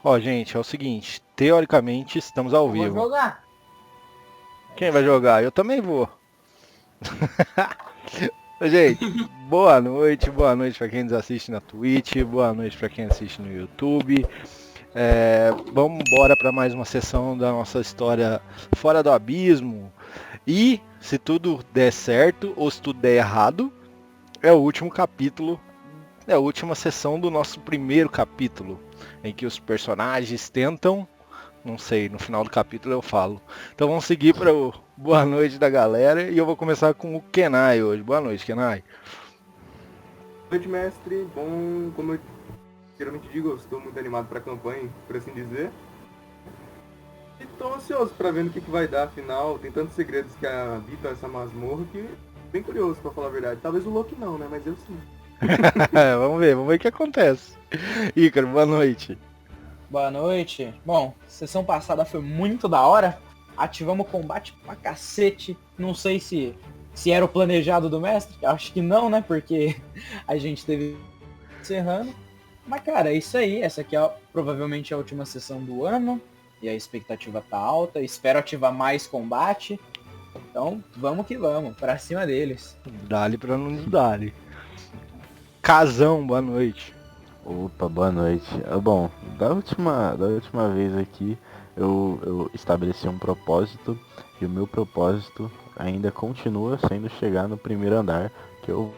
Ó, gente, é o seguinte, teoricamente estamos ao Eu vou vivo. jogar. Quem vai jogar? Eu também vou. Gente, boa noite pra quem nos assiste na Twitch, boa noite pra quem assiste no YouTube. Vamos embora para mais uma sessão da nossa história Fora do Abismo. E se tudo der certo ou se tudo der errado, é o último capítulo, é a última sessão do nosso primeiro capítulo, em que os personagens tentam, não sei, no final do capítulo eu falo. Então vamos seguir para o boa noite da galera e eu vou começar com o Kenai hoje. Boa noite, Kenai. Boa noite, mestre. Bom, como eu geralmente digo, eu estou muito animado para a campanha, por assim dizer. E estou ansioso para ver no que vai dar, afinal. Tem tantos segredos que habitam essa masmorra que bem curioso, para falar a verdade. Talvez o Loki não, né? Mas eu sim. Vamos ver o que acontece. Ícaro, boa noite. Boa noite. Bom, sessão passada foi muito da hora. Ativamos o combate pra cacete. Não sei se era o planejado do mestre. Acho que não, né? Porque a gente teve encerrando. Mas, cara, é isso aí. Essa aqui é provavelmente a última sessão do ano. E a expectativa tá alta. Espero ativar mais combate. Então, vamos que vamos. Pra cima deles. Dale pra não nos dale. Casão, boa noite. Opa, boa noite. Bom, da última vez aqui eu estabeleci um propósito e o meu propósito ainda continua sendo chegar no primeiro andar, que eu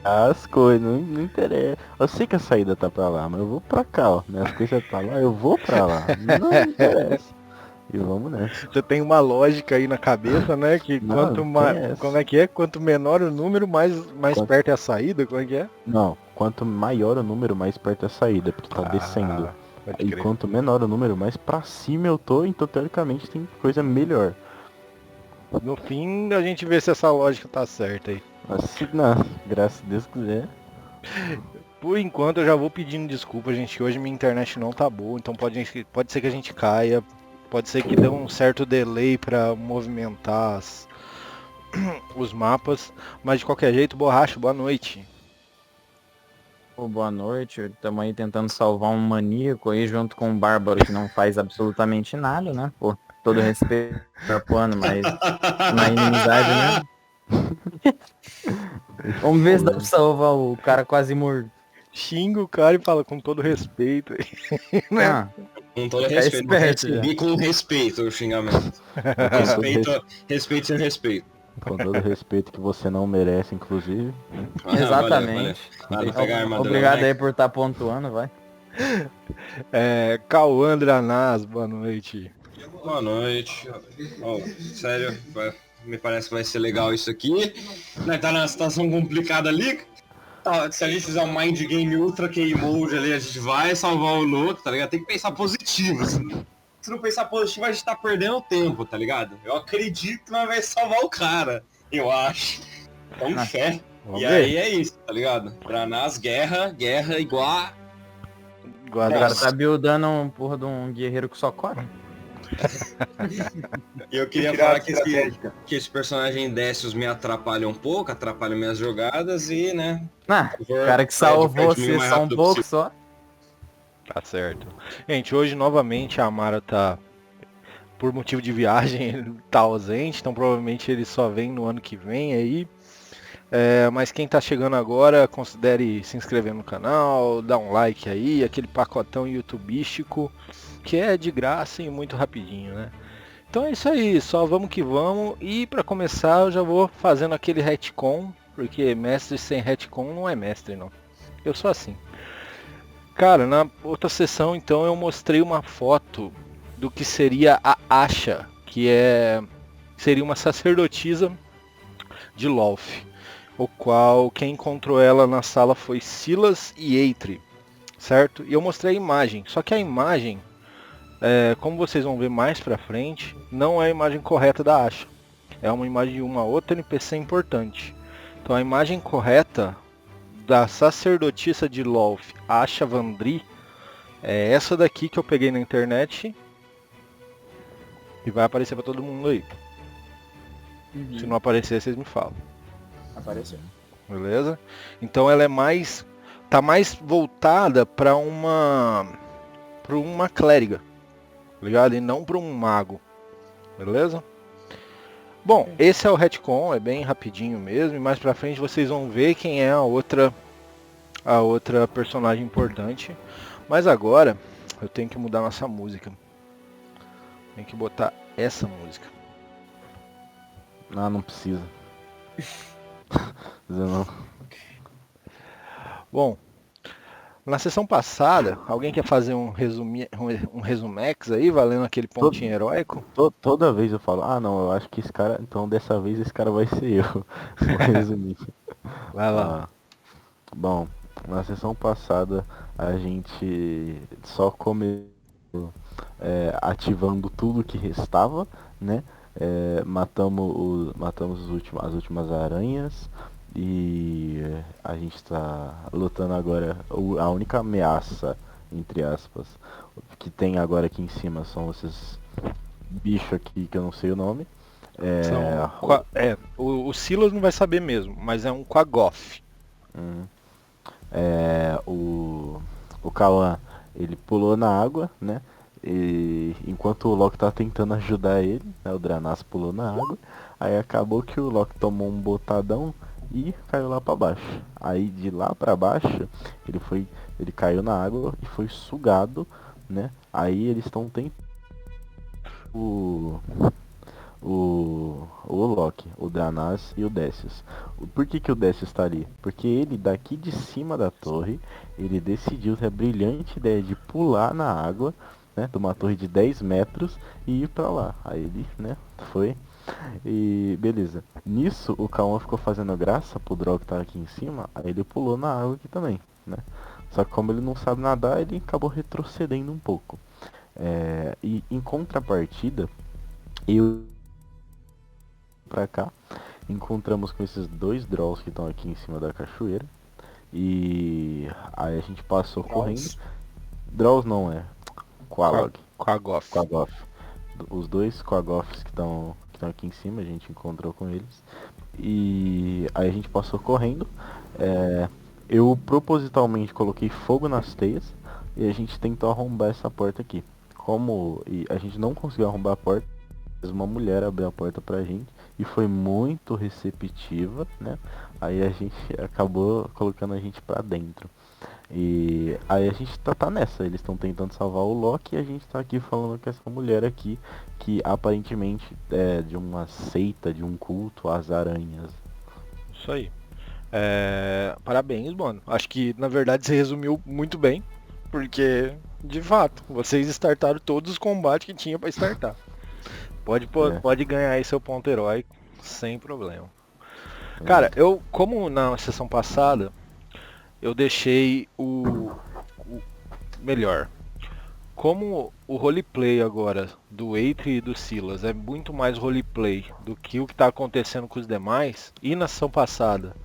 as coisas, não interessa. Eu sei que a saída tá pra lá, mas eu vou pra cá, ó. Minhas coisas tá lá, eu vou pra lá. Não interessa. E vamos nessa. Você tem uma lógica aí na cabeça, né? Que Não, quanto tem mais. essa. Como é que é? Quanto menor o número, mais perto é a saída? Como é que é? Não, quanto maior o número, mais perto é a saída, porque tá descendo. Pode E crer. quanto menor o número, mais pra cima eu tô, então teoricamente tem coisa melhor. No fim, a gente vê se essa lógica tá certa aí. Mas se não, graças a Deus quiser. Por enquanto, eu já vou pedindo desculpa, gente, que hoje minha internet não tá boa, então pode ser que a gente caia, pode ser que dê um certo delay pra movimentar os mapas, mas de qualquer jeito, Borracha, boa noite. Boa noite, estamos aí tentando salvar um maníaco aí junto com um bárbaro que não faz absolutamente nada, né? Pô, todo respeito ao plano, mas na inimizade, né? Vamos ver se dá pra salvar o cara quase morto. Xinga o cara e fala com todo respeito. Ah, Com todo Fica respeito, esperto, recebi com respeito o xingamento. Respeito sem respeito. Com todo respeito que você não merece, inclusive. exatamente. Nada, pegar a armadura, Obrigado né? aí por estar pontuando, vai. Cauã Dranaz, boa noite. Boa noite. Oh, sério, me parece que vai ser legal isso aqui. Né, tá numa situação complicada ali. Tá, se a gente fizer um mind game ultra key mode ali, a gente vai salvar o Loki, tá ligado? Tem que pensar positivo. Se não pensar positivo, a gente tá perdendo tempo, tá ligado? Eu acredito que nós vai salvar o cara. Eu acho. Então, fé. Vamos E ver. aí é isso, tá ligado? Granás, guerra igual. O cara tá buildando um porra de um guerreiro que só corre. Eu queria falar que esse personagem Décius me atrapalha um pouco, atrapalha minhas jogadas e, né? Ah, o cara que salvou você só um pouco só. Tá certo. Gente, hoje novamente a Amara tá, por motivo de viagem, tá ausente, então provavelmente ele só vem no ano que vem aí. Mas quem tá chegando agora, considere se inscrever no canal, dar um like aí, aquele pacotão youtubístico, que é de graça e muito rapidinho, né? Então é isso aí, só vamos que vamos. E pra começar eu já vou fazendo aquele retcon, porque mestre sem retcon não é mestre não. Eu sou assim. Cara, na outra sessão então eu mostrei uma foto do que seria a Asha, seria uma sacerdotisa de Lolth, o qual quem encontrou ela na sala foi Silas e Eitri, certo? E eu mostrei a imagem, só que a imagem, como vocês vão ver mais pra frente, não é a imagem correta da Asha, é uma imagem de uma outra NPC importante. Então a imagem correta da sacerdotisa de Lolth, Asha Vandri, é essa daqui que eu peguei na internet e vai aparecer pra todo mundo aí. Se não aparecer, vocês me falam. Apareceu. Beleza? Então ela tá mais voltada para pra uma clériga, tá ligado? E não pra um mago, beleza? Bom, esse é o retcon, é bem rapidinho mesmo, e mais pra frente vocês vão ver quem é a outra personagem importante. Mas agora eu tenho que mudar nossa música. Tem que botar essa música. Não precisa. Não. Bom, na sessão passada, alguém quer fazer um resumex aí, valendo aquele pontinho heróico? Toda vez eu falo, não, eu acho que esse cara, então dessa vez esse cara vai ser eu. Vou resumir. Vai lá. Bom, na sessão passada a gente só começou ativando tudo que restava, né? Matamos as últimas aranhas e a gente está lutando agora. A única ameaça, entre aspas, que tem agora aqui em cima são esses bichos aqui que eu não sei o nome. O Silas não vai saber mesmo, mas é um Quagoth. O Kawan, ele pulou na água, né? E enquanto o Loki tá tentando ajudar ele, né, o Dranas pulou na água. Aí acabou que o Loki tomou um botadão e caiu lá pra baixo. Aí de lá pra baixo, ele caiu na água e foi sugado, né? Aí eles estão tentando o Loki, o Dranas e o Decius. Por que o Decius tá ali? Porque ele daqui de cima da torre, ele decidiu ter a brilhante ideia de pular na água, né, de uma torre de 10 metros e ir pra lá. Aí ele, né, foi e beleza. Nisso o Kawan ficou fazendo graça pro Drogo que tava aqui em cima, aí ele pulou na água aqui também, né. Só que como ele não sabe nadar, ele acabou retrocedendo um pouco. E em contrapartida, eu pra cá, encontramos com esses dois Drolls que estão aqui em cima da cachoeira. E aí a gente passou correndo. Drolls não é. Quagoth. Os dois Quagoths que estão aqui em cima, a gente encontrou com eles. E aí a gente passou correndo. Eu propositalmente coloquei fogo nas teias e a gente tentou arrombar essa porta aqui. E a gente não conseguiu arrombar a porta, mas uma mulher abriu a porta pra gente e foi muito receptiva, né? Aí a gente acabou colocando a gente pra dentro. E aí a gente tá nessa, eles estão tentando salvar o Loki e a gente tá aqui falando com essa mulher aqui, que aparentemente é de uma seita, de um culto às aranhas. Isso aí. Parabéns, mano. Acho que na verdade você resumiu muito bem, porque de fato, vocês startaram todos os combates que tinha pra startar. Pode ganhar aí seu ponto heróico sem problema. Cara, como na sessão passada, eu deixei o melhor. Como o roleplay agora do Eitri e do Silas é muito mais roleplay do que o que tá acontecendo com os demais, e na sessão passada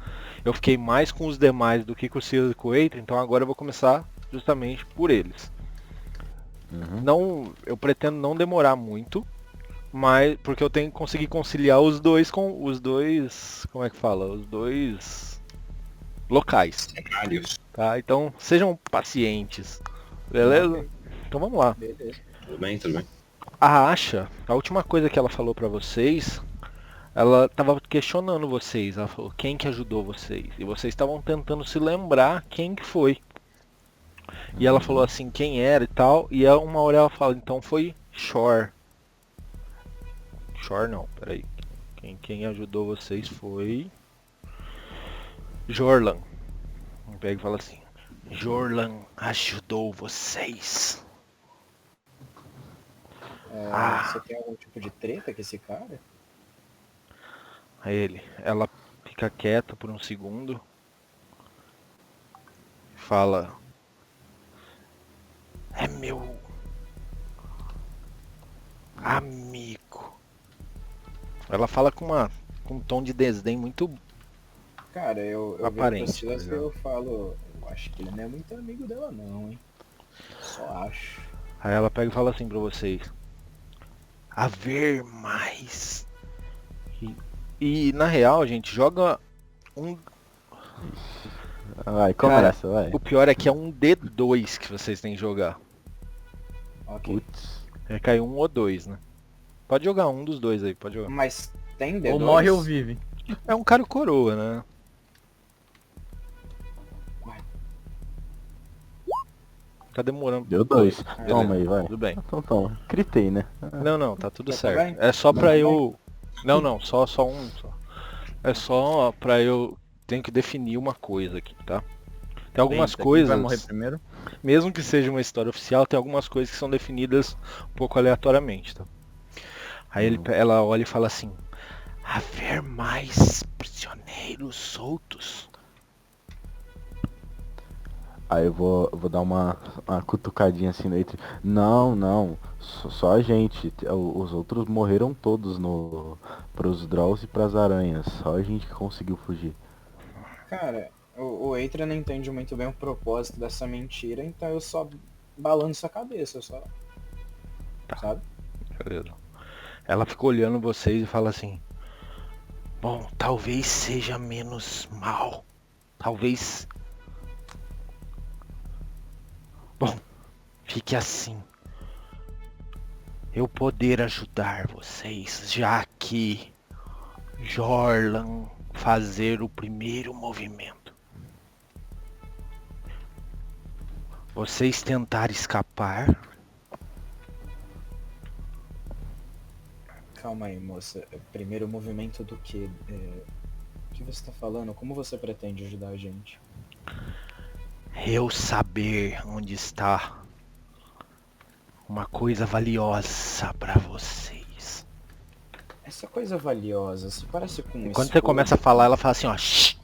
eu fiquei mais com os demais do que com o Silas e com o Eitri, então agora eu vou começar justamente por eles. Eu pretendo não demorar muito, mas porque eu tenho que conseguir conciliar os dois, como é que fala? Os dois locais. Tá? Então sejam pacientes. Beleza? Então vamos lá. Beleza. Tudo bem. A Asha, a última coisa que ela falou pra vocês, ela tava questionando vocês. Ela falou, quem que ajudou vocês? E vocês estavam tentando se lembrar quem que foi. E ela falou assim, quem era e tal. E uma hora ela fala, então foi Shore. Shore não, peraí. Quem ajudou vocês foi Jorlan. Pega e fala assim, Jorlan ajudou vocês. Você tem algum tipo de treta com esse cara? Ela fica quieta por um segundo. Fala, é meu amigo. Ela fala com um tom de desdém muito Cara, eu aparente. vejo pro Silas, eu falo, eu acho que ele não é muito amigo dela não, hein. Só acho. Aí ela pega e fala assim pra vocês, haver mais. E na real, gente, joga um... Vai, começa, vai. O pior é que é um D2 que vocês têm que jogar. Ok. Putz. Cai um ou dois, né? Pode jogar um dos dois aí, pode jogar. Mas tem D2? Ou morre ou vive. É um cara e coroa, né? Vai. Tá demorando. Deu 2. Beleza. Toma aí, vai. Tudo bem. Então toma. Critei, né? Não, tá tudo Quer certo. também? É só pra Também? eu... Não, só um. Só. É só pra eu... Tenho que definir uma coisa aqui, tá? Tem algumas Eita, quem coisas... vai morrer primeiro? Mesmo que seja uma história oficial, tem algumas coisas que são definidas um pouco aleatoriamente, tá? Aí ela olha e fala assim: haver mais prisioneiros soltos? Aí eu vou dar uma cutucadinha assim no Eitri. Não. Só a gente. Os outros morreram todos pros Drolls e pras aranhas. Só a gente que conseguiu fugir. Cara, o Eitra não entende muito bem o propósito dessa mentira, então eu só balanço a cabeça, só. Tá. Sabe? Beleza. Ela fica olhando vocês e fala assim: bom, talvez seja menos mal. Talvez... Bom, fique assim. Eu poder ajudar vocês, já que Jorlan fazer o primeiro movimento. Vocês tentar escapar. Calma aí, moça. Primeiro movimento do quê? O que você tá falando? Como você pretende ajudar a gente? Eu saber onde está uma coisa valiosa pra vocês. Essa coisa valiosa, se parece com um Quando você começa a falar, ela fala assim, ó. Shh.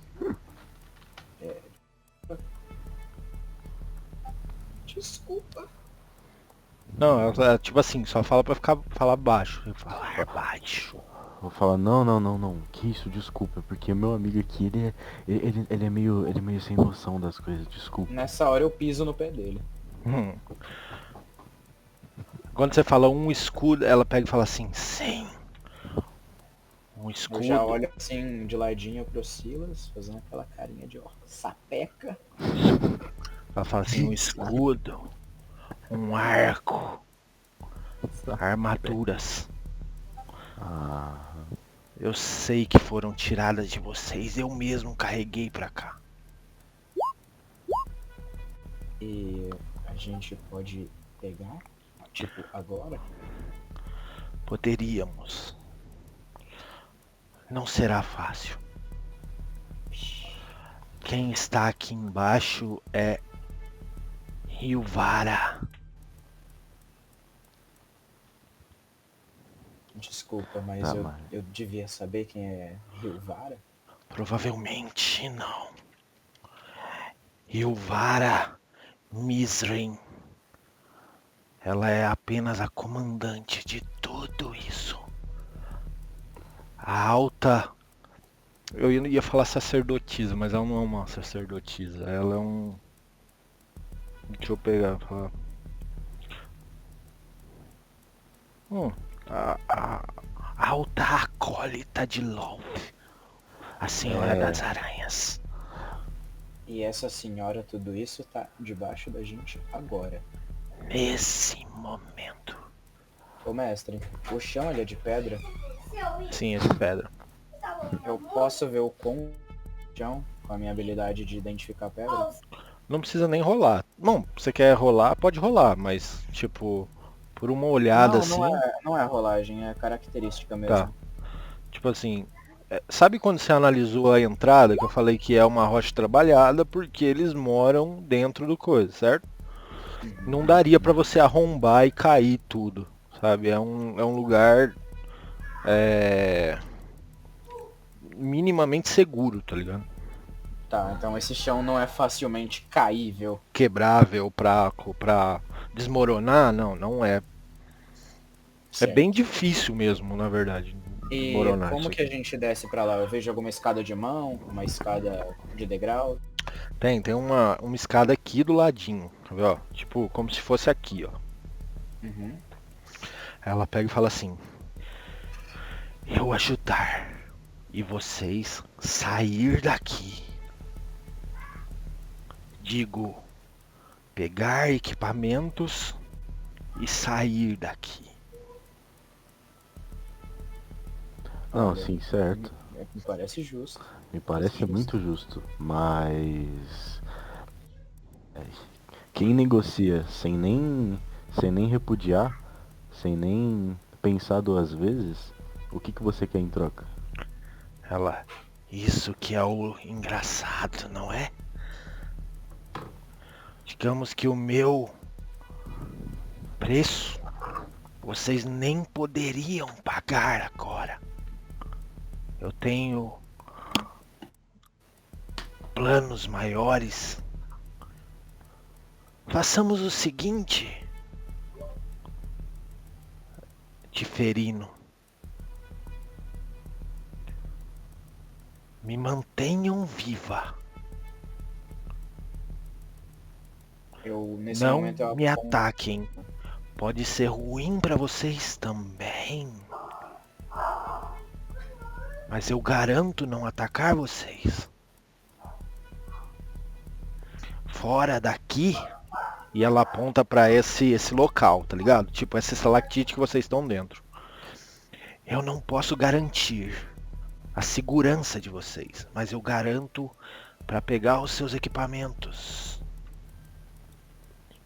Desculpa. Não, ela tipo assim, só fala pra falar baixo. Falar baixo. Vou falar, não. Que isso, desculpa. Porque meu amigo aqui, ele é meio sem noção das coisas. Desculpa. Nessa hora eu piso no pé dele. Quando você fala um escudo, ela pega e fala assim, sim. Um escudo. Eu já olho assim de ladinho pro Silas, fazendo aquela carinha de ó, sapeca. Ela fala assim, um escudo, um arco, armaduras. Eu sei que foram tiradas de vocês, eu mesmo carreguei pra cá. E a gente pode pegar, tipo, agora? Poderíamos. Não será fácil. Quem está aqui embaixo é Hilvara. Desculpa, mas Tá, eu, mano. eu devia saber quem é Hilvara? Provavelmente não. Hilvara Misrin. Ela é apenas a comandante de tudo isso. A alta... Eu ia falar sacerdotisa, mas ela não é uma sacerdotisa. Ela é um... Deixa eu pegar e falar. A alta acólita de Lolth. A Senhora das Aranhas. E essa senhora, tudo isso tá debaixo da gente agora. Nesse momento. Ô mestre, o chão ele é de pedra. Sim, é de pedra. Eu posso ver o chão com a minha habilidade de identificar pedra? Não precisa nem rolar. Bom, você quer rolar, pode rolar, mas tipo, por uma olhada não, assim. não é rolagem, é característica mesmo. Tá. Tipo assim, sabe quando você analisou a entrada, que eu falei que é uma rocha trabalhada porque eles moram dentro do coisa, certo? Não daria pra você arrombar e cair tudo, sabe? É um lugar minimamente seguro, tá ligado? Tá, então esse chão não é facilmente caível. Quebrável pra desmoronar, não é. É Certo. bem difícil mesmo, na verdade. E desmoronar como isso que a aqui. gente desce pra lá? Eu vejo alguma escada de mão, uma escada de degrau. Tem uma escada aqui do ladinho, tá vendo? Ó, tipo, como se fosse aqui, ó. Uhum. Ela pega e fala assim: eu ajudar e vocês sair daqui. Digo, pegar equipamentos e sair daqui. Não, Olha, sim, certo. Me parece justo. Me parece muito justo, mas quem negocia sem nem repudiar, sem nem pensar duas vezes, o que que você quer em troca? Ela, isso que é o engraçado, não é? Digamos que o meu preço vocês nem poderiam pagar agora. Eu tenho planos maiores. Façamos o seguinte, Tiferino. Me mantenham viva. Nesse Não momento eu me aponto. ataquem. Pode ser ruim pra vocês também. Mas eu garanto não atacar vocês. Fora daqui. E ela aponta pra esse local, tá ligado? Tipo, essa estalactite que vocês estão dentro. Eu não posso garantir a segurança de vocês, mas eu garanto pra pegar os seus equipamentos.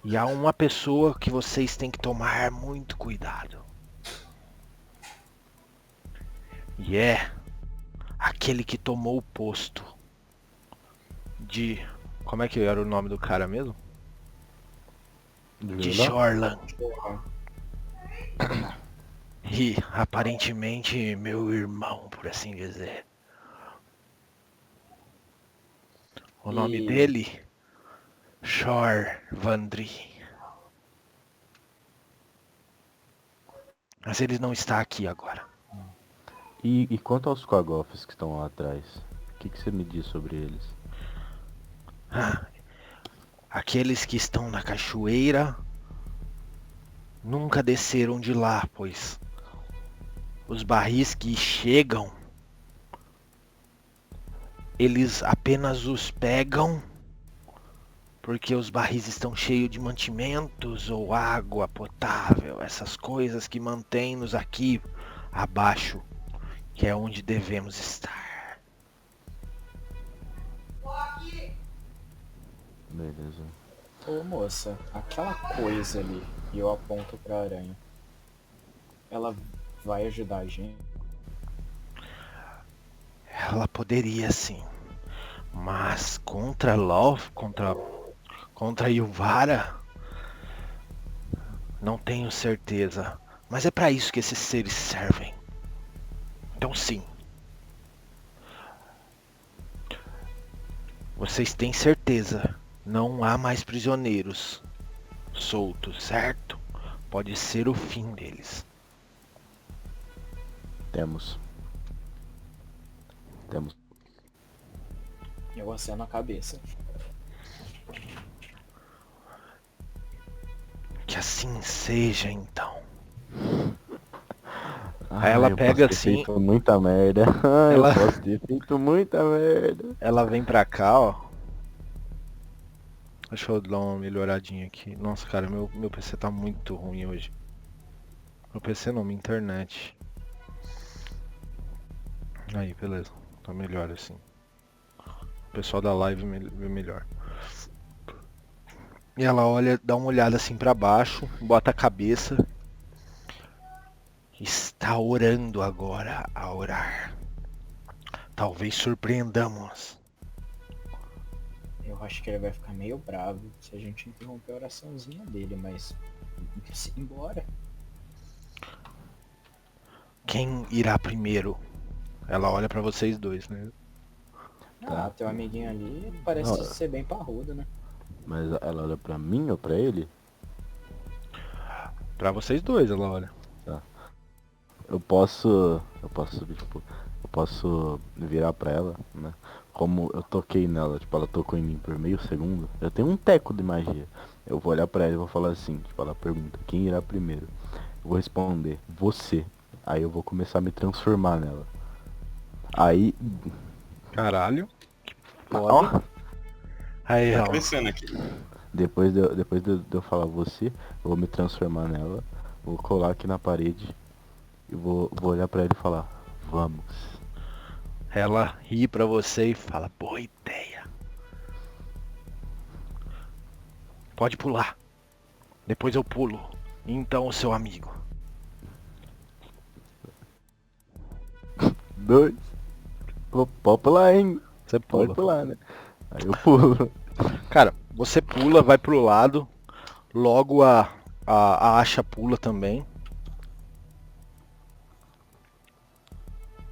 E há uma pessoa que vocês têm que tomar muito cuidado. E é aquele que tomou o posto de... Como é que era o nome do cara mesmo? De Shorlan. E aparentemente meu irmão, por assim dizer. O nome dele... Shor Vandri. Mas ele não está aqui agora. E quanto aos Quagoths que estão lá atrás, o que que você me diz sobre eles? Aqueles que estão na cachoeira nunca desceram de lá, pois os barris que chegam, eles apenas os pegam porque os barris estão cheios de mantimentos ou água potável, essas coisas que mantêm-nos aqui abaixo, que é onde devemos estar. Beleza. Ô moça, aquela coisa ali, e eu aponto pra aranha, ela vai ajudar a gente? Ela poderia sim, mas contra Love, contra Yuvara, não tenho certeza. Mas é para isso que esses seres servem. Então sim. Vocês têm certeza, não há mais prisioneiros soltos, certo? Pode ser o fim deles. Temos. Eu aceno a cabeça. Que assim seja então. Ah, Ela eu pega posso ter assim- feito muita merda. Ela- Eu posso ter feito muita merda. Ela vem pra cá, ó. Deixa eu dar uma melhoradinha aqui. Nossa, cara, meu PC tá muito ruim hoje. Meu PC não, minha internet. Aí, beleza. Tá melhor assim. O pessoal da live vê melhor. E ela olha, dá uma olhada assim pra baixo, bota a cabeça. Está orando agora a orar. Talvez surpreendamos. Eu acho que ele vai ficar meio bravo se a gente interromper a oraçãozinha dele, mas... Embora. Quem irá primeiro? Ela olha pra vocês dois, né? Ah, teu amiguinho ali ele parece Não, ser bem parrudo, né? Mas ela olha pra mim ou pra ele? Pra vocês dois, ela olha. Eu posso virar pra ela, né? Como eu toquei nela, tipo, ela tocou em mim por meio segundo. Eu tenho um teco de magia. Eu vou olhar pra ela e vou falar assim, tipo, ela pergunta, quem irá primeiro? Eu vou responder, você. Aí eu vou começar a me transformar nela. Aí, Caralho. ó, Aí, Tá ó. crescendo aqui. Depois de eu falar você, eu vou me transformar nela, vou colar aqui na parede e vou olhar pra ela e falar, vamos. Ela ri pra você e fala, boa ideia. Pode pular. Depois eu pulo. Então o seu amigo. 2. Pode pular, hein? Você Pode pula. pular, né? Aí eu pulo. Cara, você pula, vai pro lado. Logo a acha pula também.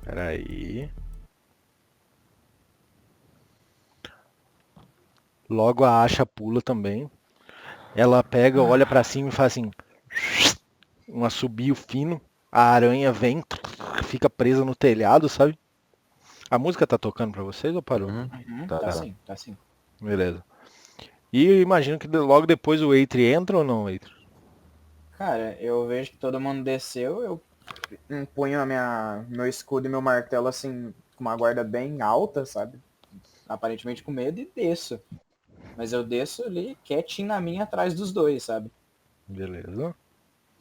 Pera aí. Logo a acha pula também. Ela pega, olha pra cima e faz assim. Um assobio fino. A aranha vem, fica presa no telhado, sabe? A música tá tocando pra vocês ou parou? Uhum, Tá. tá sim. Beleza. E eu imagino que logo depois o Eitri entra ou não, Eitri? Cara, eu vejo que todo mundo desceu, eu ponho meu escudo e meu martelo assim, com uma guarda bem alta, sabe? Aparentemente com medo e desço. Mas eu desço ali quietinho na minha atrás dos dois, sabe? Beleza.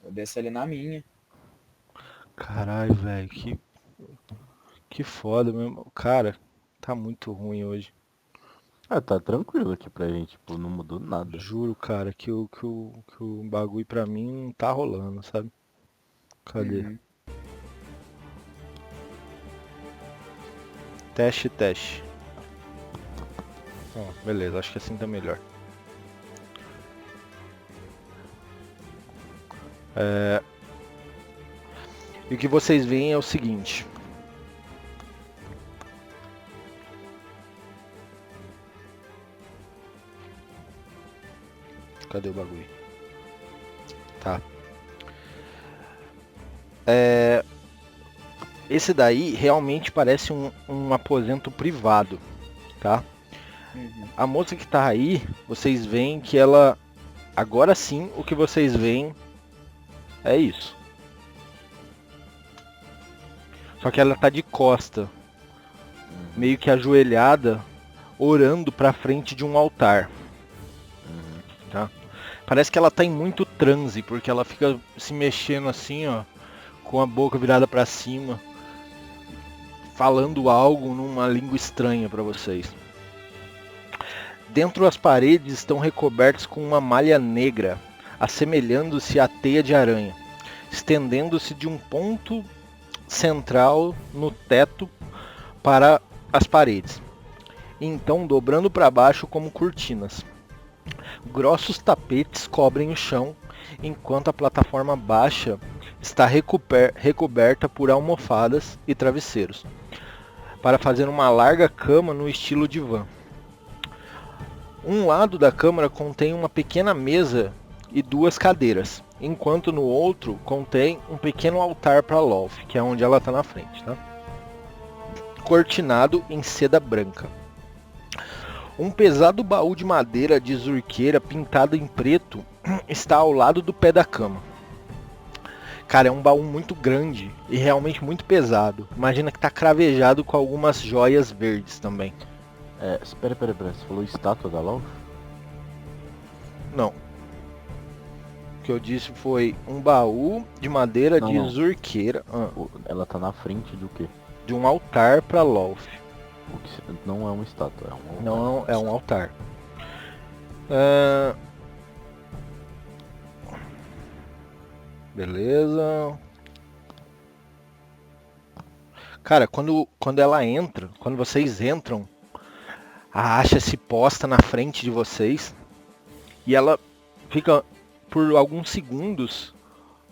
Eu desço ali na minha. Caralho, velho, que foda mesmo. Cara, tá muito ruim hoje. Ah, tá tranquilo aqui pra gente, tipo, não mudou nada. Juro, cara, que o bagulho pra mim não tá rolando, sabe? Cadê? Uhum. Teste. Ó, beleza, acho que assim tá melhor. E o que vocês veem é o seguinte. Cadê o bagulho? Tá. Esse daí realmente parece um aposento privado, tá? Uhum. A moça que tá aí, vocês veem que ela... Agora sim, o que vocês veem é isso. Só que ela tá de costa, meio que ajoelhada, orando pra frente de um altar. Tá? Parece que ela tá em muito transe, porque ela fica se mexendo assim, ó, com a boca virada pra cima, falando algo numa língua estranha pra vocês. Dentro as paredes estão recobertas com uma malha negra, assemelhando-se à teia de aranha, estendendo-se de um ponto central no teto para as paredes, e então dobrando para baixo como cortinas. Grossos tapetes cobrem o chão, enquanto a plataforma baixa está recoberta por almofadas e travesseiros, para fazer uma larga cama no estilo divã. Um lado da câmara contém uma pequena mesa e 2 cadeiras, enquanto no outro contém um pequeno altar para Lolth, que é onde ela está na frente, tá? Cortinado em seda branca. Um pesado baú de madeira de zurqueira pintado em preto está ao lado do pé da cama. Cara, é um baú muito grande e realmente muito pesado. Imagina que tá cravejado com algumas joias verdes também. Espera, você falou estátua da Lolth? Não. O que eu disse foi um baú de madeira de Não. zurqueira. Ela tá na frente do quê? De um altar para Lolth. O que não é uma estátua, é um altar. Não, é um altar. Beleza. Cara, quando ela entra, quando vocês entram, a Asha se posta na frente de vocês e ela fica por alguns segundos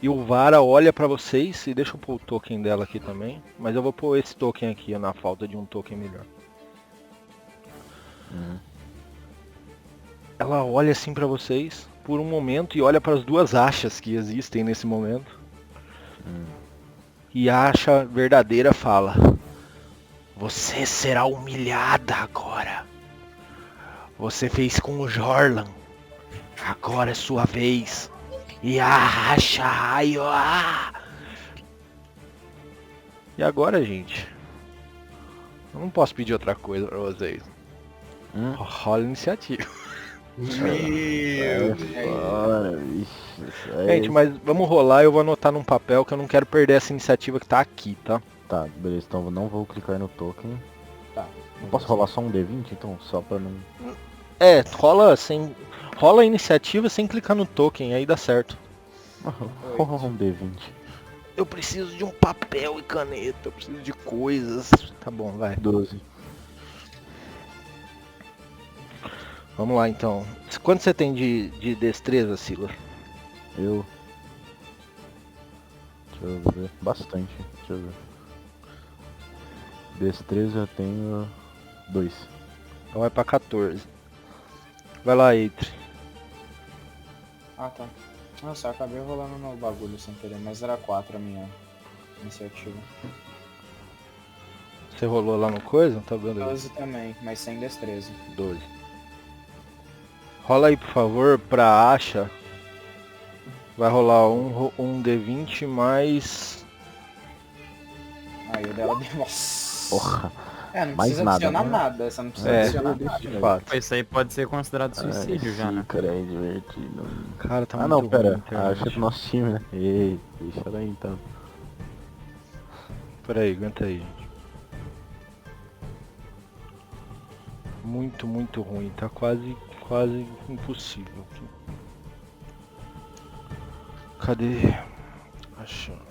e o Vara olha pra vocês e deixa eu pôr o token dela aqui também, mas eu vou pôr esse token aqui na falta de um token melhor. Ela olha assim pra vocês por um momento e olha para as 2 Ashas que existem nesse momento. E a Asha verdadeira fala: você será humilhada agora. Você fez com o Jorlan. Agora é sua vez. E a Asha. E agora, gente? Eu não posso pedir outra coisa pra vocês. Rola a iniciativa. Meu Deus. Bora, bicho. Isso aí. Gente, mas vamos rolar, eu vou anotar num papel que eu não quero perder essa iniciativa que tá aqui, tá? Tá, beleza, então eu não vou clicar no token. Tá. Eu posso rolar só um D20 então? Só pra não. É, rola a iniciativa sem clicar no token, aí dá certo. Rola um D20. Eu preciso de um papel e caneta, eu preciso de coisas. Tá bom, vai. 12. Vamos lá então. Quanto você tem de destreza, Sila? Eu. Deixa eu ver. Bastante. Deixa eu ver. Destreza eu tenho 2. Então vai pra 14. Vai lá, Eitri. Ah, tá. Nossa, eu acabei rolando no bagulho sem querer, mas era 4 a minha iniciativa. Você rolou lá no coisa? Tá vendo aí? 12 também, mas sem destreza. 12. Rola aí, por favor, pra Asha. Vai rolar um D20 mais... Aí o dela deu... Nossa. Porra. É, não Mais precisa nada, adicionar né? nada, você não precisa É, adicionar de nada. fato. Isso aí pode ser considerado suicídio já, né? Cara, é divertido. Cara, tá Ah muito não, pera. ruim a internet. Acho que é do nosso time, né? Ei, deixa ela aí então. Pera aí, aguenta aí, gente. Muito, muito ruim. Tá quase impossível aqui. Cadê? Achando.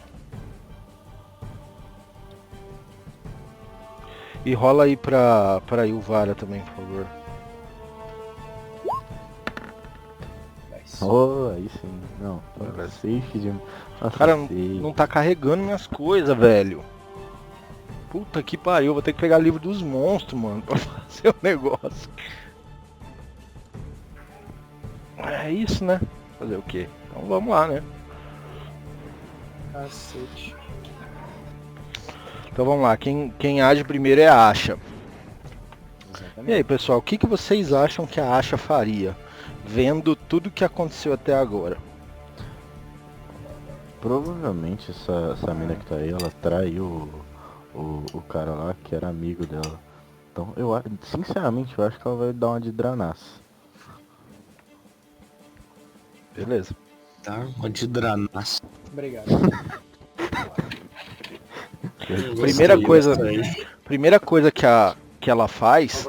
E rola aí pra Ilvara também, por favor. Oh, aí sim. Não, Beleza. safe de... Nossa, Cara, safe. não tá carregando minhas coisas, velho. Puta que pariu, vou ter que pegar livro dos monstros, mano, pra fazer o negócio. É isso, né? Fazer o quê? Então vamos lá, né? Cacete. Então vamos lá, quem age primeiro é a Asha. E Exatamente. aí, pessoal, o que vocês acham que a Asha faria? Vendo tudo que aconteceu até agora. Provavelmente essa mina que tá aí, ela traiu o cara lá que era amigo dela. Então sinceramente eu acho que ela vai dar uma de Dranaça. Beleza. Tá, uma de dranaça. Obrigado. Primeira coisa que ela faz,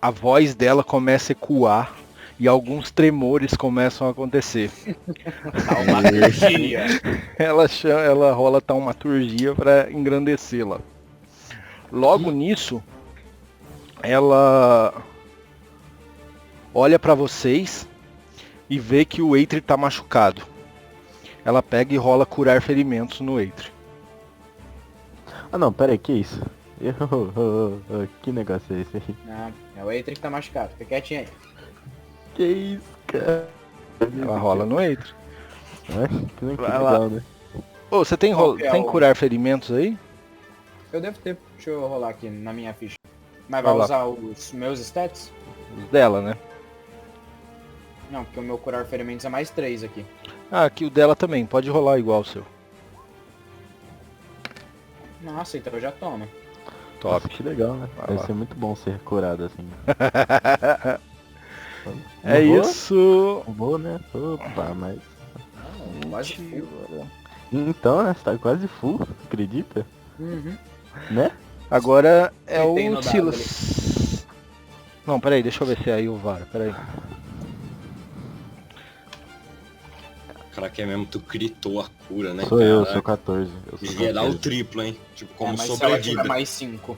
a voz dela começa a ecoar e alguns tremores começam a acontecer. Taumaturgia. Ela rola taumaturgia para engrandecê-la. Logo nisso, ela olha para vocês e vê que o Eitri tá machucado. Ela pega e rola curar ferimentos no Eitri. Ah não, pera aí, que isso? Que negócio é esse aí? Não, é o Eitri que tá machucado, fica quietinho aí. Que isso, cara? Ela rola no Eitri. Que Vai lá. legal, né? Ô, você tem, Qual que é tem o- curar ferimentos aí? Eu devo ter, deixa eu rolar aqui na minha ficha. Mas Vai vai lá. usar os meus stats? Os dela, né? Não, porque o meu curar ferimentos é mais 3 aqui. Ah, aqui o dela também, pode rolar igual o seu. Nossa, então eu já tomo. Top. Nossa, que legal, né? Vai Deve lá. ser muito bom ser curado assim. É Não vou? isso. Não vou, né? Opa, mas... Quase full. Então, né? Você tá quase full, acredita? Uhum. Né? Agora é Ele tem o no Silas. Não, peraí, deixa eu ver se é aí o Vara, peraí. Cara, que é mesmo, tu gritou a cura, né? Sou eu, cara? sou 14. Eu sou Devia dar o 14. triplo, hein? Tipo, como Mas se ela tiver sobrevida. mais 5.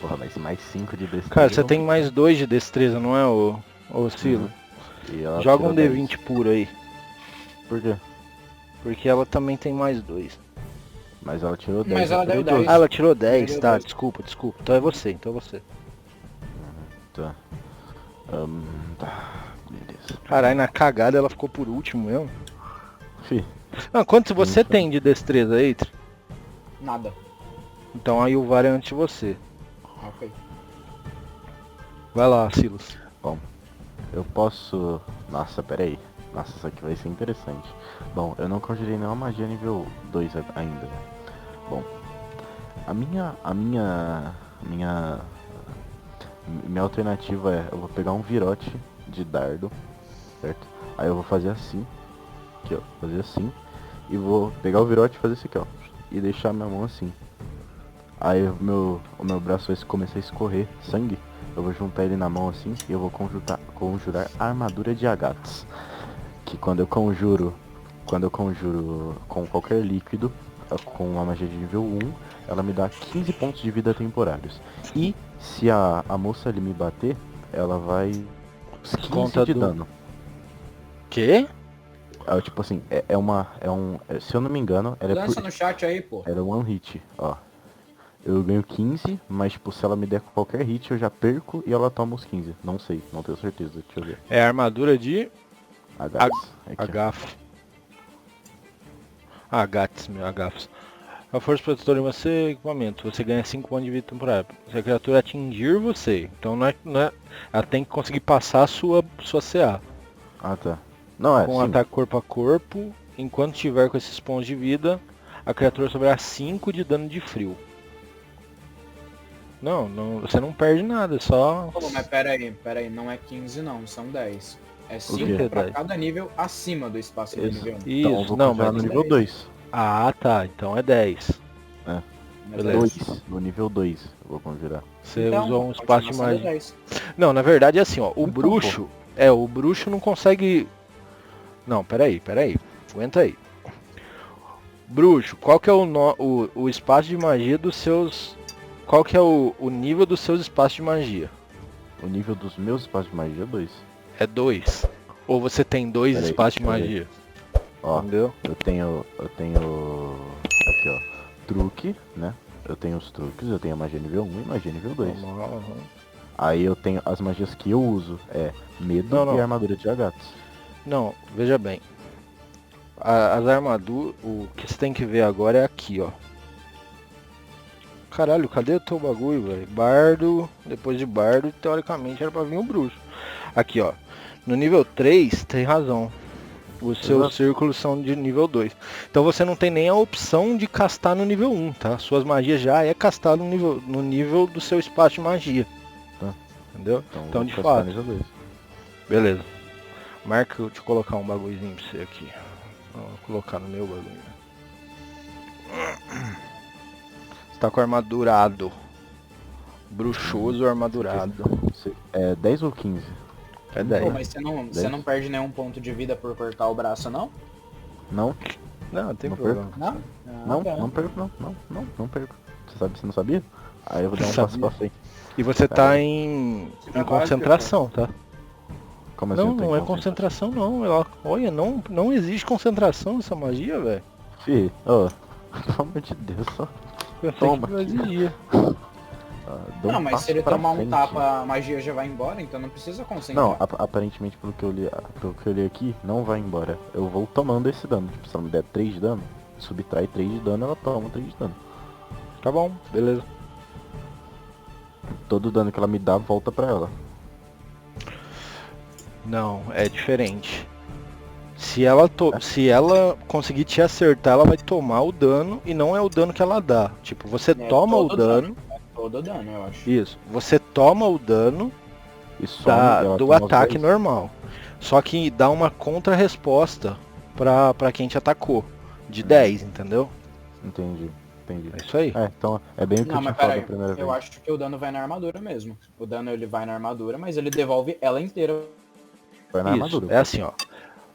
Porra, mas mais 5 de destreza. Cara, você tem mais 2 de destreza, não é, o Silas? E ela Joga um tirou 10. D20 puro aí, Por quê? porque ela também tem mais 2. Mas ela tirou 10. Mas ela eu tirei deu 10. 12. Ah, ela tirou 10, Tirou tá, 10. desculpa. Então é você, Tá. Tá. Beleza. Caralho, na cagada ela ficou por último mesmo. Fi, Ah, quanto você tem de destreza aí? Nada. Então aí o Vara é antes de você. Ok. Vai lá, Silas. eu posso... Nossa, pera aí. Nossa, isso aqui vai ser interessante. Bom, eu não conjurei nenhuma magia nível 2 ainda. Bom, minha alternativa é, eu vou pegar um virote de dardo, certo? Aí eu vou fazer assim, aqui ó, fazer assim, e vou pegar o virote e fazer isso aqui ó, e deixar minha mão assim. Aí o meu braço vai começar a escorrer sangue, eu vou juntar ele na mão assim, e eu vou conjurar a armadura de Agates. Que quando eu conjuro com qualquer líquido, com uma magia de nível 1, ela me dá 15 pontos de vida temporários. E se a moça ali me bater, ela vai 15 de dano. Quê? Tipo assim, se eu não me engano, ela é Lança no chat aí, pô. ela é one hit, ó. Eu ganho 15, mas tipo, se ela me der qualquer hit, eu já perco e ela toma os 15. Não sei, não tenho certeza, deixa eu ver. É a armadura de Agates. Aqui, ó. Agaf. Agates, meu, Agafs. A força protetora em você, equipamento. Você ganha 5 pontos de vida temporária. Se a criatura atingir você, então não é, ela tem que conseguir passar a sua CA. Ah, tá. Não, é, Com um sim. ataque corpo a corpo, enquanto tiver com esses pontos de vida, a criatura sofrerá 5 de dano de frio. Não, você não perde nada, só... Pô, mas pera aí, não é 15 não, são 10. É quê? 5 pra 10? cada nível acima do espaço do nível 1. Então eu Isso, vou não, conjurar mas... no nível 2. Ah, tá, então é 10. Beleza. 2, no nível 2 eu vou conjurar. Você Então, usou um espaço de magia. 10. Não, na verdade é assim, ó, o Então, bruxo... o bruxo não consegue... Não, peraí. Aguenta aí. Bruxo, qual que é o espaço de magia dos seus... Qual que é o nível dos seus espaços de magia? O nível dos meus espaços de magia é 2. É 2. Ou você tem 2 Peraí, espaços de deixa eu ver. magia? Ó, Entendeu? eu tenho aqui ó, truque, né? Eu tenho os truques, eu tenho a magia nível 1 e magia nível 2. Aí eu tenho as magias que eu uso, medo Não. e armadura de Agates. Não, veja bem. As armaduras, o que você tem que ver agora é aqui, ó. Caralho, cadê o teu bagulho, velho? Bardo, depois de bardo, teoricamente era pra vir o bruxo. Aqui, ó. No nível 3, tem razão. Os seus círculos são de nível 2. Então você não tem nem a opção de castar no nível 1, tá? Suas magias já é castar no nível do seu espaço de magia. Tá. Entendeu? Então de vou castar fato. nível 2. Beleza. Marca, deixa eu colocar um bagulhozinho pra você aqui. Vou colocar no meu bagulho. Você tá com armadurado. Bruxoso armadurado. É 10 ou 15? É Pô, 10. mas você não perde nenhum ponto de vida por cortar o braço, não? Não? Não, não tem Não problema. Não? Não, tá. não perco não perco. Você não sabia? Aí eu vou dar um Sabia. passo pra frente. E você tá em concentração, tá? Como assim? Não, eu tô em não é concentração não. Olha, não existe concentração nessa magia, velho. Fih, ó, pelo amor de Deus, só Eu sei Toma que não aqui. existia. dá Não, um mas passo se ele pra tomar um frente. tapa, a magia já vai embora, então não precisa concentrar. Não, aparentemente pelo que eu li aqui, não vai embora. Eu vou tomando esse dano. Tipo, se ela me der 3 de dano, subtrai 3 de dano, ela toma 3 de dano. Tá bom, beleza. Todo dano que ela me dá volta pra ela. Não, é diferente. Se ela conseguir te acertar, ela vai tomar o dano e não é o dano que ela dá. Tipo, você toma o todo dano. É todo dano, eu acho. Isso. Você toma o dano E some, ela do toma os ataque 10. normal. Só que dá uma contra-resposta pra quem te atacou. De 10, entendeu? Entendi. É isso aí. Então é bem o que Não, eu tinha mas falado peraí, da primeira eu vez. acho que o dano vai na armadura mesmo. O dano ele vai na armadura, mas ele devolve ela inteira. Foi na Isso. armadura. É assim, ó.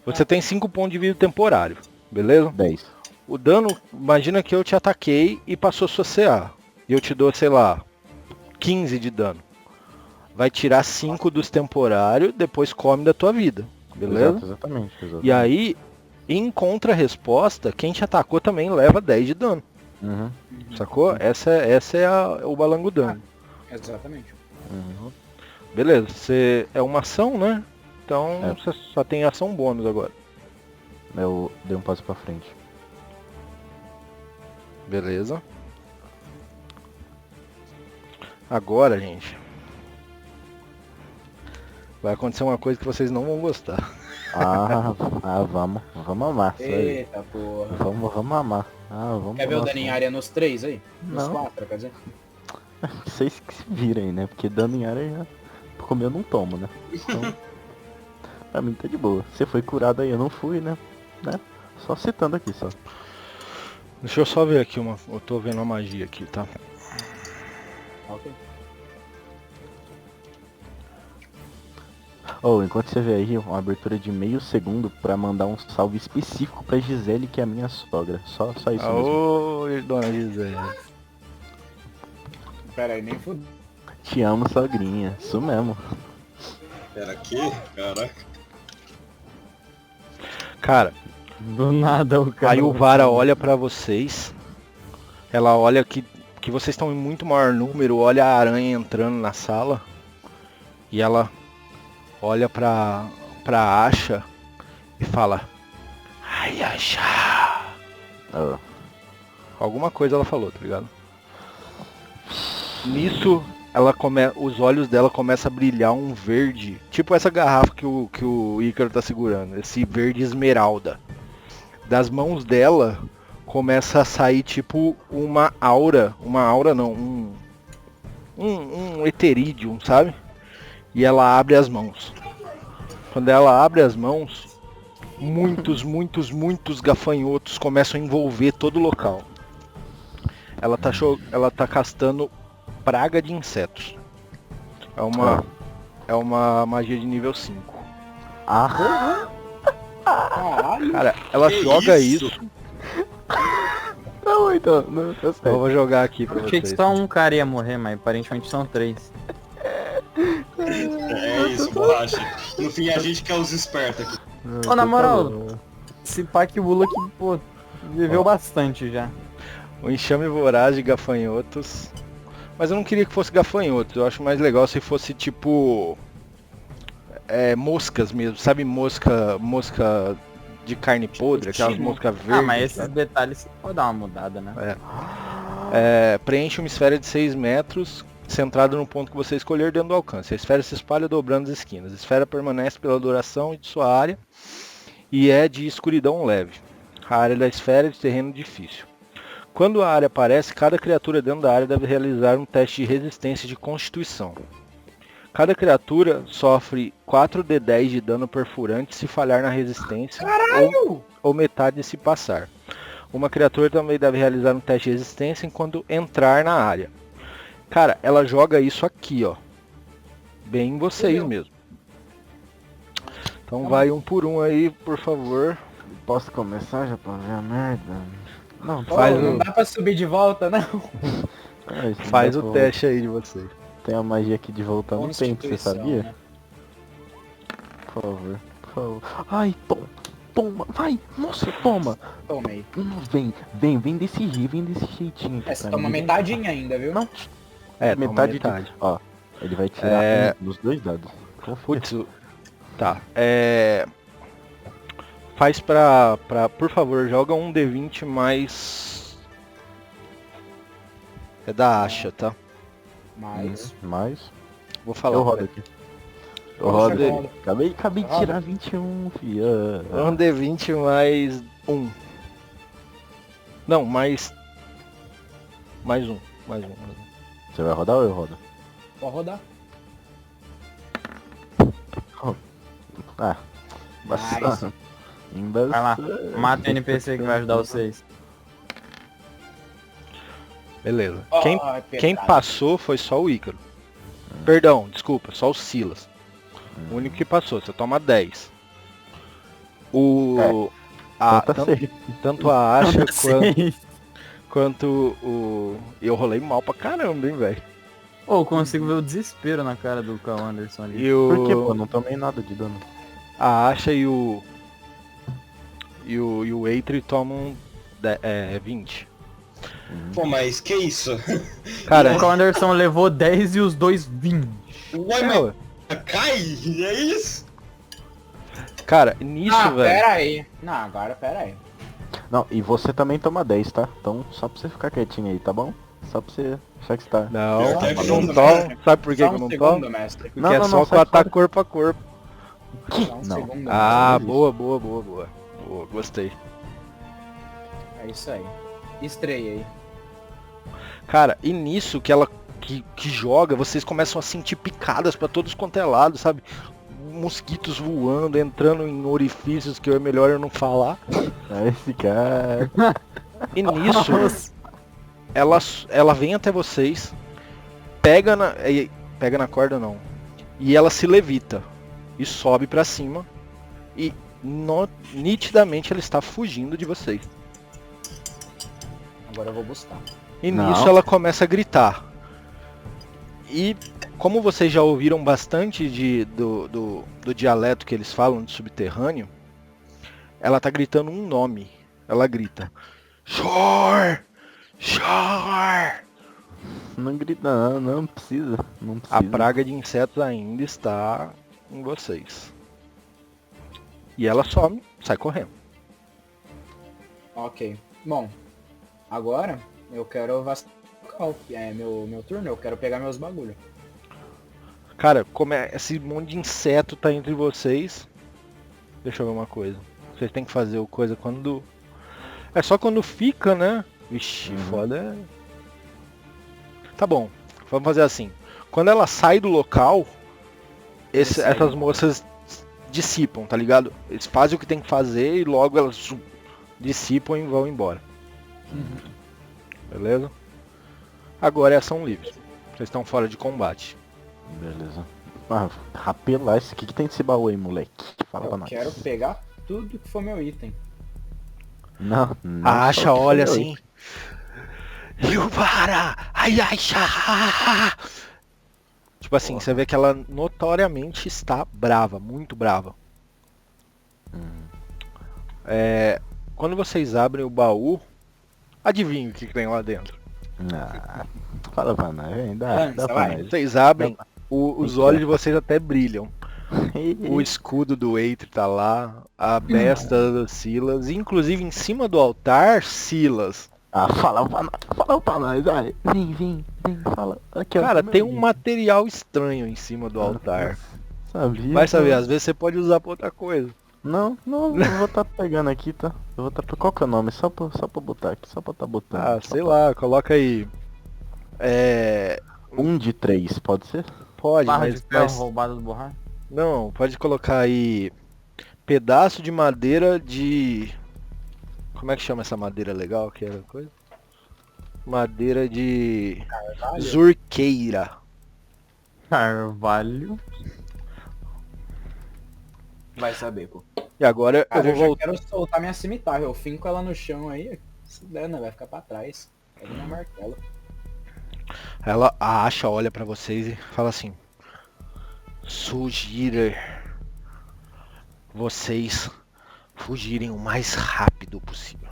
Você tem 5 pontos de vida temporário. Beleza? 10. O dano, imagina que eu te ataquei e passou sua CA. E eu te dou, sei lá, 15 de dano. Vai tirar 5 dos temporários, depois come da tua vida. Beleza? Exatamente. E aí, em contra-resposta, quem te atacou também leva 10 de dano. Uhum. Sacou? Essa é o balango dano. Exatamente. Uhum. Beleza, você é uma ação, né? Então É. você só tem ação bônus agora. Eu dei um passo pra frente. Beleza. Agora, gente, vai acontecer uma coisa que vocês não vão gostar. Vamos amar. Isso aí. Eita porra. Vamos amar. Vamos Quer ver o amar, dano em sim. área nos 3 aí? Nos Não. 4, quer dizer? Vocês que se virem, né? Porque dano em área já. Como eu não tomo, né? Então, pra mim tá de boa. Você foi curado aí, eu não fui, né? Só citando aqui, só. Deixa eu só ver aqui uma. Eu tô vendo uma magia aqui, tá? Ok. Enquanto você vê aí, uma abertura de meio segundo pra mandar um salve específico pra Gisele, que é a minha sogra. Só isso mesmo. Oi, dona Gisele. Pera aí, nem fudeu. Te amo, sogrinha. Isso mesmo. Pera aqui, caraca. Cara, Do nada o cara. aí o Vara olha pra vocês. Ela olha que vocês estão em muito maior número, olha a aranha entrando na sala. E ela olha pra Asha e fala: Ai, Asha. Ó, Alguma coisa ela falou, tá ligado? Nisso, os olhos dela começam a brilhar um verde, tipo essa garrafa que o Ícaro tá segurando, esse verde esmeralda. Das mãos dela começa a sair tipo uma aura não, um eterídeum, sabe? E ela abre as mãos. Quando ela abre as mãos, muitos gafanhotos começam a envolver todo o local. Ela tá castando praga de insetos. É uma magia de nível 5. Caralho. Cara, ela Que joga isso? isso. Não, então, não, tá Eu certo. vou jogar aqui pra Achei que vocês. só um cara ia morrer, mas aparentemente são 3. É isso, borracha. No fim a gente quer os espertos aqui. Ô, na moral, esse pá que o Ula que, pô, viveu bastante já. Um enxame voraz de gafanhotos. Mas eu não queria que fosse gafanhotos. Eu acho mais legal se fosse tipo... moscas mesmo. Sabe mosca de carne podre? Aquelas moscas verdes. Mas esses sabe? detalhes pode dar uma mudada, né? Preenche uma esfera de 6 metros, centrada no ponto que você escolher dentro do alcance. A esfera se espalha dobrando as esquinas. A esfera permanece pela duração de sua área e é de escuridão leve. A área da esfera é de terreno difícil. Quando a área aparece, cada criatura dentro da área deve realizar um teste de resistência de constituição. Cada criatura sofre 4d10 de dano perfurante se falhar na resistência ou metade se passar. Uma criatura também deve realizar um teste de resistência enquanto entrar na área. Cara, ela joga isso aqui, ó. Bem em vocês mesmo. Então vai um por um aí, por favor. Posso começar já pra ver a merda? Não, Não dá pra subir de volta, não. Faz o teste aí de vocês. Tem a magia aqui de voltar no tempo, você Constituição, sabia? né? Por favor. Ai, toma, vai, nossa, toma. Toma aí. Vem desse jeitinho aqui Você pra toma mim. metadinha ainda, viu? Não, Toma metade. metade. Ó, ele vai tirar um dos dois dados. Putz, tá. Faz por favor, joga um D20 mais... É da Asha, tá? Mas... Vou falar. Eu rodo peraí. aqui. Eu rodo Deixa eu ele. Acabei de tirar 21, fia. Um D20 mais 1. Não, mais um. Você vai rodar ou eu rodo? Pode rodar. Bastante. Vai lá, mata o NPC que vai ajudar vocês. Beleza. Ó, Quem pecado. passou foi só o Ícaro. Perdão, desculpa, só o Silas. O único que passou, você toma 10. Tanto a Asha quanto o... Eu rolei mal pra caramba, hein, velho. Ô, eu consigo ver o desespero na cara do Carl Anderson ali. E Por que, o... pô? Não tomei nada de dano. A Asha e o Eitri tomam 20. Pô, mas que isso? Cara, O Carl Anderson levou 10 e os dois 20. Uai, mas cai? É isso? cara, nisso, velho. Pera aí. Não, agora pera aí. Não, e você também toma 10, tá? Então só pra você ficar quietinho aí, tá bom? Só pra você achar que você tá... Não, Eu não quero tomo. mestre. Sabe por que Só que eu um não segundo, tomo? mestre. Porque Não, é não, só não, com sai ataque fora. corpo a corpo. Só um Não. segundo. Ah, existe. boa, boa, boa, boa. Boa, gostei. É isso aí. Estreia aí. Cara, e nisso que ela que joga, vocês começam a sentir picadas pra todos quanto é lado, sabe? Mosquitos voando, entrando em orifícios que é melhor eu não falar. Esse cara. E nisso, ela vem até vocês, pega na corda não, e ela se levita e sobe pra cima e nitidamente ela está fugindo de vocês. Agora eu vou buscar. E Não. nisso ela começa a gritar. E como vocês já ouviram bastante do dialeto que eles falam de subterrâneo, ela tá gritando um nome. Ela grita: Shore! Shore! Não grita, não precisa. Não A precisa. praga de insetos ainda está em vocês. E ela some, sai correndo. Ok. Bom, agora eu quero vacilar. É meu turno, eu quero pegar meus bagulho. Cara, como esse monte de inseto tá entre vocês. Deixa eu ver uma coisa. Vocês têm que fazer o coisa quando. É só quando fica, né? Vixe, foda é. Tá bom, vamos fazer assim. Quando ela sai do local, Isso aí. essas moças dissipam, tá ligado? Eles fazem o que tem que fazer e logo elas dissipam e vão embora. Beleza? Agora é ação livre. Vocês estão fora de combate. Beleza. Ah, rapelar esse. O que tem nesse baú aí, moleque? Fala pra Eu nós. quero pegar tudo que for meu item. Não, não A só Asha que olha foi assim. Yubara! Ai, Aisha! Tipo assim, você vê que ela notoriamente está brava, muito brava. Quando vocês abrem o baú, adivinha o que tem lá dentro. Ah, fala pra nós, vem, dá Lança, pra vai. nós. Vocês abrem, os olhos de vocês até brilham. O O escudo do Eitri tá lá, a besta do Silas, inclusive em cima do altar, Silas. Ah, fala pra nós, vai. Vem, fala. Aqui, ó, Cara, meu tem um amigo. material estranho em cima do altar. Sabia, Vai saber, cara. às vezes você pode usar pra outra coisa. Não, eu vou tá pegando aqui, tá? Eu vou tá. Qual que é o nome? Só pra botar aqui, só pra tá botando. Ah, Só sei pra- lá, coloca aí. 1 de 3, pode ser? Barra Pode, de ferro mas roubada do borrar. não, pode colocar aí pedaço de madeira de. Como é que chama essa madeira legal que era coisa? Madeira de zurqueira. Carvalho. Vai saber, pô. E agora Cara, eu eu vou já voltar. quero soltar minha cimitarra. Eu finco ela no chão aí. Se dana, vai ficar pra trás. Pega meu martelo. Ela, a Asha olha pra vocês e fala assim: Sugiro vocês fugirem o mais rápido possível.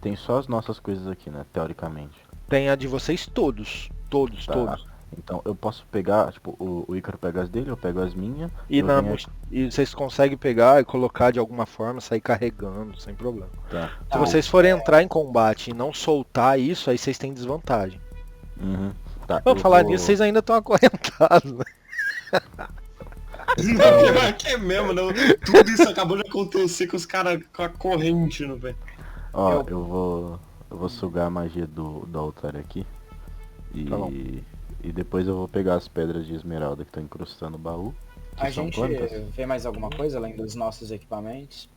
Tem só as nossas coisas aqui, né? Teoricamente. Tem a de vocês todos. Todos, Tá. todos. Então eu posso pegar, tipo, o Ícaro pega as dele, eu pego as minhas. E, eu na, venho moch- e vocês conseguem pegar e colocar de alguma forma, sair carregando, sem problema. Tá. Se Tá. vocês forem entrar em combate e não soltar isso, aí vocês têm desvantagem. Uhum. Tá. Vamos eu falar vou- nisso, vocês ainda estão acorrentados, né? Não, pior que é mesmo, não. Tudo isso acabou de acontecer com os caras com a corrente no pé. Ó, eu vou sugar a magia do altar aqui. E, Tá bom. e depois eu vou pegar as pedras de esmeralda que estão incrustando o baú. Que A são gente quantas? vê mais alguma coisa além dos nossos equipamentos?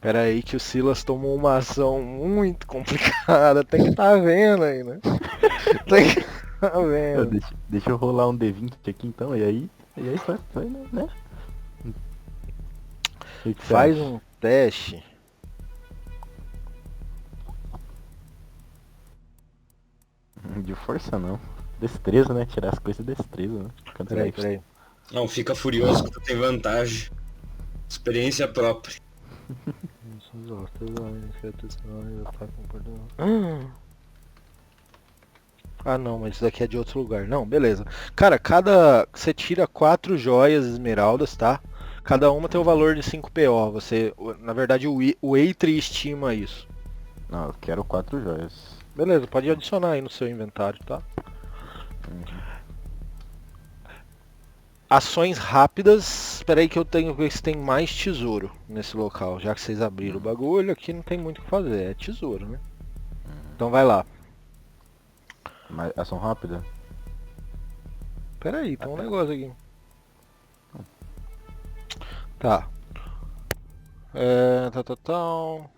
Pera aí que o Silas tomou uma ação muito complicada. Tem que estar vendo aí, né? Tem que estar vendo. Deixa eu rolar um D20 aqui então, e aí vai, né? O que que você Faz acha? um teste. De força não. Destreza, né? Tirar as coisas é destreza, né? Quando você Peraí, vai- peraí. Não, fica furioso que tu tem vantagem. Experiência própria. Ah não, mas isso daqui é de outro lugar. Não, beleza. Cara, você tira 4 joias esmeraldas, tá? Cada uma tem o valor de 5 PO. Na verdade, o Eitri estima isso. Não, eu quero 4 joias. Beleza, pode adicionar aí no seu inventário, tá? Ações rápidas. Espera aí que eu tenho que ver se tem mais tesouro nesse local. Já que vocês abriram o bagulho, aqui não tem muito o que fazer. É tesouro, né? Então vai lá. Mas ação rápida? Espera aí, tem um negócio aqui. Tá. Tá.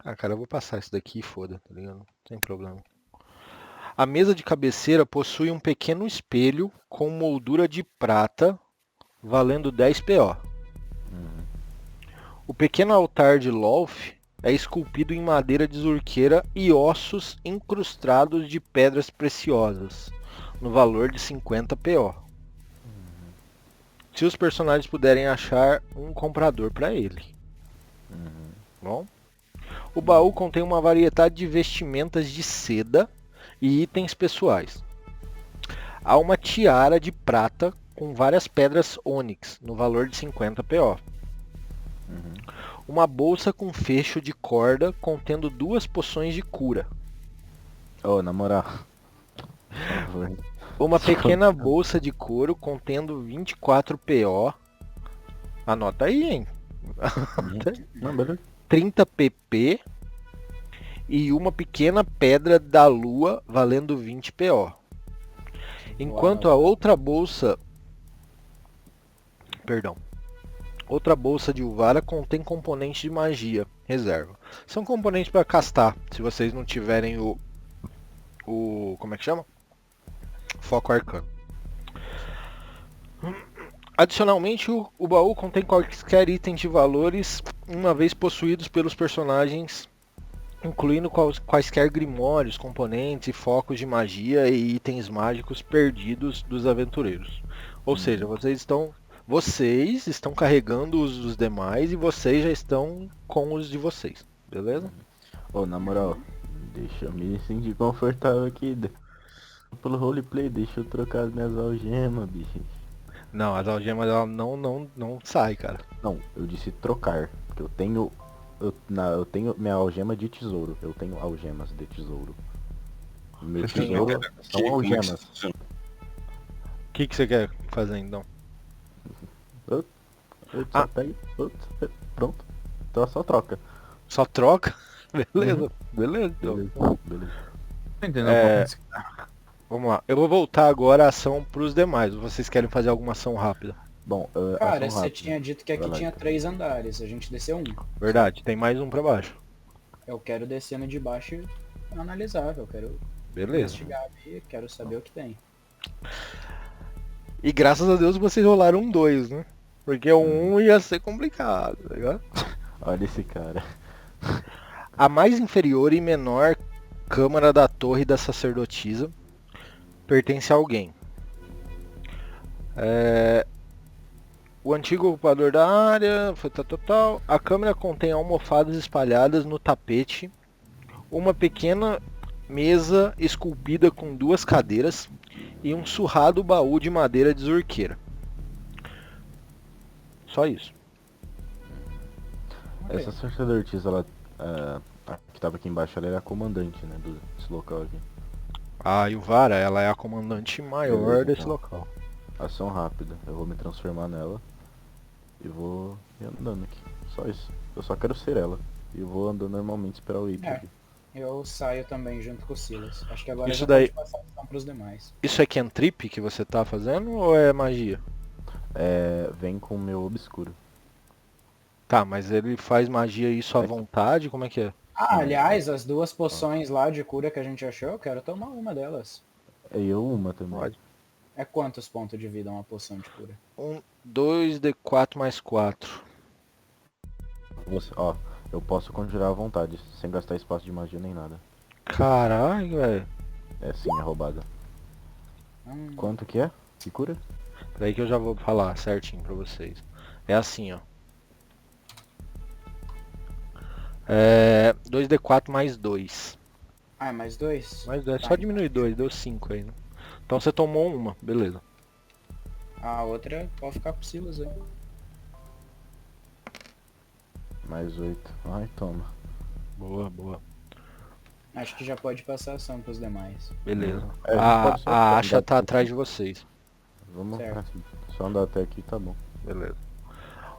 Ah, cara, eu vou passar isso daqui e foda, tá ligado? Não tem problema. A mesa de cabeceira possui um pequeno espelho com moldura de prata, valendo 10 PO. O pequeno altar de Lolth é esculpido em madeira de zurqueira e ossos incrustados de pedras preciosas, no valor de 50 PO. Se os personagens puderem achar um comprador para ele. Bom? O baú contém uma variedade de vestimentas de seda e itens pessoais. Há uma tiara de prata com várias pedras ônix, no valor de 50 PO. Uma bolsa com fecho de corda contendo 2 poções de cura. Ô, na moral. Uma pequena bolsa de couro contendo 24 PO. Anota aí, hein? Não, beleza. 30 PP. E uma pequena pedra da lua valendo 20 PO. Enquanto a outra bolsa... Outra bolsa de Uvara contém componentes de magia, reserva. São componentes para castar, se vocês não tiverem o... Como é que chama? Foco arcano. Adicionalmente, o baú contém quaisquer itens de valores, uma vez possuídos pelos personagens, incluindo quaisquer grimórios, componentes e focos de magia e itens mágicos perdidos dos aventureiros. Ou seja, vocês estão carregando os dos demais e vocês já estão com os de vocês, beleza? Ô, na moral, deixa eu me sentir confortável aqui. Pelo roleplay, deixa eu trocar as minhas algemas, bicho. Não, as algemas ela não sai, cara. Não, eu disse trocar, porque eu tenho minha algema de tesouro. Eu tenho algemas de tesouro. Meu Você tem tesouro são algemas. O que você quer fazer então? Eu só pego, pronto. Então só troca. Só troca? Beleza, beleza. Então. Beleza. Não entendeu? Vamos lá. Eu vou voltar agora a ação pros demais. Vocês querem fazer alguma ação rápida? Bom, Cara, ação você rápida. tinha dito que aqui Vai lá, tinha então. 3 andares, a gente desceu um. Verdade, tem mais um pra baixo. Eu quero descer no de baixo e analisar, eu quero Beleza. investigar ali, quero saber o que tem. E graças a Deus vocês rolaram um 2, né? Porque um ia ser complicado, tá ligado? Olha esse cara. A mais inferior e menor câmara da torre da sacerdotisa pertence a alguém. O antigo ocupador da área foi tal. A câmara contém almofadas espalhadas no tapete, uma pequena mesa esculpida com 2 cadeiras e um surrado baú de madeira de zurqueira. Só isso. Essa sacerdotisa, ela a que tava aqui embaixo, ela era a comandante, né, desse local aqui. A Yuvara, ela é a comandante maior Beleza, desse então. local. Ação rápida. Eu vou me transformar nela e vou ir andando aqui. Só isso. Eu só quero ser ela. E eu vou andando normalmente esperar o item É. aqui. Eu saio também junto com o Silas. Acho que agora Isso já daí- pode passar a missão pros demais. Isso é cantrip que você tá fazendo ou é magia? Vem com o meu obscuro. Tá, mas ele faz magia isso à vontade? Como é que é? Ah, aliás, as 2 poções lá de cura que a gente achou, eu quero tomar uma delas. Eu uma também. Pode. É quantos pontos de vida uma poção de cura? 2d4 mais 4. Eu posso conjurar à vontade, sem gastar espaço de magia nem nada. Caralho, velho. É sim, é roubada. Quanto que é? Que cura? Peraí que eu já vou falar certinho pra vocês. É assim, ó. 2d4 mais 2. Ah, é mais 2? Mais 2, só diminui 2, deu 5 aí, né? Então você tomou uma, beleza. A outra pode ficar pro Silas aí. Mais 8. Ai, toma. Boa, boa. Acho que já pode passar ação pros demais. Beleza. É, A, pode só a andar Asha tá até atrás aqui. de vocês. Vamos Certo. só andar até aqui, tá bom. Beleza.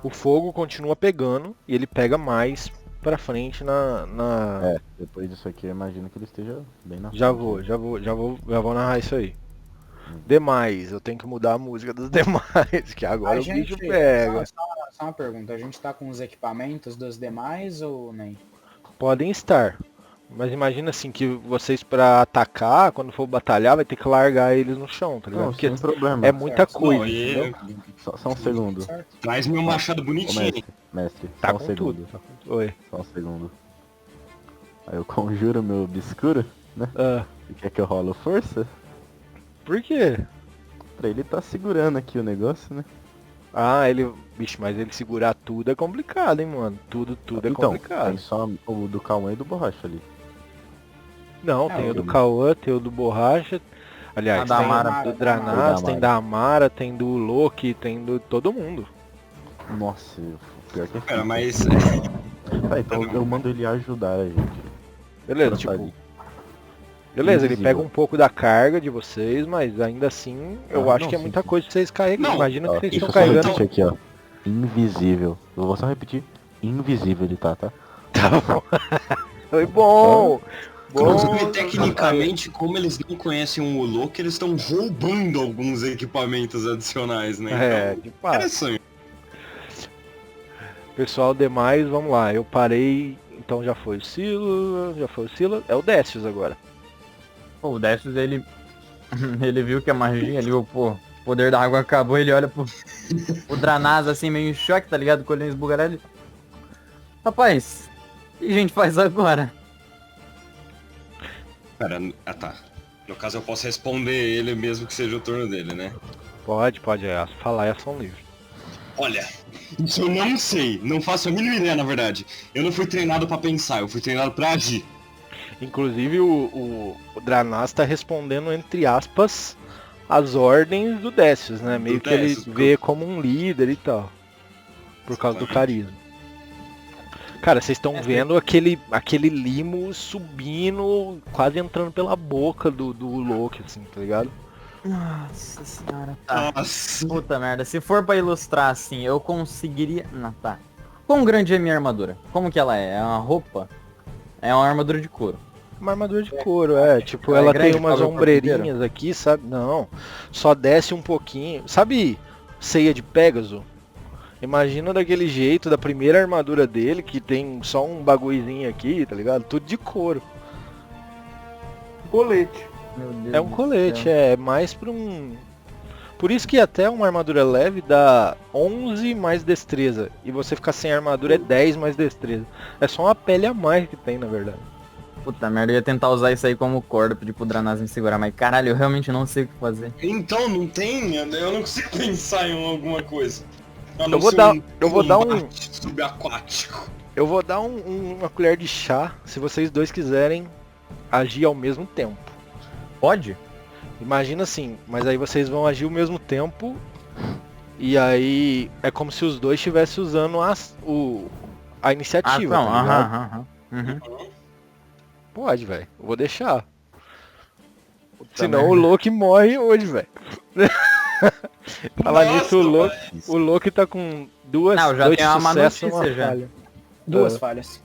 O fogo continua pegando e ele pega mais pra frente na... É, depois disso aqui eu imagino que ele esteja bem na Já frente. vou narrar isso aí. Demais, eu tenho que mudar a música dos demais, que agora o bicho pega. Só uma pergunta, a gente tá com os equipamentos dos demais ou nem? Podem estar. Mas imagina assim que vocês pra atacar, quando for batalhar, vai ter que largar eles no chão, tá ligado? Não, Porque sem problema. é muita Certo. coisa, Não, e- entendeu? Só um segundo. Certo? Traz meu machado Ô, bonitinho. mestre, Tá só um com segundo. tudo. Tá com tudo. Oi. Só um segundo. Aí eu conjuro meu obscuro, né? Ah, E quer que eu rolo força? por quê? Pra ele tá segurando aqui o negócio, né? Ah, ele... Bicho, mas ele segurar tudo é complicado, hein, mano? Tudo é Então, complicado. tem só o do Cauã e do Borracha ali. Não, É, tem o do o- Cauã, tem o do Borracha. Aliás, A da tem Amara. do Dranas, Da tem da Amara, tem do Loki, tem do todo mundo. Nossa, pior que é Cara, difícil. mas Tá, então eu mando ele ajudar a gente. Beleza, Pra tipo... sair. Beleza, ele Invisível. pega um pouco da carga de vocês, mas ainda assim, eu Ah, acho não, que é sim, muita sim. coisa pra vocês carregarem. Não, Imagina que Ó, vocês deixa estão eu só carregando. repetir aqui, ó. Invisível. Eu vou só repetir. Invisível ele tá? Tá bom. Foi bom! inclusive, Bom! tecnicamente, como eles não conhecem o Loki, eles estão roubando alguns equipamentos adicionais, né? É, Então, de fato. interessante. Pessoal, demais, vamos lá. Eu parei, então já foi o Silo, é o Décius agora. Pô, o Décius, ele... ele viu que a magia ali, o poder da água acabou, ele olha pro Dranas assim, meio em choque, tá ligado? Com o olhinho esbugalhado. Rapaz, o que a gente faz agora? Pera, tá. No caso, eu posso responder ele mesmo que seja o turno dele, né? Pode, falar é ação livre. Olha, isso eu não sei. Não faço a mínima ideia, na verdade. Eu não fui treinado pra pensar, eu fui treinado pra agir. Inclusive o Dranas tá respondendo, entre aspas, as ordens do Décius, né? Meio que ele Décius, vê como um líder e tal. Por causa do carisma. Cara, vocês estão vendo aquele limo subindo, quase entrando pela boca do Loki, assim, tá ligado? Nossa senhora. Tá. Nossa. Puta merda, se for pra ilustrar assim, eu conseguiria... Não, tá. Quão grande é minha armadura? Como que ela é? É uma roupa? É uma armadura de couro. Uma armadura de couro, tipo, Ela é ela grande tem umas pra ver o corpo ombreirinhas aqui, sabe? Não, só desce um pouquinho. Sabe ceia de Pégaso? Imagina daquele jeito, da primeira armadura dele, que tem só um bagulhozinho aqui, tá ligado? Tudo de couro. Colete. Meu Deus É um do colete, céu. é mais pra um... Por isso que até uma armadura leve dá 11 mais destreza. E você ficar sem armadura é 10 mais destreza. É só uma pele a mais que tem, na verdade. Puta merda, eu ia tentar usar isso aí como corda, pedir pro Dranas me segurar, mas caralho, eu realmente não sei o que fazer. Então, não tem? Eu não consigo pensar em alguma coisa. Eu vou dar um- combate subaquático. Eu vou dar uma colher de chá, se vocês dois quiserem agir ao mesmo tempo. Pode? Imagina assim, mas aí vocês vão agir ao mesmo tempo. E aí é como se os dois estivessem usando a iniciativa, não, tá ligado? aham. Uhum. Pode, velho. Eu vou deixar. Puta Senão merda. o Loki morre hoje, velho. Falar nisso, o Loki tá com dois Não, já tem uma má sucessos e notícia uma já. falha. Duas Ah. falhas.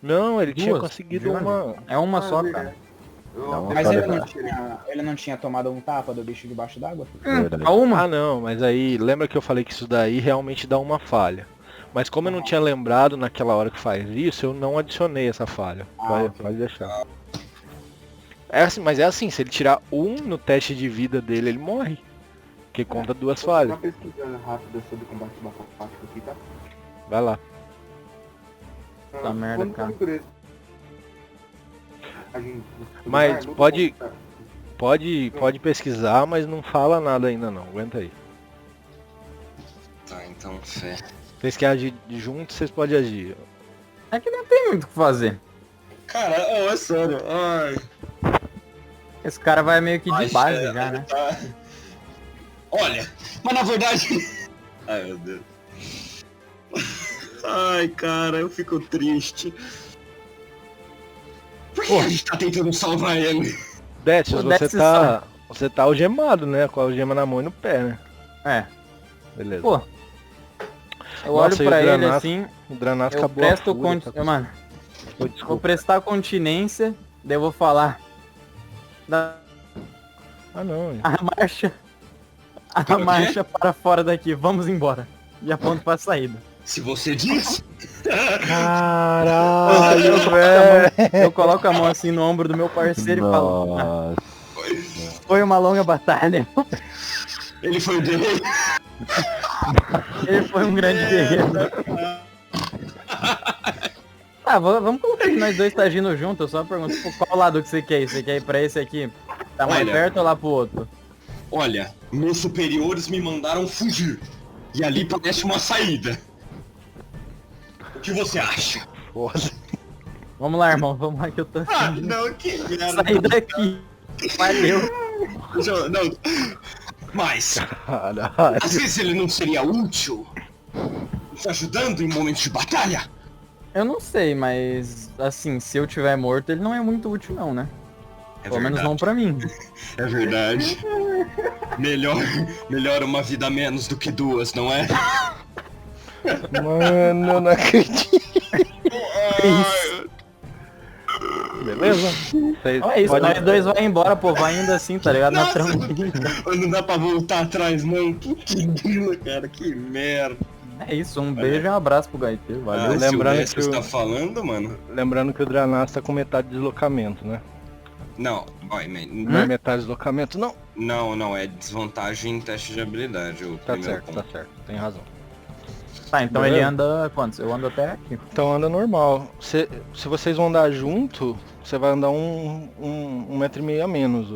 Não, ele tinha Duas? conseguido Verdade. uma... É uma Ah, só, verdade. cara. Eu- Mas Olha, ele não tinha tomado um tapa do bicho debaixo d'água? Verdade. A uma? Ah não, mas aí, lembra que eu falei que isso daí realmente dá uma falha. Mas como eu não tinha lembrado naquela hora que faz isso, eu não adicionei essa falha. Pode deixar. É assim, mas é assim, se ele tirar um no teste de vida dele, ele morre. Porque conta duas Vou dar falhas. uma pesquisada rápida sobre combate subaquático aqui, tá? Vai lá. Puta merda, quando cara. por isso, a gente- Mas luta pode- contra- Pode pesquisar, mas não fala nada ainda não. Aguenta aí. Tá, então, fé. Vocês querem agir juntos, vocês podem agir. É que não tem muito o que fazer. Cara, é sério. Ai. Esse cara vai meio que de Ai, base é, já, né? tá. Olha, mas na verdade... Ai, meu Deus. Ai, cara, eu fico triste. A gente tá tentando salvar ele. Décius, O Décius você tá algemado, né? Com a algema na mão e no pé, né? É. Beleza. Pô. Eu Nossa, olho e o pra ele Dranato? assim, O Dranato eu acabou a presto fúria, tá com- Mano, Ô, vou desculpa. prestar continência, daí eu vou falar. Ah, não. A marcha. A Para o quê? marcha para fora daqui, vamos embora. E aponto pra saída. Se você diz. Caralho, velho. Eu coloco a mão assim no ombro do meu parceiro e falo. "Ah, Nossa. foi uma longa batalha. Ele foi o guerreiro. Ele foi um grande guerreiro. Ah, vamos colocar que nós dois tá agindo junto. Eu só pergunto, pô, qual lado que você quer ir? Você quer ir pra esse aqui? Tá mais Olha. perto ou lá pro outro? Olha, meus superiores me mandaram fugir. E ali parece uma saída. O que você acha? Foda. Vamos lá, irmão. Vamos lá que eu tô Ah, não, que merda. sair daqui. Valeu. Não. Mas, Caralho. às vezes ele não seria útil. Nos ajudando em momentos de batalha. Eu não sei, mas assim, se eu tiver morto, ele não é muito útil não, né? É Pelo menos verdade. não pra mim. É verdade. Melhor uma vida a menos do que duas, não é? Mano, eu não acredito. Beleza? Vocês Olha isso, podem- nós dois vai embora, pô, vai ainda assim, tá ligado? Na Nossa. tranquila. Não dá pra voltar atrás, não. Que grila, cara, que merda. É isso, um beijo e um abraço pro gaiteiro, valeu. Ah, lembrando se o que o- você tá falando, mano. Lembrando que o Dranas tá com metade de deslocamento, né? Não, boy, man. Não é metade de deslocamento, não. Não, é desvantagem em teste de habilidade. O Tá primeiro certo, ponto. tá certo. Tem razão. Tá, então Beleza. ele anda quantos? Eu ando até aqui. Então anda normal. Se vocês vão andar junto, você vai andar um metro e meio a menos.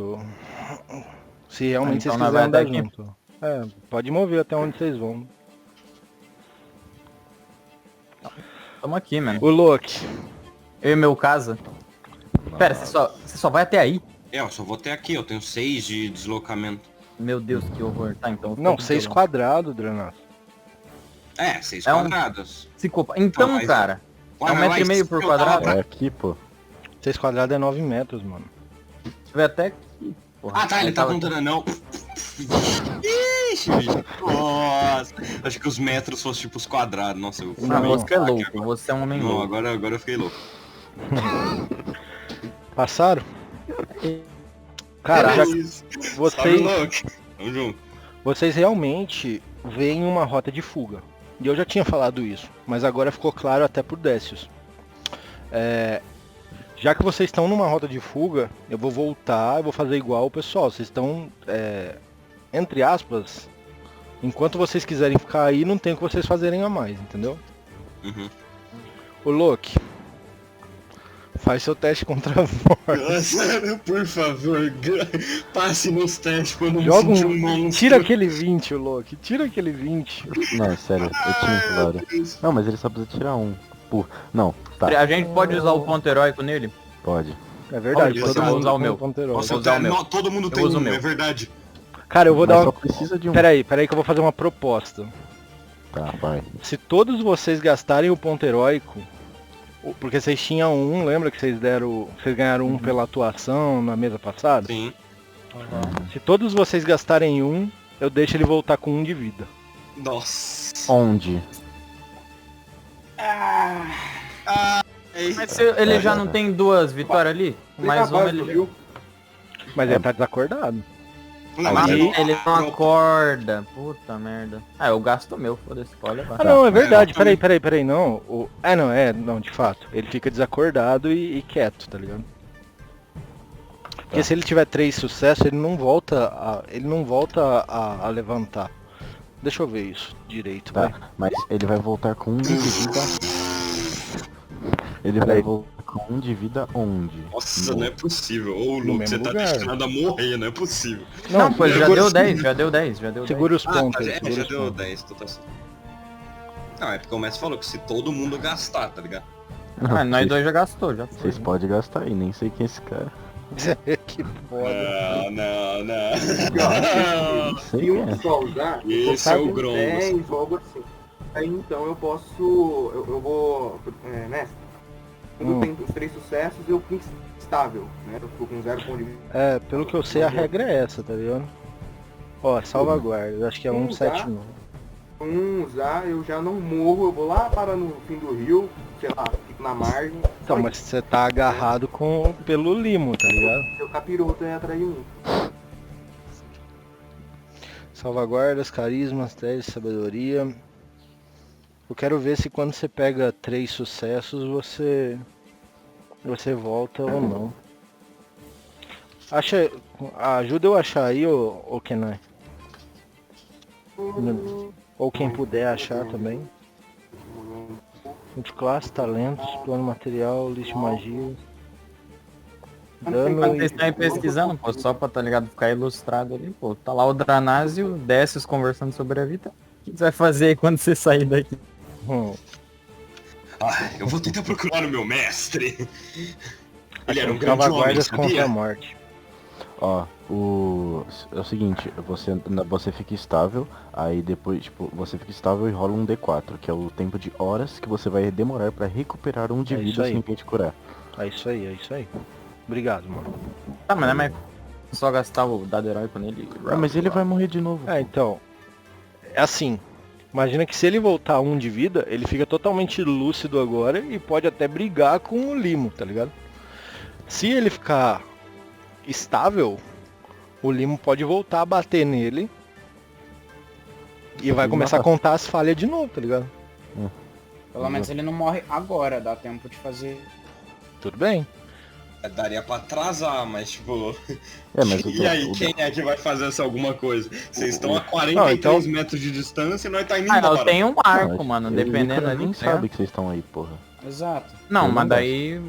Se realmente então vocês nós quiserem vai andar até aqui. junto. É, pode mover até onde vocês vão. Tamo aqui, mano. O Loki. Eu e meu casa. Pera, você só vai até aí? Eu só vou até aqui, eu tenho 6 de deslocamento. Meu Deus, que horror. Tá, então... eu vou Não, ficar aqui 6 pelo- quadrados, Dranas. 6 É um- quadrados. Psicopata. Então, Não, mas- cara, Ué, é um mas metro e meio por eu tava quadrado. pra- É aqui, pô. 6 quadrados é 9 metros, mano. Se tiver até aqui. Porra, Ah, tá, ele tá tava- contando não. Ixi, bicho. Nossa. Acho que os metros fossem tipo os quadrados. Nossa, eu fui Ah, meio você é craque louco, agora. você é um homem Não, louco. agora eu fiquei louco. Passaram? Cara, já, isso. Salve, vocês, louco. Tamo junto. vocês realmente veem uma rota de fuga. E eu já tinha falado isso, mas agora ficou claro até por Décius. Já que vocês estão numa rota de fuga, eu vou voltar, eu vou fazer igual o pessoal. Vocês estão, entre aspas, enquanto vocês quiserem ficar aí, não tem o que vocês fazerem a mais, entendeu? Uhum. Ô Loki, faz seu teste contra a morte. Nossa, por favor, passe nos testes quando me Joga sentir um monstro. Tira aquele 20, ô Loki, tira aquele 20. Não, sério, eu tinha falado. Não, mas ele só precisa tirar um. Não, tá, A gente pode usar o ponto heróico nele? pode. É verdade, Olha, todo eu vou mundo usar o tem meu. um ponteiro. Nossa, Vou usar o meu. todo mundo Eu tem uso o um, meu. é verdade. Cara, eu vou Mas dar só uma... precisa de um. Peraí que eu vou fazer uma proposta. Tá, vai. Se todos vocês gastarem o ponto heróico, porque vocês tinham um, lembra que vocês ganharam um pela atuação na mesa passada? Sim. Se todos vocês gastarem um, eu deixo ele voltar com 1 de vida. Nossa. Onde? Mas se ele já não tem 2 vitórias ali? Mais uma ele já... viu? Mas ele tá desacordado. Não, Aí- mas Ele não acorda. Puta merda. Ah, eu gasto o meu, foda-se, pode levar. Ah não, é verdade, eu peraí, não. Não, de fato. Ele fica desacordado e quieto, tá ligado? Porque se ele tiver 3 sucessos, ele não volta a levantar. Deixa eu ver isso direito, vai. Tá, mas ele vai voltar com 1 de vida. Ele vai Peraí. voltar com 1 de vida onde? Nossa, não é possível. Ô, No Luke, você mesmo tá lugar. destinado a morrer, não é possível. Não, pô, ele já segura- deu 10, já deu 10, já deu 10. Segura os Ah, pontos. tá, aí, segura já os deu pontos. 10, tu tá certo. Não, é porque o Messi falou que se todo mundo gastar, tá ligado? Ah, nós vocês- dois já gastou, já foi. Vocês podem gastar aí, nem sei quem é esse cara. Que foda. Não. Não sei Se quem um é. só usar, Esse é o Gromos. 10 ou algo assim. Aí então eu posso. Eu vou. Mestre, quando eu tenho os 3 sucessos, eu conquisto estável, né? Eu tô com 0 ponto de vida. É, pelo que eu sei, a regra é essa, tá ligado? Ó, salvaguarda, eu acho que é 179. Usar, eu já não morro, eu vou lá para no fim do rio, sei lá, fico na margem. Então, mas você tá agarrado pelo limo, tá ligado? Seu capiroto é atrás de mim. Salvaguardas, carismas, testes, sabedoria. Eu quero ver se quando você pega 3 sucessos, você volta ou não. Ajuda eu a achar aí, ô Kenai. Ou quem puder achar também. Multiclasse, talentos, plano material, lista de magias. Dano Quando e... vocês estão aí pesquisando, pô, só pra, tá ligado, ficar ilustrado ali, pô, tá lá o Dranaz e o Décius conversando sobre a vida. O que você vai fazer aí quando você sair daqui? Eu vou tentar procurar o meu mestre. Ele era um grande homem, Salvaguardas contra a sabia? morte. Ó, é o seguinte, você fica estável, aí depois, tipo, você fica estável e rola um D4, que é o tempo de horas que você vai demorar pra recuperar um de É isso vida aí. sem ninguém te curar. É isso aí. Obrigado, mano. Tá, mas não é mais só gastar o dado heróico nele. Ah, mas ele vai morrer de novo. É, então. É assim. Imagina que se ele voltar 1 de vida, ele fica totalmente lúcido agora e pode até brigar com o limo, tá ligado? Se ele ficar estável, o limo pode voltar a bater nele e vai começar a contar as falhas de novo, tá ligado? Pelo menos ele não morre agora, dá tempo de fazer. Tudo bem. Daria pra atrasar, mas tipo... É, mas E aí, quem é que vai fazer essa alguma coisa? Vocês estão a 43 metros de distância e nós tá indo embora. Eu tenho um arco, Não, mano, ele dependendo ali. nem tá ligado? sabe que vocês estão aí, porra. Exato. Não, Eu mas não daí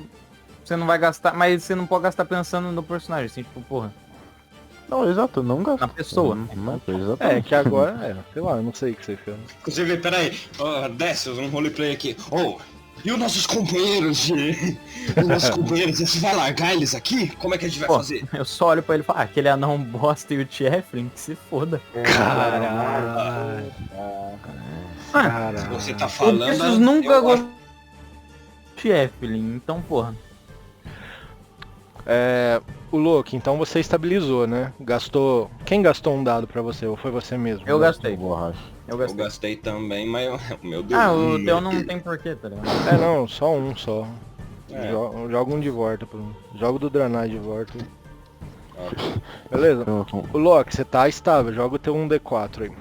você não vai gastar, mas você não pode gastar pensando no personagem, assim, tipo, porra, Não, exato, não gasto. na pessoa. É, que agora, sei lá, eu não sei o que você fez. Inclusive, peraí, Décius, um roleplay aqui. E os nossos companheiros você vai largar eles aqui? Como é que a gente vai Pô, fazer? eu só olho pra ele e falo, aquele anão bosta e o Tiefling, que se foda. Caralho. Você tá O falando... Décius nunca gostou de Tiefling, então, porra. O Loki, então você estabilizou, né? Gastou... Quem gastou um dado pra você? Ou foi você mesmo? Eu gastei. Borracha. Eu Eu gastei. gastei também, mas meu Deus. O teu não tem porquê, tá ligado? Não, só um só. Joga um de volta. Joga o do Dranar de volta. Beleza? O Loki, você tá estável, joga o teu 1d4 aí.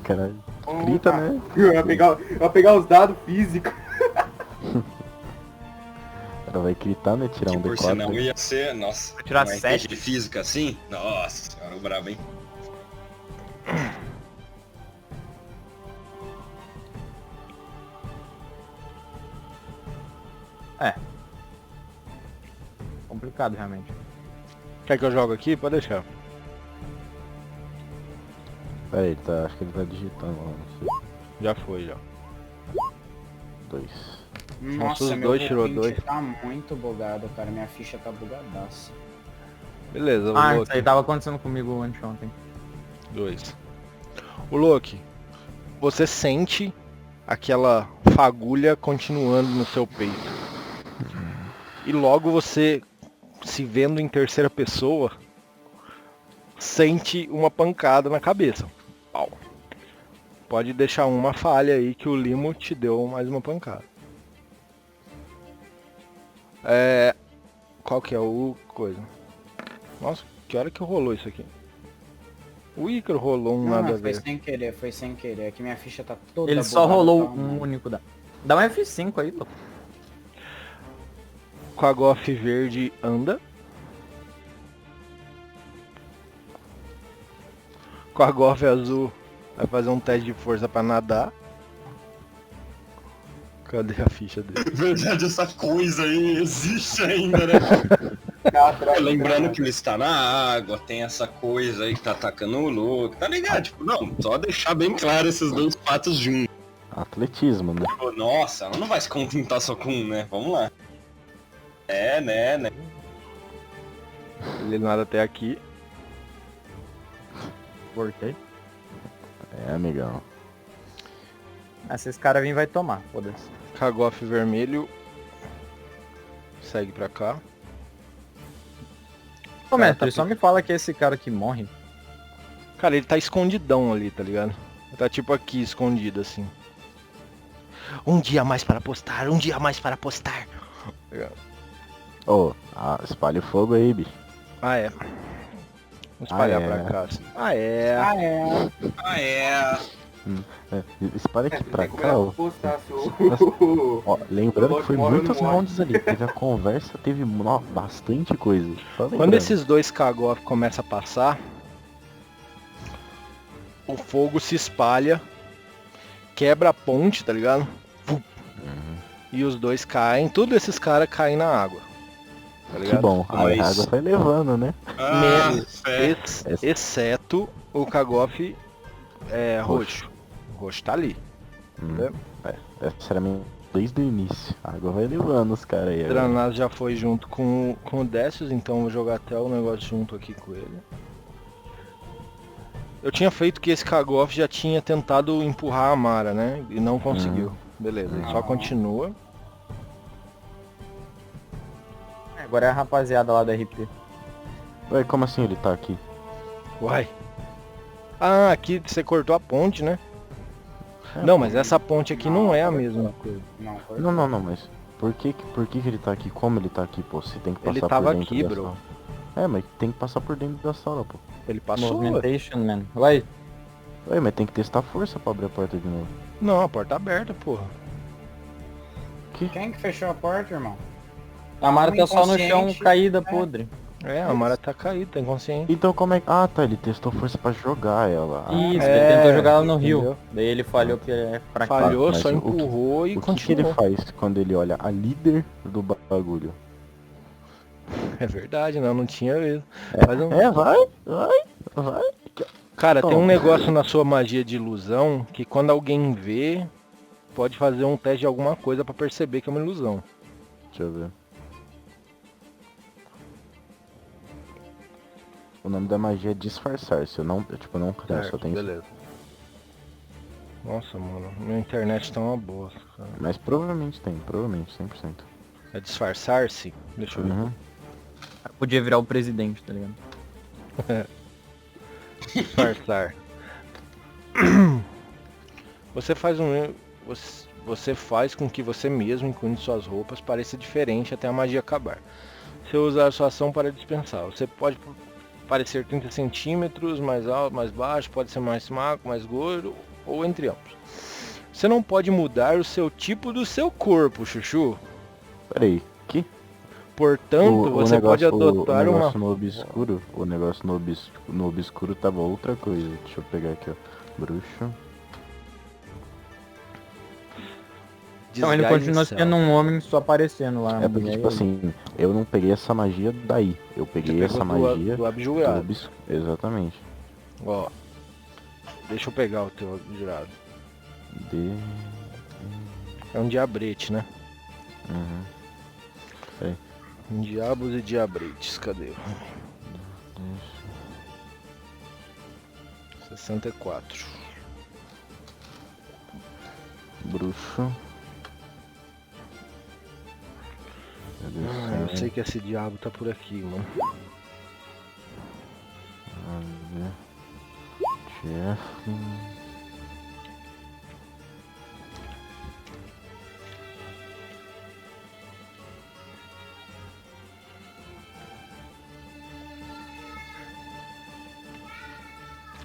Caralho. Grita, né? Eu ia pegar os dados físicos. Ela vai gritar, né? Tirar Que um por D4. sinal ia ser, nossa. Vou tirar um RPG 7. de física assim? Nossa senhora, o brabo, hein? Complicado, realmente. Quer que eu jogue aqui? Pode deixar. Pera aí, acho que ele tá digitando lá, não sei. Já foi, já. 2. Nossa, os meu dois, tirou D20 dois. tá muito bugado, cara. Minha ficha tá bugadaça. Beleza, o Isso aí Loki. tava acontecendo comigo anteontem. 2. O Loki, você sente aquela fagulha continuando no seu peito. E logo você, se vendo em terceira pessoa, sente uma pancada na cabeça. Pau. Pode deixar uma falha aí que o Limo te deu mais uma pancada. Qual que é o coisa? Nossa, que hora que rolou isso aqui? O Ícaro rolou um nada a Não, foi ver. sem querer. É que minha ficha tá toda Ele só bugada, rolou tá, um único dado. Dá um F5 aí, pô. Com a Goff verde anda. Com a Goff azul vai fazer um teste de força pra nadar. Cadê a ficha dele? Verdade, essa coisa aí existe ainda, né? Lembrando que ele está na água, tem essa coisa aí que tá atacando o louco, tá ligado? Tipo, não, só deixar bem claro esses dois fatos juntos. Atletismo, né? Tipo, nossa, ela não vai se contentar só com um, né? Vamos lá. Né? Ele nada até aqui. Voltei. Amigão. Se esse cara vir, vai tomar, foda-se. Cagoff vermelho. Segue pra cá. Ô, mestre, tá só me fala que é esse cara que morre. Cara, ele tá escondidão ali, tá ligado? Ele tá tipo aqui, escondido, assim. Um dia a mais para postar, um dia a mais para postar. Ô, espalha o fogo aí, bicho. Ah, é. Vamos espalhar é. pra cá, assim. Ah, é. Ah, é. Ah, é. Espalha aqui Você pra tem que cá, começar ó. a postar seu... Ó, lembrando que foi Morre ou não muitos morre? rounds ali. Teve a conversa, teve bastante coisa. Só Quando lembrando. esses dois Kagoff começam a passar, o fogo se espalha, quebra a ponte, tá ligado? Vum. E os dois caem, todos esses caras caem na água. Tá ligado? Que bom, aí a Mas- água vai levando, né? Ah, Exceto o Kagoff roxo. O roxo tá ali. Hum. Essa era a minha desde o início. A água vai levando os caras aí. O agora. Dranaz já foi junto com o Décius, então eu vou jogar até o negócio junto aqui com ele. Eu tinha feito que esse Kagoff já tinha tentado empurrar a Mara, né? E não conseguiu. Beleza, ele só continua. Agora é a rapaziada lá da RP. Ué, como assim ele tá aqui? Uai. Ah, aqui você cortou a ponte, né? Não, mas essa ponte aqui não é a mesma coisa. Não, mas por que ele tá aqui? Como ele tá aqui, pô? Você tem que passar Ele por tava dentro aqui, da bro. sala. É, mas tem que passar por dentro da sala, pô. Ele passou. Movimentation, man. Vai. Ué, mas tem que testar força pra abrir a porta de novo. Não, a porta aberta, porra. Quem que fechou a porta, irmão? A Mara tá só no chão, Inconsciente. caída, podre. É, a Mara tá caída, tá inconsciente. Então como é que... Ah, tá, ele testou força pra jogar ela. Isso, é, ele tentou jogar ela no rio. entendeu? Daí ele falhou que é fracasso. Falhou, mas só o que- empurrou e O que ele continuou. faz quando ele olha a líder do bagulho? É verdade, não tinha mesmo. Faz um- Vai. Cara, tem um Toma. negócio na sua magia de ilusão que quando alguém vê, pode fazer um teste de alguma coisa pra perceber que é uma ilusão. Deixa eu ver. O nome da magia é disfarçar-se. Eu não creio, só tem isso. beleza. Nossa, mano, minha internet tá uma bosta, cara. Mas provavelmente tem, 100%. É disfarçar-se? Deixa eu ver. Uhum. Podia virar o presidente, tá ligado? Disfarçar. Você faz você faz com que você mesmo, incluindo suas roupas, pareça diferente até a magia acabar. Se eu usar sua ação para dispensar, você pode parecer 30 centímetros mais alto, mais baixo, pode ser mais magro, mais gordo, ou entre ambos. Você não pode mudar o seu tipo do seu corpo, Chuchu. Peraí, que? Portanto, você pode adotar o uma... negócio no obscuro, o negócio no obscuro tava outra coisa. Deixa eu pegar aqui, ó. Bruxo. Então ele Desgaste continua céu. sendo um homem só aparecendo lá. É porque, tipo assim, eu não peguei essa magia daí. Eu peguei Você essa pegou magia do abjurado. Exatamente. Ó, deixa eu pegar o teu abjurado. De... É um diabrete, né? Uhum. Diabos e diabretes, cadê? 64. Bruxo. Cadê Eu sei que esse diabo tá por aqui, mano. Jeff.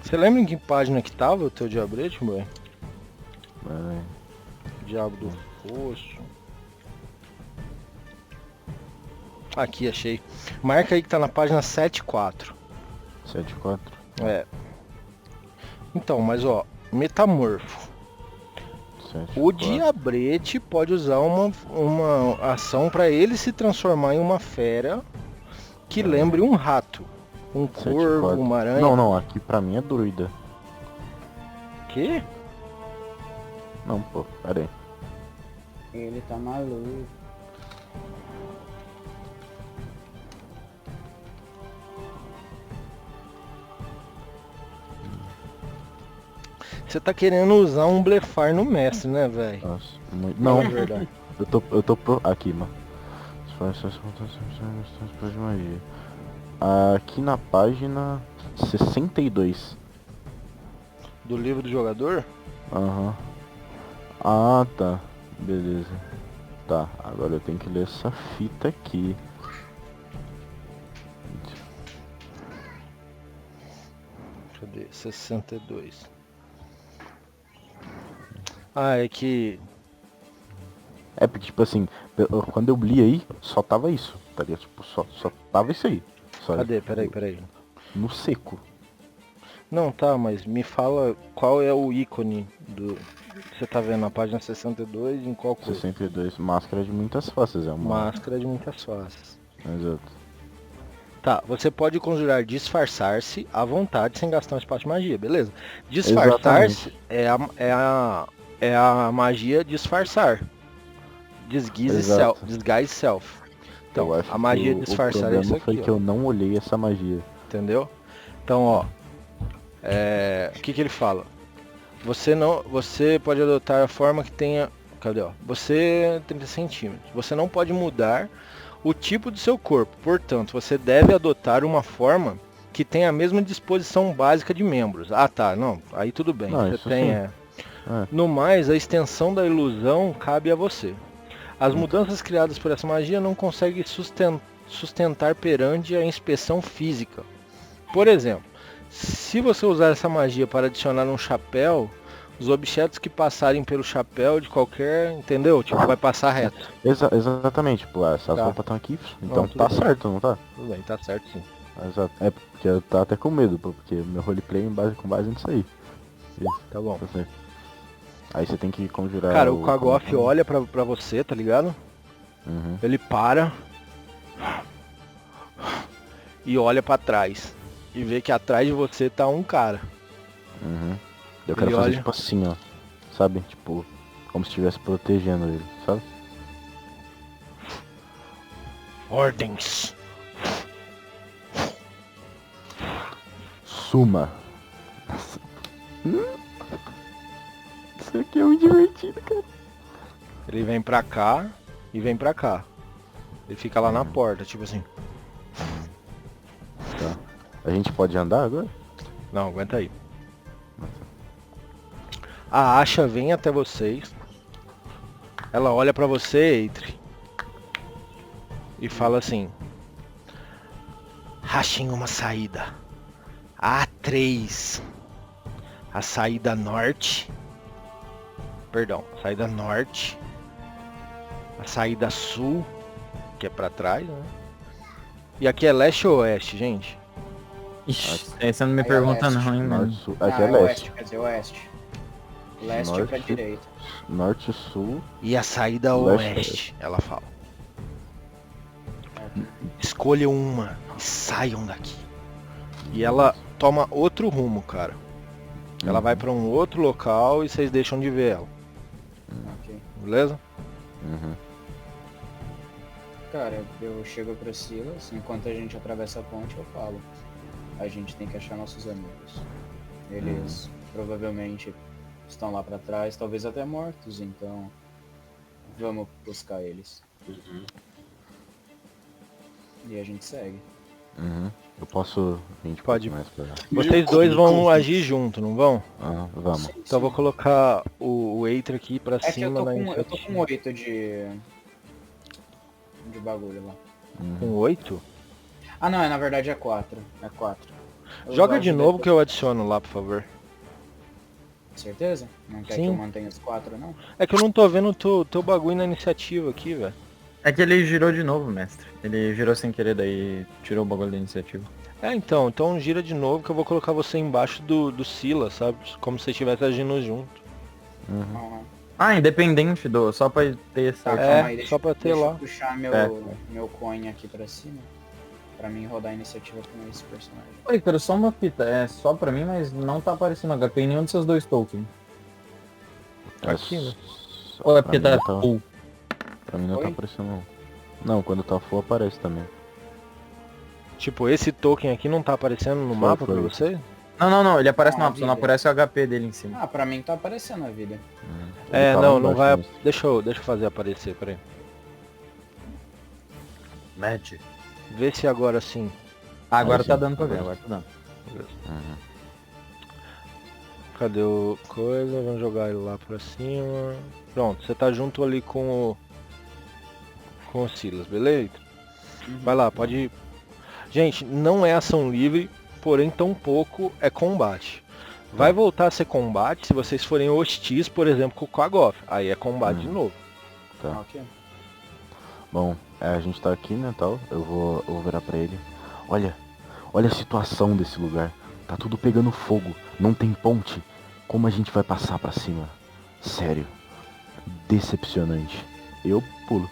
Você lembra em que página que tava o teu diabrete, boy? Vai. Diabo do Fosso. Aqui, achei. Marca aí que tá na página 74. 7-4. É. Então, mas ó, metamorfo. 7, O diabrete pode usar uma ação para ele se transformar em uma fera que lembre um rato. Um corvo, uma aranha. Não, aqui pra mim é druida. Que? Não, pô, pera aí. Ele tá maluco. Você tá querendo usar um blefar no mestre, né, velho? Nossa, muito... Não, É verdade. eu tô aqui, mano. As forças de magia. Aqui na página 62. Do livro do jogador? Aham. Ah, tá. Beleza. Tá, agora eu tenho que ler essa fita aqui. Cadê? 62. Ah, é que... É porque, tipo assim, quando eu li aí, só tava isso, tá ligado? Tipo, só tava isso aí. Só, Cadê? tipo, Peraí. no seco. Não, tá, mas me fala qual é o ícone do... Você tá vendo na página 62, em qual coisa? 62, máscara de muitas faces, é uma... Máscara de muitas faces. Exato. Tá, você pode conjurar disfarçar-se à vontade sem gastar um espaço de magia, beleza? Disfarçar-se é a magia disfarçar. Exato. Disguise self. Então, Eu acho a magia que disfarçar o é isso problema aqui, foi que ó, eu não olhei essa magia. entendeu? Então, ó, o que ele fala? Você pode adotar a forma que tenha, cadê, ó? Você 30 centímetros. Você não pode mudar o tipo do seu corpo, portanto, você deve adotar uma forma que tenha a mesma disposição básica de membros. Ah, tá, não, aí tudo bem. Não, Você isso tem, sim. No mais, a extensão da ilusão cabe a você. As mudanças criadas por essa magia não conseguem sustentar perante a inspeção física. Por exemplo, se você usar essa magia para adicionar um chapéu, os objetos que passarem pelo chapéu de qualquer, entendeu? Tipo, vai passar reto. Exatamente, tipo, essas Tá. roupas estão aqui, então tudo tá bem. certo, não tá? Tudo bem, tá certo sim. Exato. É porque eu tava até com medo, pô, porque meu roleplay é com base nisso aí. Isso, Tá bom. tá certo. Aí você tem que conjurar. Cara, o Kagoff olha pra você, tá ligado? Uhum. Ele para e olha pra trás. E vê que atrás de você tá um cara. Uhum. Eu quero Ele fazer olha. tipo assim, ó. Sabe? Tipo, como se estivesse protegendo ele, sabe? Ordens. Suma. Isso aqui é muito divertido, cara. Ele vem pra cá e vem pra cá. Ele fica lá na porta, tipo assim. Tá. A gente pode andar agora? Não, aguenta aí. A Asha vem até vocês. Ela olha pra você, Eitri. E fala assim. Achem uma saída. A A3. A saída norte. Perdão, saída norte. A saída sul, que é pra trás, né? E aqui é leste ou oeste, gente? Ixi, aí você não me Aí é pergunta leste. não, hein, mano. Norte, sul. Aqui Ah, é leste. quer dizer, oeste. Leste é pra Norte. direita. Norte, sul. E a saída Leste, oeste, ela fala. Escolham uma e saiam daqui. E ela toma outro rumo, cara. Ela vai pra um outro local e vocês deixam de ver ela. Ok. Beleza? Uhum. Cara, eu chego pro Silas, enquanto a gente atravessa a ponte, eu falo. A gente tem que achar nossos amigos. Eles provavelmente estão lá pra trás, talvez até mortos, então vamos buscar eles. E a gente segue. Uhum. Eu posso. A gente Pode. mais pra... Vocês dois vão agir junto, não vão? Ah, vamos. Sim, Então eu vou sim. colocar o Either aqui pra É que eu cima tô da com iniciativa. 8 de bagulho lá. Com 8? Ah não, na verdade é 4. É 4. Joga de novo que eu adiciono lá, por favor. Certeza? Não quer Sim. que eu mantenha os 4 não? É que eu não tô vendo o teu bagulho na iniciativa aqui, velho. É que ele girou de novo, mestre. Ele girou sem querer, daí tirou o bagulho da iniciativa. Então gira de novo que eu vou colocar você embaixo do Silas, sabe? Como se você estivesse agindo junto. Uhum. Aham. Ah, independente só pra ter Tá, essa... É, calma aí, só pra ter deixa lá. eu puxar meu coin aqui pra cima. Pra mim rodar a iniciativa com esse personagem. Oi, cara, só uma fita. É só pra mim, mas não tá aparecendo HP em nenhum dos seus dois tokens. Aqui, né? Ou é Pra porque mim tá não tá- full? Pra mim não tá Oi? aparecendo não. Não, quando tá full aparece também. Tipo, esse token aqui não tá aparecendo no mapa pra foi. você? Não, ele aparece Não, no mapa, só não vida. aparece o HP dele em cima. Ah, pra mim tá aparecendo a vida. É, Ele tá lá não embaixo vai. mesmo. Deixa eu fazer aparecer, peraí. Magic. Vê se agora sim. Agora Aí tá sim. dando pra ver, agora tá dando. Uhum. Cadê o coisa? Vamos jogar ele lá pra cima. Pronto, você tá junto ali com o Silas, beleza? Vai lá, pode ir. Gente, não é ação livre, porém tampouco é combate. Vai voltar a ser combate se vocês forem hostis, por exemplo, com a Goth. Aí é combate de novo. Tá. Ok. Bom, a gente tá aqui, né, tal. Eu vou virar pra ele. Olha a situação desse lugar. Tá tudo pegando fogo. Não tem ponte. Como a gente vai passar pra cima? Sério. Decepcionante. Eu pulo.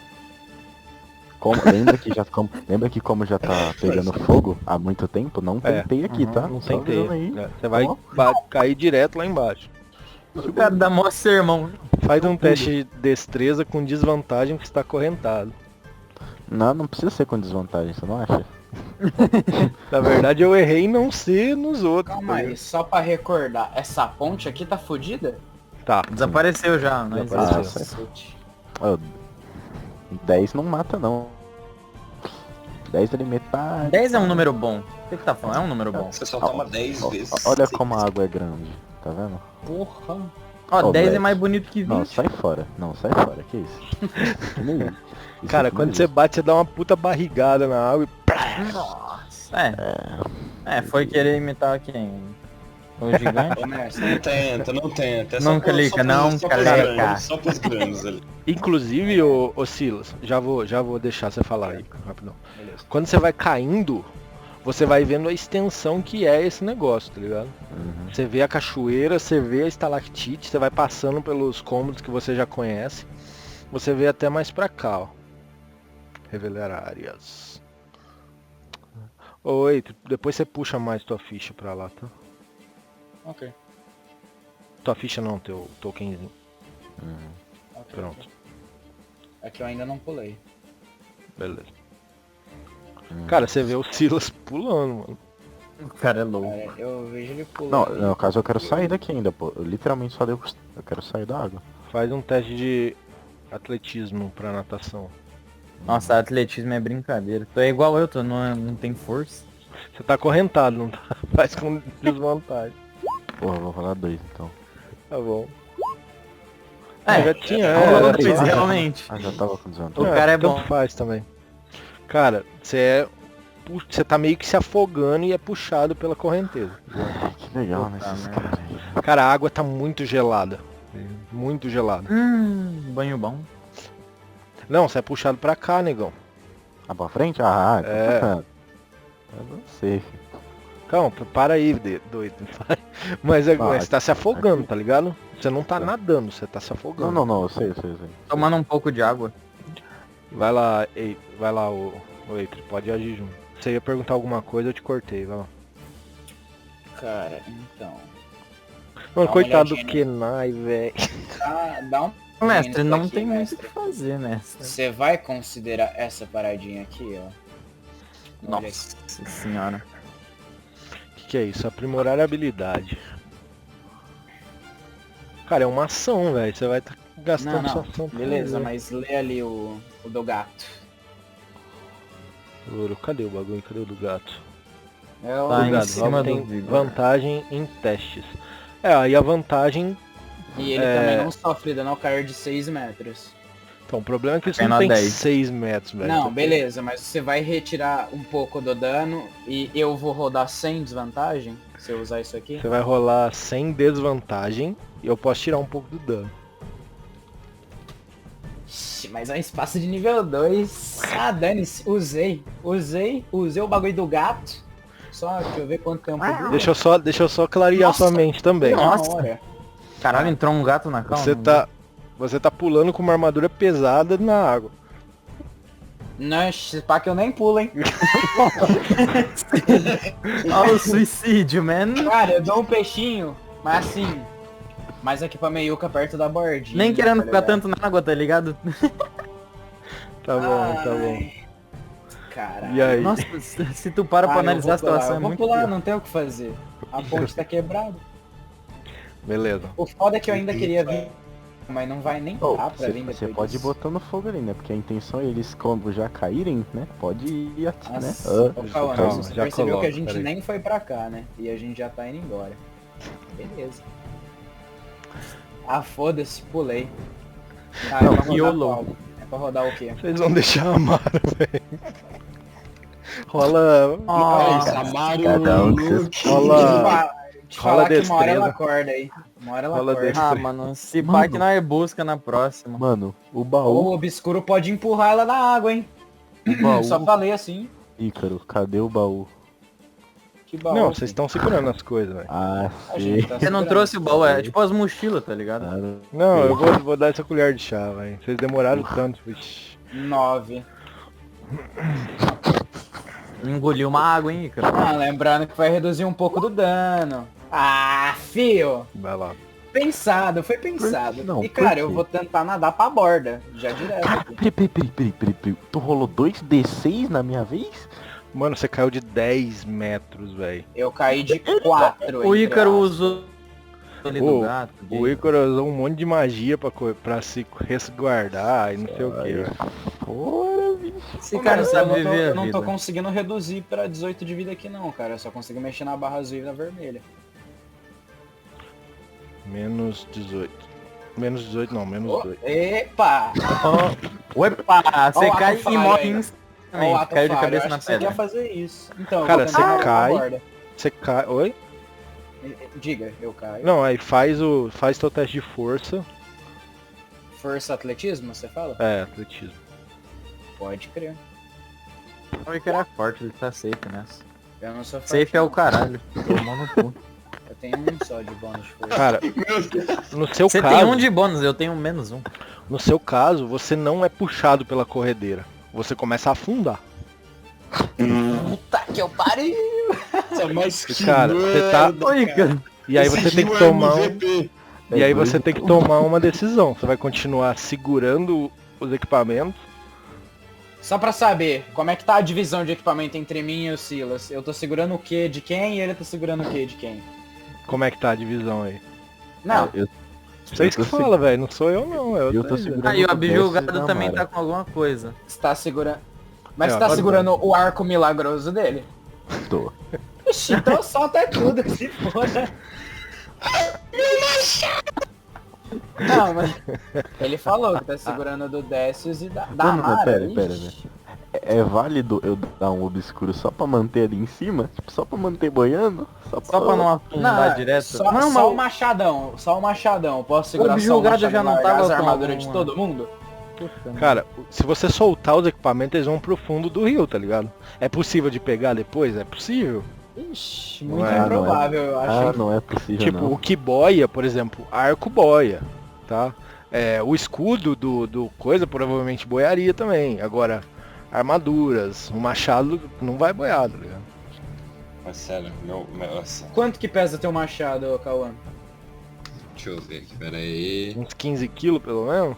Lembra que como já tá pegando fogo há muito tempo? Não tentei aqui, tá? Não Só tentei. avisando aí. Você vai cair direto lá embaixo. O cara dá mó sermão. Faz um teste de destreza com desvantagem que está acorrentado. Não precisa ser com desvantagem, você não acha? Na verdade eu errei em não ser nos outros. Calma aí, só pra recordar, essa ponte aqui tá fodida? Tá. Desapareceu já, não existe. Desapareceu. Ó, 10 não mata não. 10 ele metade. 10 é um número bom. O que tá falando? É um número bom. Você só toma 10 vezes. Olha como a água é grande, tá vendo? Porra. Ó, Ó, 10 é Black. mais bonito que 20. Não, sai fora. Não, sai fora, que isso? Que nem isso. Isso Cara, aqui quando não você existe. bate, você dá uma puta barrigada na água e... Nossa. Foi querer imitar quem? O gigante? Ô, mestre, Não tenta, não tenta. É Nunca liga, não, só pros caleca. grandes, só pros grandes ali. Inclusive, ô Silas, já vou deixar você falar aí, rapidão. Quando você vai caindo, você vai vendo a extensão que é esse negócio, tá ligado? Uhum. Você vê a cachoeira, você vê a estalactite, você vai passando pelos cômodos que você já conhece. Você vê até mais pra cá, ó. Revelar áreas. Oi, depois você puxa mais tua ficha pra lá, tá? Ok. Tua ficha não, teu tokenzinho. Uhum. Ok. Pronto, É que eu ainda não pulei. beleza. Cara, você vê o Silas pulando, mano. O cara é louco. Cara, eu vejo ele Não, pulando. no caso eu quero sair daqui ainda, pô. Eu literalmente só eu quero sair da água. Faz um teste de atletismo pra natação. Nossa, atletismo é brincadeira. Tu é igual eu, tu não tem força. Você tá acorrentado, não tá? Faz com desvantagem. Porra, eu vou rolar 2 então. Tá bom. É, Já tinha, rolou era dois, só- realmente. Ah, já tava com desvantagem. O cara é tanto bom. faz também. Cara, você tá meio que se afogando e é puxado pela correnteza. Ai, que legal, né, Puta esses merda. caras aí. Cara, a água tá muito gelada. Muito gelada. Banho bom. Não, você é puxado pra cá, negão. Ah, pra frente? Ah, É. Eu não sei. Calma, para aí, doido. Mas Vai. você tá se afogando, tá ligado? Você não tá Tá. nadando, você tá se afogando. Não, eu sei. Tomando um pouco de água. Vai lá, o Eitri, pode agir junto. Você ia perguntar alguma coisa, eu te cortei, vai lá. Cara, então. Mano, uma coitado do olhadinha, Kenai, velho. Dá um. Mestre, Isso não aqui, tem muito o mestre. que fazer, mestre. Você vai considerar essa paradinha aqui, ó. Olha Nossa senhora. O que é isso? Aprimorar a habilidade. Cara, é uma ação, velho. Você vai estar gastando Não, sua ação. pra beleza, fazer. mas lê ali o do gato. Ouro, cadê o bagulho? Cadê o do gato? É o Tá em Obrigado, cima Valve do tem vigor. vantagem em testes. É, aí a vantagem... E ele também não sofre dano ao cair de 6 metros. Então, o problema é que isso Pena não tem 10. 6 metros, velho. Não, Você beleza, mas você vai retirar um pouco do dano e eu vou rodar sem desvantagem se eu usar isso aqui. Você vai rolar sem desvantagem e eu posso tirar um pouco do dano. Ixi, mas é um espaço de nível 2. Ah, dane-se. Usei o bagulho do gato. Só deixa eu ver quanto tempo dura. Deixa eu só clarear Nossa. sua mente também. Uma Nossa. hora. Caralho, entrou um gato na calma. Você tá pulando com uma armadura pesada na água. Não, esse pá que eu nem pulo, hein. Olha o suicídio, man. Cara, eu dou um peixinho, mas assim... Mais aqui pra meiuca perto da bordinha. Nem querendo tá ficar ligado? tanto na água, tá ligado? Tá bom, tá bom. Ai, Caralho. E aí? Nossa, se tu para pra eu analisar a vou pular, situação é eu vou muito pular, pior. não tem o que fazer. A ponte tá quebrada. Beleza. O foda é que eu ainda queria vir Mas não vai nem Oh, dar pra vir você depois pode ir disso. botando fogo ali, né? Porque a intenção é eles, quando já caírem, né? Pode ir aqui, né? Nossa, ô, Cauã, calma, você já percebeu coloco, que a gente peraí. nem foi pra cá, né? E a gente já tá indo embora. Beleza. Ah, foda-se, pulei. Ah, Não, é pra rodar YOLO. qual? É pra rodar o quê? Vocês vão deixar a Amaro, velho. Rola. Nossa, Amaro, Cada um que vocês- Te Rola. falar que uma hora destreza. ela acorda aí. Uma hora ela Rola acorda. destreza. Ah, mano, se Mano. pá que nós busca na próxima. Mano, o Ou baú, o obscuro pode empurrar ela na água, hein? o baú. Só falei assim. Ícaro, cadê o baú? Que baú. Não, vocês estão segurando as coisas, velho. Ah, A sei. gente tá Você não segurando. trouxe o baú, é tipo as mochilas, tá ligado? Cara, Não, eu vou dar essa colher de chá, velho. Vocês demoraram tanto, vixi. 9. Engoliu uma água, hein, cara? Ah, lembrando que vai reduzir um pouco do dano. Ah, fio. Vai lá. Pensado, foi pensado. Não, E por cara, quê? eu vou tentar nadar pra borda. Já direto. aqui. Peraí. Tu rolou 2d6 na minha vez? Mano, você caiu de 10 metros, velho. Eu caí de 4. O Ícaro usou ali do Ô, gato. O Ícaro usou um monte de magia pra se resguardar e não sei o que, velho. Fora, bicho. Esse Ô, cara não mas sabe eu viver eu a não tô vida. conseguindo reduzir pra 18 de vida aqui não, cara. Eu só consigo mexer na barra azul e na vermelha. Menos 18. Menos 18 não, menos Ô, 2. epa! Opa, você Ó o cai ato e falho morre aí. Ó, o instantaneamente. ato Caiu de falho, cabeça eu na acho que você quer pedra. fazer isso. Então, eu Cara, vou tentar você nadar pra cai. borda. Você cai. Oi? Diga, eu caio. Não, aí faz teu teste de força. Força atletismo, você fala? É, atletismo. Pode crer. O Ícaro é forte, ele tá safe nessa. Eu não sou forte, Safe é o não. caralho. Tomou no cu. Eu tenho um só de bônus de força. Cara, no seu Você caso, tem um de bônus, eu tenho menos um. no seu caso, você não é puxado pela corredeira. Você começa a afundar. Puta que eu pariu! Mas que Cara, você tá- merda, Ô, Ícaro. E aí Esse você tem que Gil é tomar um... MVP. E aí você tem que tomar uma decisão. Você vai continuar segurando os equipamentos. Só pra saber, como é que tá a divisão de equipamento entre mim e o Silas? Eu tô segurando o que de quem e ele tá segurando o que de quem? Como é que tá a divisão aí? Não, Vocês que falam, velho. Não sou eu não. É Eu tô vocês, segurando. velho. Aí o o abjulgado Décio também da tá com alguma coisa. você tá segurando... Mas É, você tá agora segurando o arco milagroso dele? Tô. Ixi, então solta tudo, se foda. Não, mas... Ele falou que tá segurando do Décius e da Não, não, Mara. pera, Ixi. É válido eu dar um obscuro só pra manter ali em cima? Tipo, só pra manter boiando? Só pra não afundar Não, direto. Só, não, só o mas machadão, só o machadão. Posso segurar O só o julgado machadão já não e largar tava as com armaduras de alguma- todo mundo? Cara, se você soltar os equipamentos, eles vão pro fundo do rio, tá ligado? É possível de pegar depois? É possível. Ixi, Não muito é, não é. improvável, eu acho. Ah, não é possível Tipo, não. o que boia, por exemplo, arco boia, tá? É, o escudo do coisa provavelmente boiaria também. Agora, armaduras, o machado não vai boiar, tá ligado? Mas sério, nossa, Quanto que pesa teu machado, Cauã? deixa eu ver aqui, pera aí. Uns 15 quilos pelo menos.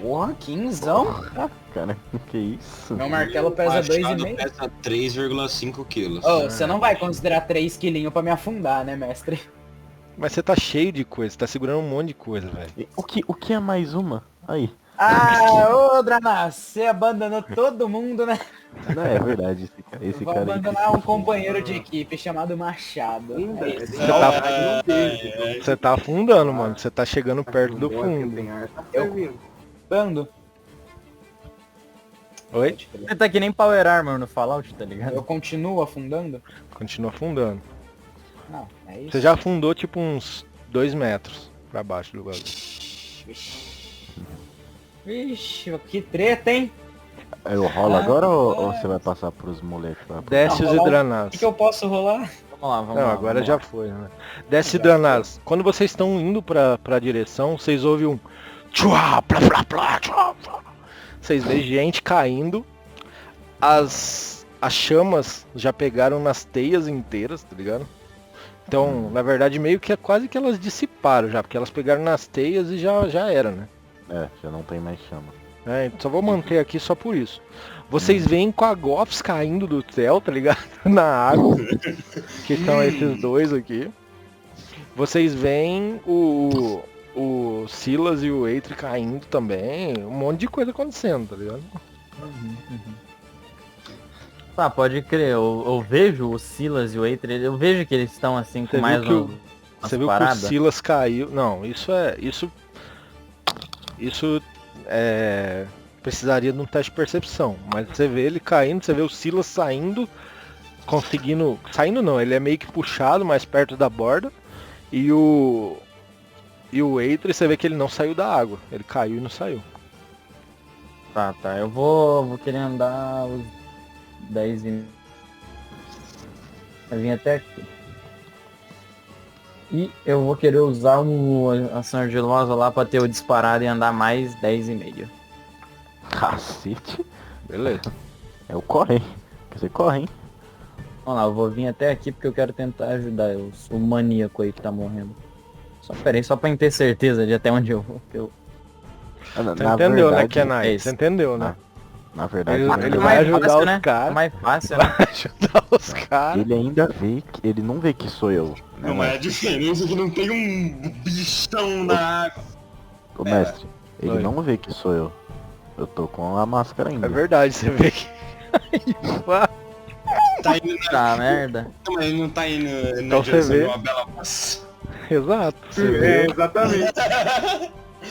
Porra, 15zão? Cara, que isso? Meu martelo pesa Machado 2,5. pesa 3,5 quilos. Ô, você não vai considerar 3 quilinhos pra me afundar, né, mestre? Mas você tá cheio de coisa, você tá segurando um monte de coisa, velho. O que é mais uma? Aí. Ah, ô Dranas, você abandonou todo mundo, né? Não, é verdade, esse Vou cara aí. abandonar um companheiro de equipe chamado Machado. É isso. Você tá, você tá afundando, mano. Você tá chegando perto do fundo. Eu bando. Oi? você tá que nem Power Armor no Fallout, tá ligado? Eu continuo afundando? Continua afundando. Não, é isso. Você já afundou tipo uns 2 metros pra baixo do bagulho. Vixe, que treta, hein? Eu rolo agora ou você vai passar pros moleques lá? Desce os rolar um- O hidranás. que eu posso rolar? Vamos lá, vamos Não, lá. agora vamos já lá. foi, né? Desce hidranás. Quando vocês estão indo pra direção, vocês ouvem um... Tchua, plá, plá, plá, tchua, tchua. Vocês veem gente caindo. As chamas já pegaram nas teias inteiras, tá ligado? Então, na verdade, meio que é quase que elas dissiparam já, porque elas pegaram nas teias e já era, né? É, já não tem mais chama. É, só vou manter aqui só por isso. Vocês veem com a Gops caindo do céu, tá ligado? Na água. Que são esses dois aqui. Vocês veem o o Silas e o Eitri caindo também, um monte de coisa acontecendo, tá ligado? Tá, pode crer, eu vejo o Silas e o Eitri, eu vejo que eles estão assim com Você mais viu que umas Você viu paradas. que o Silas caiu. Não, isso precisaria de um teste de percepção. Mas você vê ele caindo, você vê o Silas saindo, conseguindo. Saindo não, ele é meio que puxado mais perto da borda. E o Eitri, você vê que ele não saiu da água. Ele caiu e não saiu. Tá, eu vou querer andar os 10 e... Eu vim até aqui. E eu vou querer usar a ação ardilosa lá pra ter o disparado e andar mais 10,5. Cacete. Beleza. É o corre, hein? Você corre, hein? Vamos lá, eu vou vir até aqui porque eu quero tentar ajudar o maníaco aí que tá morrendo. Peraí, só pra ter certeza de até onde eu vou. Você entendeu, né, Kenai? Você entendeu, né? Na verdade, Ele vai ajudar fácil, os né? caras. É mais fácil, né? Vai ajudar os caras. ele ainda vê que ele não vê que sou eu. Né, Não é a diferença que não tem um bichão na água. Ô mestre, ele Oi. não vê que sou eu. Eu tô com a máscara ainda. É verdade, você vê que. Tá indo na... Tá, merda. Mas ele não tá indo na Então você direção vê. de uma bela paz. Exato. Você vê. Exatamente.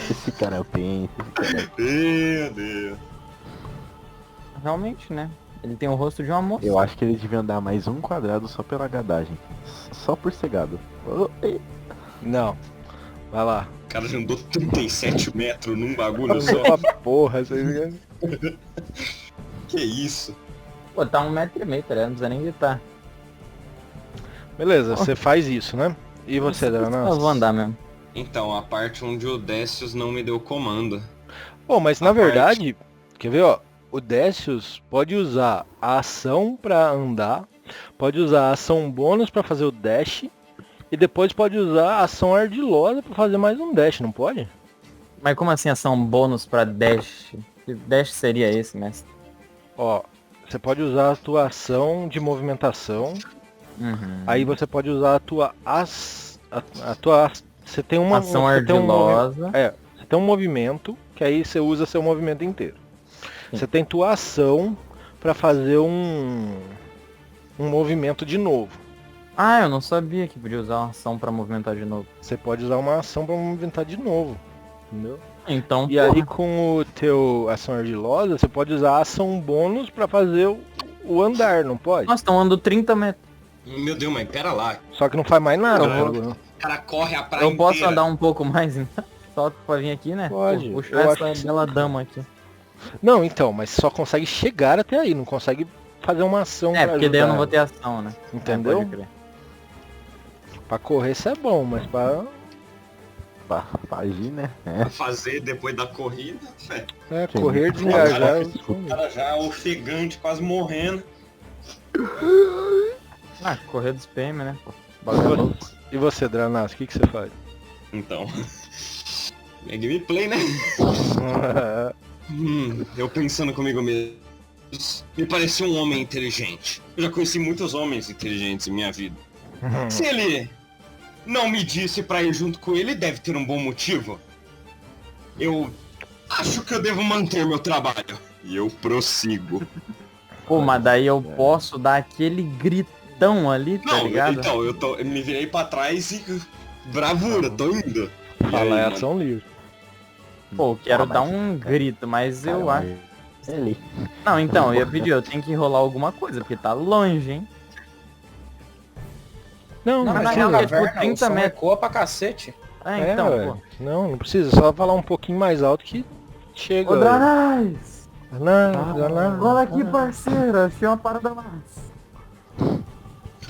Esse cara é o tenso, esse cara é... Meu Deus. Realmente, né? Ele tem o rosto de uma moça. Eu acho que ele devia andar mais um quadrado só pela gadagem. Só por ser gado. Não. Vai lá. O cara já andou 37 metros num bagulho só. Só porra, você Que isso? Pô, tá 1,5 m, tá ligado? Não precisa nem gritar. Beleza, você faz isso, né? E você, Dranas? Eu vou andar mesmo. Então, a parte onde o Décius não me deu comando. Bom, mas na A parte- verdade, quer ver, ó? O Décius pode usar a ação pra andar, pode usar a ação bônus pra fazer o dash, e depois pode usar a ação ardilosa pra fazer mais um dash, não pode? Mas como assim ação bônus pra dash? Que dash seria esse, mestre? Ó, você pode usar a tua ação de movimentação, Uhum. aí você pode usar a tua você tem uma Ação você tem um movi- ardilosa. Você tem um movimento, que aí você usa seu movimento inteiro. Sim. Você tem tua ação pra fazer um movimento de novo. Ah, eu não sabia que podia usar uma ação pra movimentar de novo. Você pode usar uma ação pra movimentar de novo. Entendeu? Então, E aí com o teu ação ardilosa, você pode usar a ação bônus pra fazer o andar, não pode? Nossa, estão andando 30 metros. Meu Deus, mas pera lá. Só que não faz mais nada. Eu vou- né? O cara corre a praia Eu posso inteira. andar um pouco mais, então? Só pra vir aqui, né? Pode, Puxar eu essa acho que bela dama aqui. Não, então, mas só consegue chegar até aí, não consegue fazer uma ação É, pra porque daí eu não vou ajudar. ter ação, né? Entendeu? É, pode crer. Pra correr isso é bom, mas pra Pra agir, né? Pra fazer depois da corrida. correr, O desengajar. cara já ofegante, quase morrendo. Ah, correr dos PM, né? Pô, bagulho é louco. E você, Dranas, o que você faz? Então. É gameplay, né? Eu pensando comigo mesmo. Me parecia um homem inteligente. Eu já conheci muitos homens inteligentes em minha vida. Se ele não me disse pra ir junto com ele, deve ter um bom motivo. Eu acho que eu devo manter meu trabalho. E eu prossigo. Pô, mas daí eu posso dar aquele gritão ali, tá Não, ligado? então, eu me virei pra trás e... Bravura, tô indo. E aí, Fala, é mano? ação livre. Pô, eu quero Ah, mas- dar um grito, mas eu Cara, acho... mas ele. Não, então, eu ia pedir, eu tenho que enrolar alguma coisa, porque tá longe, hein? Não, Não, não na precisa. real, tipo, Caverna, 30 o som metros. ecoa pra cacete. É, então, ué. pô. Não precisa, só falar um pouquinho mais alto que chega. Ô, Dranais! Dranas. Olha aqui, parceiro, achei uma parada massa.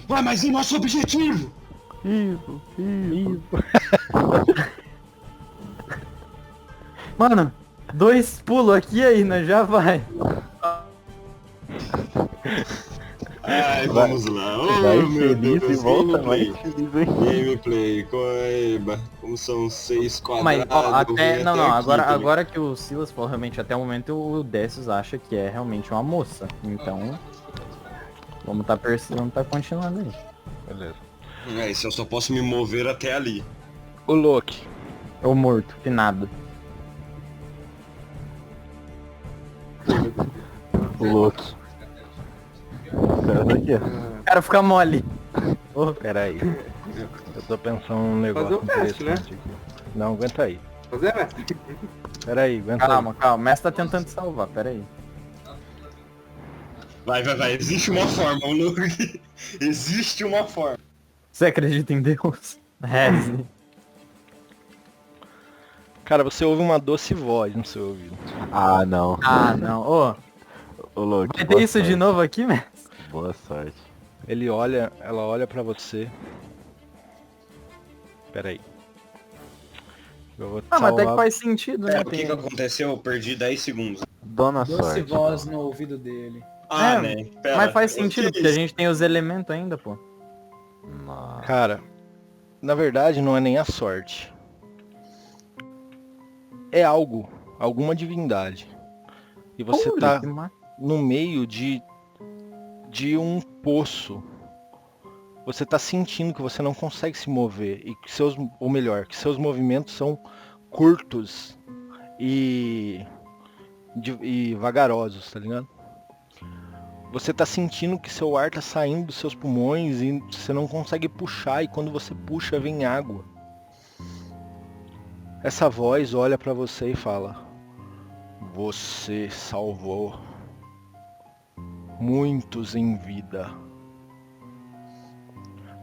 Ué, mas e nosso objetivo? Isso. Mano, 2 pulos aqui aí, né? Já vai. Ai, vamos lá. Vai Oh, meu feliz Deus, e volta gameplay. mais feliz ainda. Gameplay, coeba. Como são 6 Mas, quadrados. ó, até... eu Não, vim não, até agora, aqui também. agora que o Silas falou, realmente, até o momento o Décius acha que é realmente uma moça. Então, vamos tá continuando aí. Beleza. É, isso eu só posso me mover até ali. O Loki. Ou morto, finado. Louco. Cara, daqui, ó. O cara fica mole. Pera aí. Eu tô pensando num negócio Fazer o teste, interessante aqui. Não, aguenta aí. Fazer, mestre? Pera aí, aguenta Calma, calma. O mestre tá tentando te salvar, pera aí. Vai. Existe uma forma, o louco. Existe uma forma. Você acredita em Deus? Reze. aí. Cara, você ouve uma doce voz no seu ouvido. Ah, não. Ah, não. Ô, Ô, louco. vai ter isso de novo aqui, mestre? Boa sorte. Ela olha pra você. Pera aí. Eu vou te Ah, mas até que salvar. faz sentido, né? O que que aconteceu? Eu perdi 10 segundos. Dona Doce sorte. voz no ouvido dele. Ah, É, né? Pera, Mas faz o que sentido, é porque a isso? gente tem os elementos ainda, pô. Nossa. Cara, na verdade não é nem a sorte. É algo, alguma divindade. E você Holy, tá que ma- no meio de um poço. Você tá sentindo que você não consegue se mover e que ou melhor, que seus movimentos são curtos e vagarosos, tá ligado? Você tá sentindo que seu ar tá saindo dos seus pulmões e você não consegue puxar, e quando você puxa vem água. Essa voz olha pra você e fala: você salvou muitos em vida.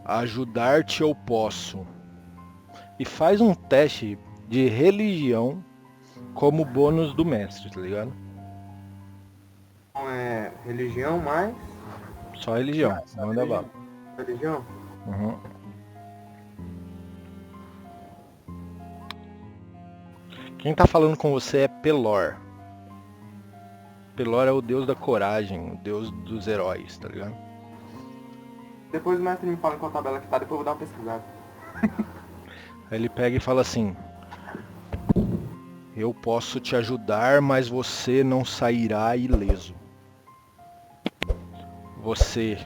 Ajudar-te eu posso. E faz um teste de religião como bônus do mestre, tá ligado? Então é religião mais Só religião, manda bala. religião. Uhum. Quem tá falando com você é Pelor. Pelor é o deus da coragem, o deus dos heróis, tá ligado? Depois o mestre me fala em qual tabela que tá, depois eu vou dar uma pesquisada. Aí ele pega e fala assim: eu posso te ajudar, mas você não sairá ileso. Você,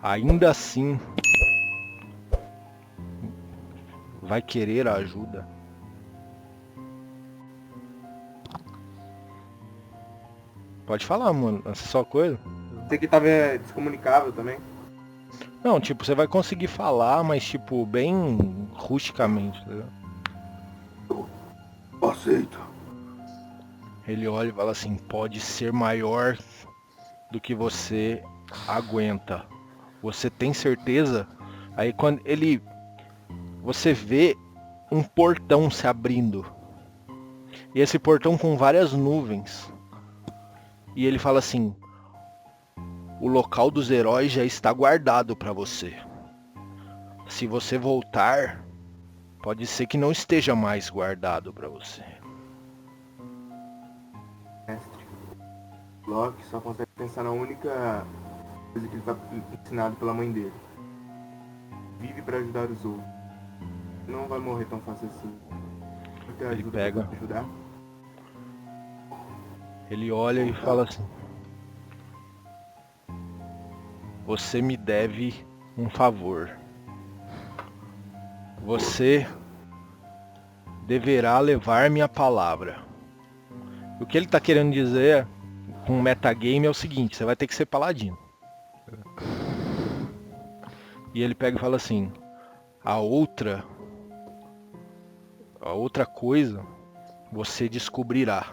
ainda assim, vai querer a ajuda. Pode falar, mano. Essa é só coisa. Esse aqui tava descomunicável também. Não, tipo, você vai conseguir falar, mas tipo, bem rusticamente, tá ligado? Aceito. Ele olha e fala assim: pode ser maior do que você aguenta. Você tem certeza? Aí quando você vê um portão se abrindo. E esse portão com várias nuvens. E ele fala assim: o local dos heróis já está guardado para você. Se você voltar, pode ser que não esteja mais guardado para você. Mestre. Loki só consegue pensar na única coisa que ele foi ensinado pela mãe dele. Vive pra ajudar os outros. Não vai morrer tão fácil assim. Vai ter Ele ajuda pega. pra ajudar. Ele olha e fala assim: você me deve um favor. Você deverá levar minha palavra. O que ele tá querendo dizer com metagame é o seguinte: você vai ter que ser paladino. E ele pega e fala assim: a outra coisa você descobrirá.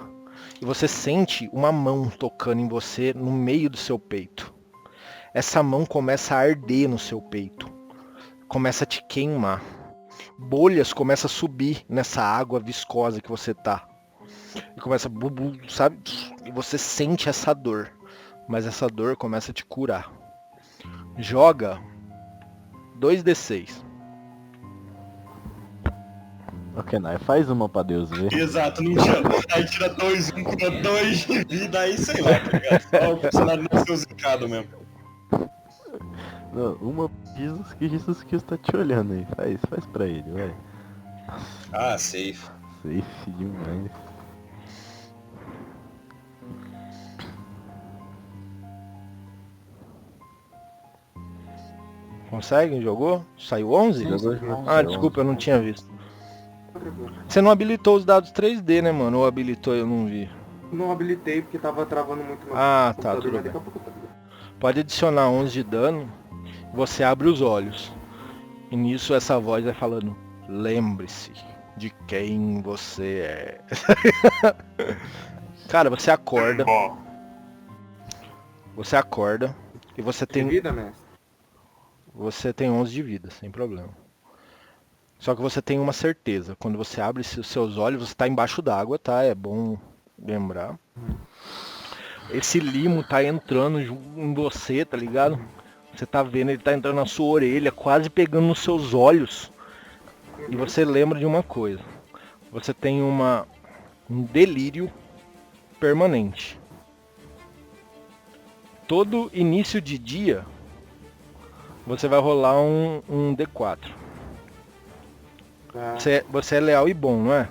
E você sente uma mão tocando em você no meio do seu peito. Essa mão começa a arder no seu peito. Começa a te queimar. Bolhas começam a subir nessa água viscosa que você tá. E começa a bubu, sabe? E você sente essa dor. Mas essa dor começa a te curar. Joga 2d6. Ok, não, faz uma pra Deus ver. Exato, não tinha. Aí tira 2, 1, cura 2 de vida, aí sei lá, tá ligado? Só o personagem nasceu zicado mesmo. Não, uma pra Jesus Cristo tá te olhando aí. Faz pra ele, vai. Ah, safe. Safe demais. Consegue? Jogou? Saiu 11? Jogou. Ah, desculpa, eu não tinha visto. tranquilo. Você não habilitou os dados 3D, né, mano? Ou habilitou, eu não vi. Não habilitei porque tava travando muito no Ah, tá, computador, tudo mas bem. daqui a pouco tá tudo. Pode adicionar 11 de dano, você abre os olhos. E nisso essa voz vai falando, lembre-se de quem você é. Cara, você acorda e você De tem vida, mestre? Você tem 11 de vida, sem problema. Só que você tem uma certeza. Quando você abre os seus olhos, você está embaixo d'água, tá? É bom lembrar. Esse limo tá entrando em você, tá ligado? Você tá vendo, ele tá entrando na sua orelha, quase pegando nos seus olhos. E você lembra de uma coisa. Você tem um delírio permanente. Todo início de dia, você vai rolar um D4. Tá. Você é leal e bom, não é?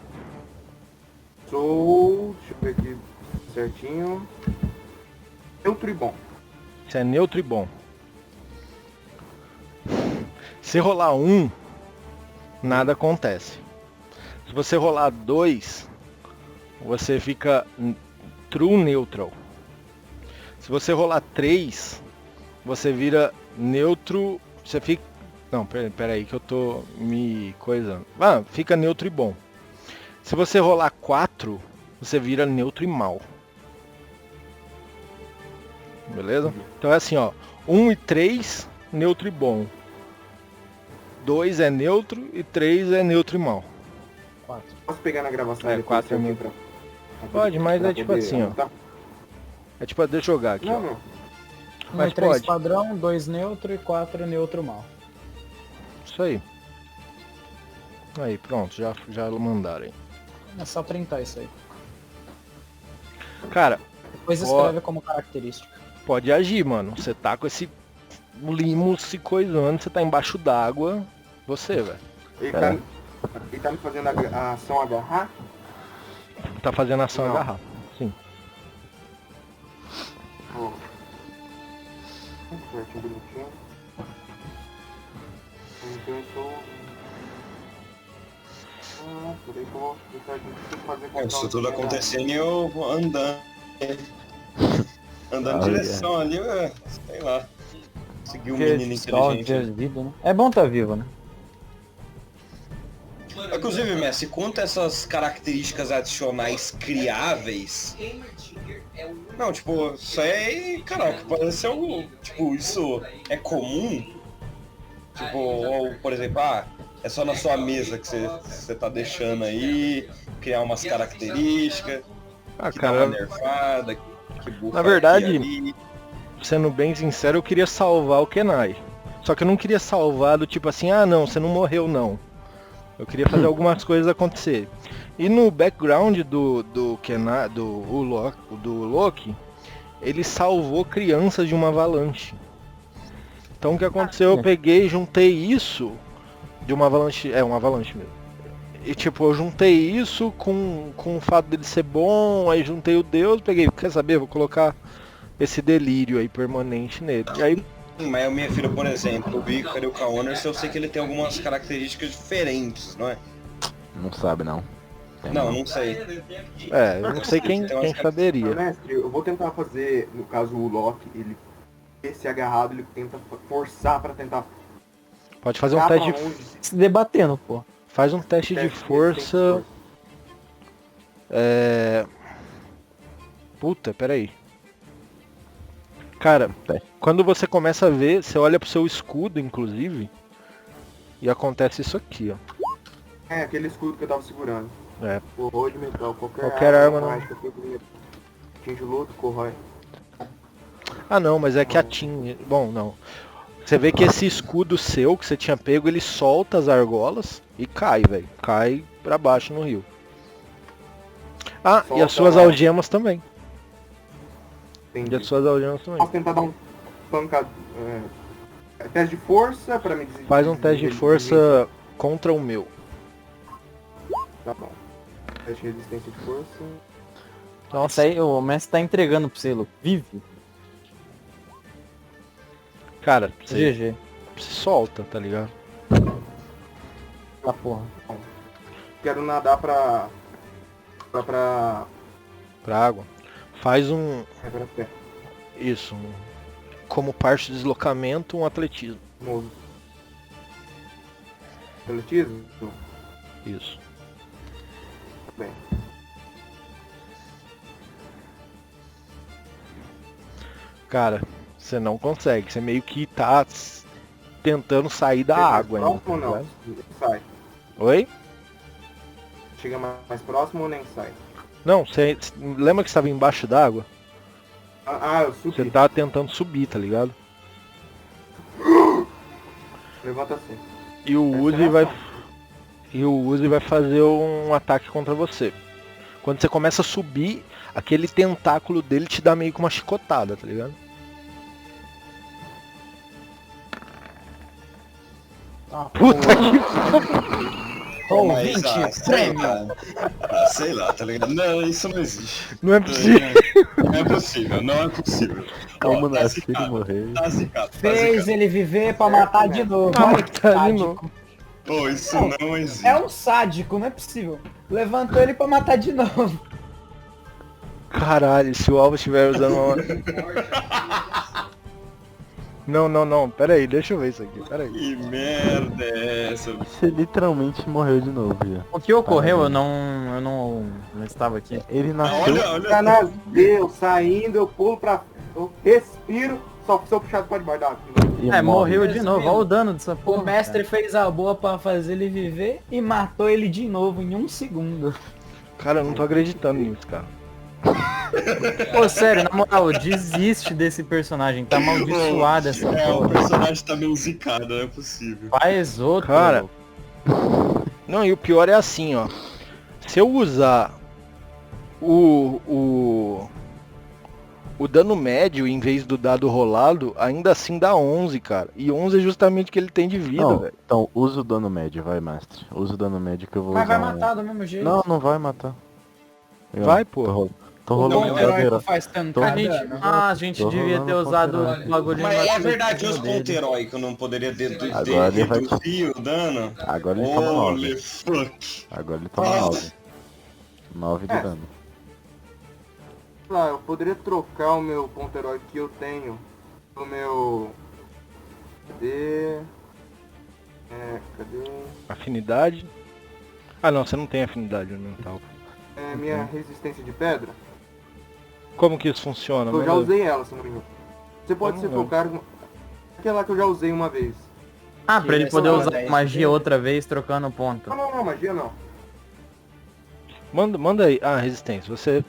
Sou. Deixa eu ver aqui certinho. Neutro e bom. Você é neutro e bom. Se rolar 1, nada acontece. Se você rolar 2, você fica true neutral. Se você rolar 3, você vira neutro. Você fica. Não, pera aí que eu tô me coisando. Ah, fica neutro e bom. Se você rolar 4, você vira neutro e mal. Beleza? Então é assim, ó. 1 e 3, neutro e bom. 2 é neutro e 3 é neutro e mal. 4. Posso pegar na gravação É, depois 4 é certinho neutro. pra Pode, mas pra é tipo poder assim, ó. anotar? É tipo, deixa eu jogar aqui, Não, ó. não. 1 Mas e 3 pode. padrão, 2 neutro e 4 neutro mal. Isso aí. Aí, pronto, já mandaram aí. É só printar isso aí. Cara, Depois Ó. escreve como característica. pode agir, mano. Você tá com esse limo se coisando, você tá embaixo d'água. Você, velho. Ele tá me fazendo a ação agarrar? Tá fazendo ação Não. agarrar. Sim. Ó. Certinho, bonitinho. Então eu tô. Peraí que eu vou deixar de fazer com Isso tudo calma. acontecendo e eu vou andando. Andando em direção ali, sei lá. Seguir um menino inteligente. Vida, né? É bom estar vivo, né? Inclusive, Messi, quanto a essas características adicionais criáveis. Não, tipo, isso aí, caraca, parece ser algo. Tipo, isso é comum? Tipo, ou, por exemplo, é só na sua mesa que você tá deixando aí, criar umas características, Ah, que dá uma cara, nerfada, que bufa Na verdade, aqui e ali. sendo bem sincero, eu queria salvar o Kenai. Só que eu não queria salvar do tipo assim, ah não, você não morreu não. Eu queria fazer algumas coisas acontecer. E no background do Kenai, do Loki, ele salvou crianças de uma avalanche. Então o que aconteceu? Eu peguei e juntei isso de uma avalanche. É, uma avalanche mesmo. E tipo, eu juntei isso com o fato dele ser bom, aí juntei o Deus, peguei, quer saber? Vou colocar esse delírio aí permanente nele. E aí, Mas o meu filho, por exemplo, o Victor e o Kaoners, eu sei que ele tem algumas características diferentes, não é? Não sabe não. Tem Não sei. eu não sei quem saberia. Mestre, eu vou tentar fazer, no caso o Loki, ele esse agarrado, ele tenta forçar pra tentar. Pode fazer um ficar teste pra de. onde? Se debatendo, pô. Faz um teste de força. Puta, peraí. Cara, quando você começa a ver, você olha pro seu escudo, inclusive, e acontece isso aqui, ó. É, aquele escudo que eu tava segurando. É. Corrói de metal, Qualquer arma não. mágica feita de metal. Atinge o outro, corrói. Ah não, mas é que atinge. Bom, não. Você vê que esse escudo seu que você tinha pego, ele solta as argolas e cai, velho. Cai pra baixo no rio. Ah, e Solta as suas lá. algemas também. E Entendi. as suas algemas também. Posso tentar dar um pancado. Teste de força pra me dizer. Faz um teste de força contra o meu. Tá bom. Teste de resistência de força. Nossa, aí o Messi tá entregando pro você, Lu. Vive. Cara, você GG. se solta, tá ligado? Tá porra. quero nadar pra Pra água. Faz um. pra pé. Isso. Como parte do deslocamento, um atletismo. Novo. Atletismo? Isso. Bem. Cara, você não consegue. Você meio que tá tentando sair da Chega mais água ainda. próximo ou tá não? ligado? Sai. Oi? Chega mais próximo ou nem sai? Não, você lembra que você estava embaixo d'água? Eu subi. Você tá tentando subir, tá ligado? Levanta assim. E o Essa Uzi é a vai. ação. E o Uzi vai fazer um ataque contra você. Quando você começa a subir, aquele tentáculo dele te dá meio que uma chicotada, tá ligado? Puta que. Ou Mas, 20 sei prêmio. lá. Sei lá, tá ligado? Não, isso não existe. Não é possível. Não é possível, não é possível. Como Ó, tá nascer e zicado, morrer. tá zicado, tá Fez zicado. ele viver pra matar de novo. Pra Olha que matar de sádico. novo. Pô, isso não existe. É um sádico, não é possível. Levantou ele pra matar de novo. Caralho, se o Alvo estiver usando uma. Não, pera aí, deixa eu ver isso aqui, pera aí. Que merda é essa? Você literalmente morreu de novo já. O que ocorreu, eu não estava aqui. Ele nasceu. Olha, Tá nas Deus, saindo, eu pulo pra. Eu respiro, só sou puxado pra debaixo da água. e É, morre. morreu de novo, olha o dano dessa O porra. mestre fez a boa pra fazer ele viver e matou ele de novo em 1 segundo. Cara, eu não tô acreditando nisso, cara. Pô, sério, na moral, desiste desse personagem, tá amaldiçoado essa É, o porra. personagem tá meio zicado, não é possível. Faz outro. Cara. Não, e o pior é assim, ó. Se eu usar o dano médio em vez do dado rolado, ainda assim dá 11, cara. E 11 é justamente o que ele tem de vida, Não, velho. então usa o dano médio, vai, mestre. Usa o dano médio que eu vou Mas vai usar. matar do mesmo jeito. Não, não vai matar. Vai, pô. Tô O rolando bom Não, herói cadeira. que faz tanto Tô- A gente, a gente Tô devia ter rolando usado ponto o bagulho Mas é no verdade, os dele. pontos heróicos não poderia Agora ele vai- reduzir o dano. Agora ele toma Holy 9. fuck. Agora ele toma Nossa. 9. 9 de É. dano. Eu poderia trocar o meu ponto herói que eu tenho pelo meu. Cadê? Cadê? Afinidade. Ah não, você não tem afinidade mental. Minha resistência de pedra. Como que isso funciona? Eu já Manda- usei ela, se não me engano. Você pode Eu ser não lembro. trocar. Aquela que eu já usei uma vez. Ah, pra ele Essa poder é usar 10 magia dele. outra vez trocando ponto. Não, magia não. Manda aí. Ah, resistência. Você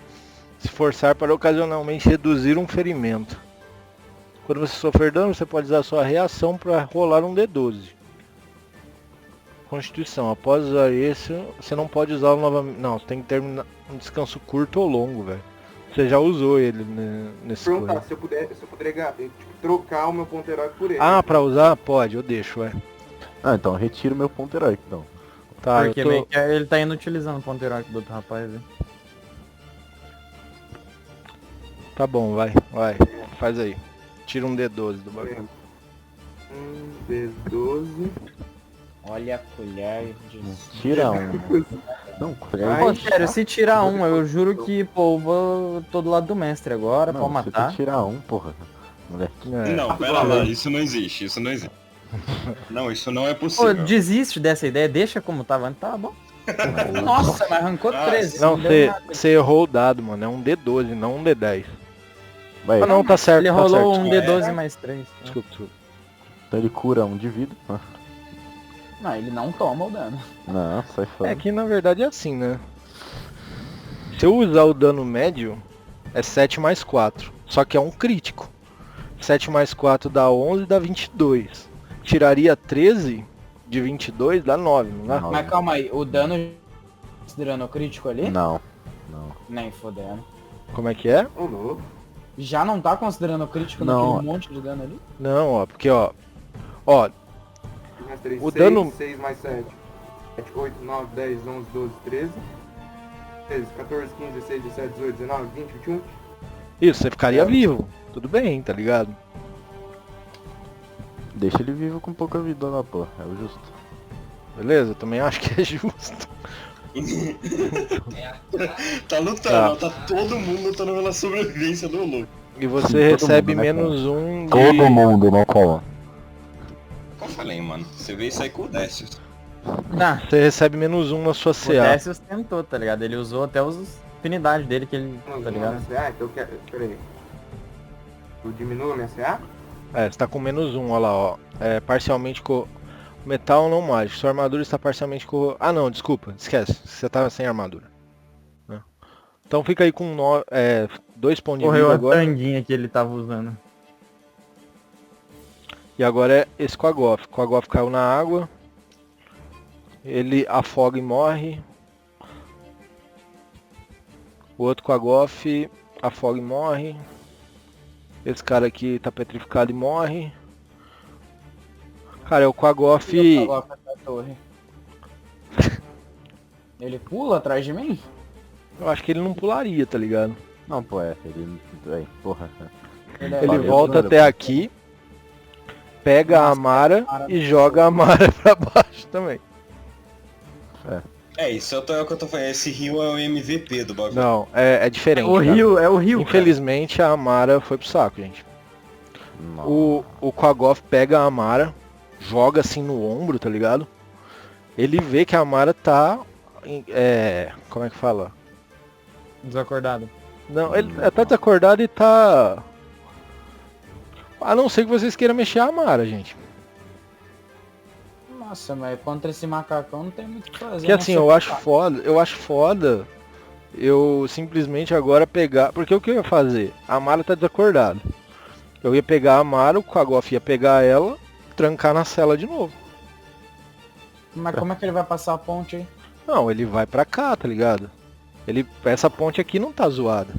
se forçar para ocasionalmente reduzir um ferimento. Quando você sofrer dano, você pode usar sua reação para rolar um D12. Constituição. Após usar esse, você não pode usá-lo novamente. Não, você tem que terminar um descanso curto ou longo, velho. Você já usou ele nesse Perguntar coisa. se eu poderia trocar o meu ponto herói por ele. Ah, pra usar? Pode, eu deixo, é. Ah, então retira o meu ponto heróico, então. Tá, Porque eu tô... meio que ele tá inutilizando o ponto heróico do outro rapaz, viu? Tá bom, vai. Faz aí. Tira um D12 do bagulho. D12. Olha a colher de... Tira um. Não, colher. Pô, sério, se tirar um, eu juro que, pô, eu vou tô do lado do mestre agora, Não, pode se matar. tu tirar um, porra. Moleque. É. Não, pera lá, isso não existe, isso não existe. Não, isso não é Pô, possível. desiste dessa ideia, deixa como tava antes, tá bom. Nossa, mas arrancou Ah, 13. Não, deu nada. você errou o dado, mano. É um D12, não um D10. Vai, Ah não, tá certo, Ele tá rolou certo. um D12 mais 3. Desculpa, desculpa. então ele cura um de vida. Não, ele não toma o dano. Não, sai fora. É que na verdade é assim, né? Se eu usar o dano médio, é 7 mais 4. Só que é um crítico. 7 mais 4 dá 11, dá 22. Tiraria 13 de 22, dá 9, não dá? Não. Mas calma aí, o dano considerando o crítico ali? Não. Não. Nem fodendo. Como é que é? Ô, louco. Já não tá considerando o crítico Não. naquele monte de dano ali? Não, ó, porque ó, Mais 3, O 6, dano- 6 mais 7. 7, 8, 9, 10, 11, 12, 13. 13, 14, 15, 16, 17, 18, 19, 20, 21. isso, você ficaria vivo. Tudo bem, tá ligado? Deixa ele vivo com pouca vida lá, pô. É o justo. Beleza? Eu também acho que é justo. Tá lutando, tá todo mundo lutando pela sobrevivência do louco. E você Todo recebe mundo, né, menos um de... Todo mundo, né, cara? Eu falei, mano, você veio sair com o Décius. Não, Você recebe menos um na sua o CA. Décius tentou, tá ligado? Ele usou até as afinidades dele que ele, tá ligado? CA, então eu quero. Peraí. Eu diminuo a minha CA? É, você tá com menos um, olha lá, ó. É parcialmente com... Metal não mágico. Sua armadura está parcialmente com... Ah não, desculpa, esquece. Você tá sem armadura. Né? Então fica aí com 2 pontos de Correu vida a agora. tanguinha que ele tava usando. E agora é esse Quagoth. Quagoth caiu na água. Ele afoga e morre. O outro Quagoth afoga e morre. Esse cara aqui tá petrificado e morre. Cara, é o Quagoth... Ele pula atrás de mim? Eu acho que ele não pularia, tá ligado? Não, pô, ele... porra. Ele Ele Valeu, volta valeu, até pô. aqui, pega a Nossa, Amara Amara e no joga a Amara pra baixo também. É, isso é o que eu tô falando. Esse rio é o MVP do bagulho. Não, é diferente. O cara. rio, é o rio, cara. Infelizmente a Amara foi pro saco, gente. O Quagoth pega a Amara, joga assim no ombro, tá ligado? Ele vê que a Amara tá... como é que fala? Desacordado. Não, ele tá desacordado e tá... A não ser que vocês queiram mexer a Amara, gente. Nossa, mas contra esse macacão não tem muito o que fazer. Porque assim, eu acho foda eu simplesmente agora pegar... Porque o que eu ia fazer? A Amara tá desacordada. Eu ia pegar a Amara, o Quagoth ia pegar ela, trancar na cela de novo. Mas como é que ele vai passar a ponte aí? Não, ele vai pra cá, tá ligado? Essa ponte aqui não tá zoada.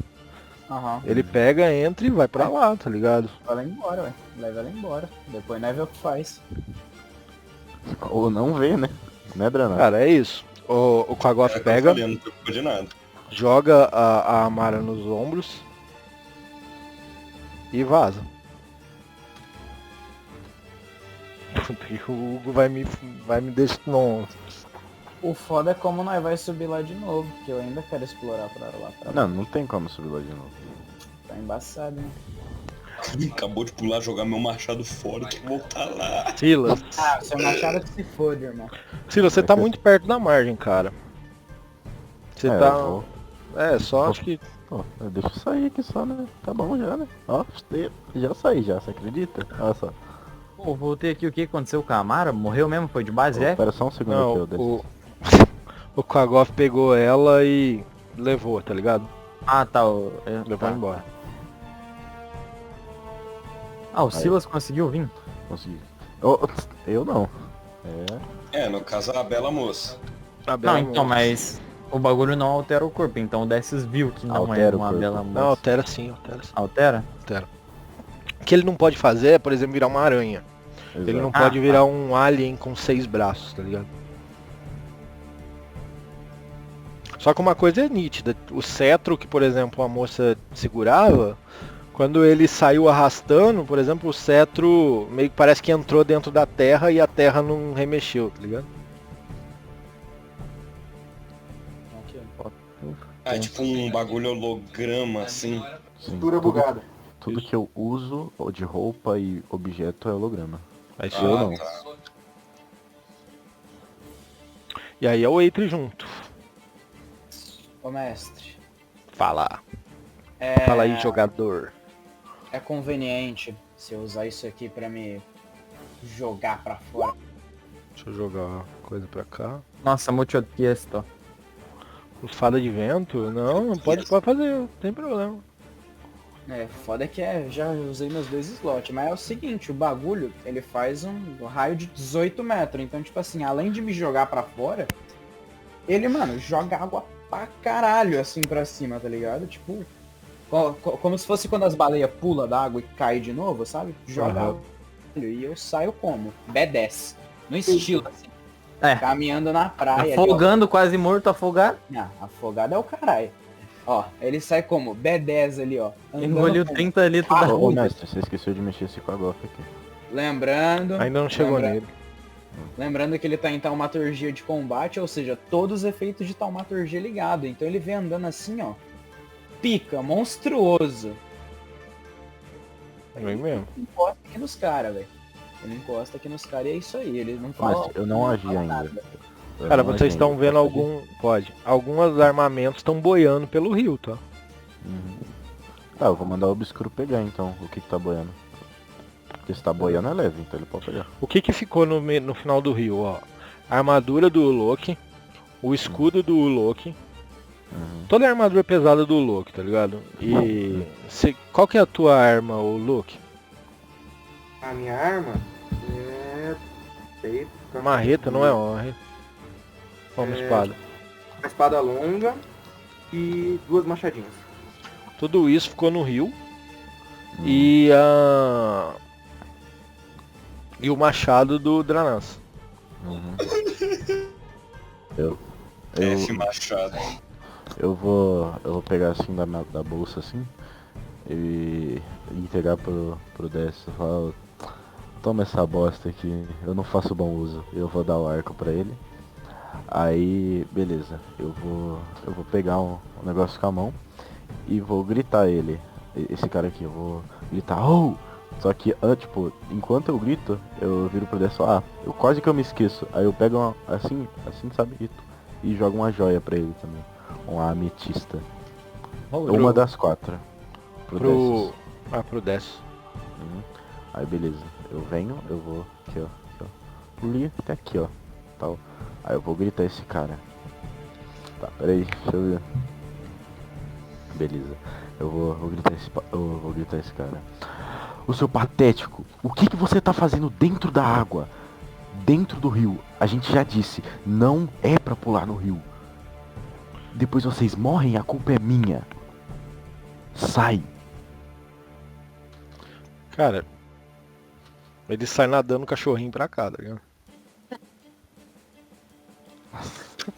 Aham. Ele pega, entra e vai pra lá, tá ligado? Vai lá embora, ué. Leva ela embora. Depois nós vê o que faz. Ou não vê, né? Né, Drana? Cara, é isso. O Quagoth É que eu pega, falei, eu não preocupo de nada. joga a Amara nos ombros e vaza. Puta, e o Hugo vai me deixar... Não. O foda é como nós vai subir lá de novo, porque eu ainda quero explorar pra lá pra Não, não tem como subir lá de novo. Tá embaçado, né? Acabou de pular, jogar meu machado fora, tem que voltar lá. Silas, Ah, seu machado que se foda, irmão. Silas, você tá muito perto da margem, cara. Você É, tá... eu vou- só acho que... Pô, deixa eu sair aqui só, né? Tá bom já, né? Ó, já saí já, você acredita? Olha só. Pô, voltei aqui, o que aconteceu com a Amara? Morreu mesmo? Foi de base, é? Espera só um segundo Não, aqui, eu deixo. o Quagoth pegou ela e levou, tá ligado? Ah, tá. Levou tá. embora. Ah, o Silas conseguiu vir? Consegui. Oh, eu não. É, no caso a bela moça. A Não, Bela então, Moça. mas o bagulho não altera o corpo, então o Dessus viu que não Altera é o uma corpo. bela Não, moça. altera sim, altera sim. Altera? O que ele não pode fazer é, por exemplo, virar uma aranha. Ele não Ah, pode tá. virar um alien com 6 braços, tá ligado? Só que uma coisa é nítida. O cetro que, por exemplo, a moça segurava, quando ele saiu arrastando, por exemplo, o cetro meio que parece que entrou dentro da terra e a terra não remexeu, tá ligado? Ah, é tipo um bagulho holograma, assim. Sim, Cintura bugada. tudo que eu uso de roupa e objeto é holograma. Aí Ah, eu não. tá. E aí é o Eitri junto. Ô mestre, Fala. é... Fala aí, jogador. é conveniente se eu usar isso aqui pra me jogar pra fora. Deixa eu jogar uma coisa pra cá. Nossa, muito tiesto. Fada de vento? Não, pode fazer, não tem problema. É, foda que já usei meus 2 slots, mas é o seguinte, o bagulho, ele faz um raio de 18 metros, então tipo assim, além de me jogar pra fora, ele, mano, joga água pra caralho, assim, pra cima, tá ligado? Tipo, como se fosse quando as baleias pulam da água e caem de novo, sabe? Joga Aham. água. E eu saio como? B10. No estilo, assim. É. Caminhando na praia. ali, ó. Afogando, quase morto, afogado. Não, afogado é o caralho. Ó, ele sai como? B10 ali, ó. andando Engoliu como? 30 litros da Ô, rua. mestre, você esqueceu de mexer esse Quagoth aqui. Lembrando. Ainda não chegou lembrando- nele. Lembrando que ele tá em taumaturgia de combate, ou seja, todos os efeitos de taumaturgia ligado. Então ele vem andando assim, ó. Pica, monstruoso. Vem mesmo. Ele encosta aqui nos caras, velho. Ele encosta aqui nos caras e é isso aí. Ele não fala. Mas eu não agi fala ainda. nada. Eu Cara, não agi vocês estão ainda. vendo Posso agir? algum... Pode. Alguns armamentos estão boiando pelo rio, tá? Uhum. Tá, eu vou mandar o obscuro pegar então, o que tá boiando. Porque se tá boiando é leve, então ele pode pegar. O que que ficou no final do rio, ó? A armadura do Loki, o escudo do Loki, Uhum. toda a armadura pesada do Loki, tá ligado? E qual que é a tua arma, o Loki? A minha arma é... Marreta, não é honra. Uma espada. Uma espada longa e 2 machadinhas. Tudo isso ficou no rio. E a... E o machado do Dranas. Uhum. Eu, F Machado. eu vou pegar assim da bolsa assim e entregar pro Décio e falar, "Ó, toma essa bosta aqui, eu não faço bom uso." Eu vou dar o arco pra ele. Aí, beleza, eu vou pegar um negócio com a mão e vou gritar ele. Esse cara aqui, eu vou gritar, oh! Só que, tipo, enquanto eu grito, eu viro pro Décio, eu quase que eu me esqueço. Aí eu pego uma, assim, sabe, e jogo uma joia pra ele também. Uma ametista. Uma das 4. Pro... Ah, pro Décio. Uhum. Aí beleza, eu venho, eu vou aqui ó, puli até aqui ó, tal. Aí eu vou gritar esse cara. Tá, peraí, deixa eu ver. Beleza, eu vou gritar esse cara. O seu patético, o que você tá fazendo dentro da água? Dentro do rio, a gente já disse, não é pra pular no rio. Depois vocês morrem, a culpa é minha. Sai. Cara, ele sai nadando cachorrinho pra cá, tá ligado?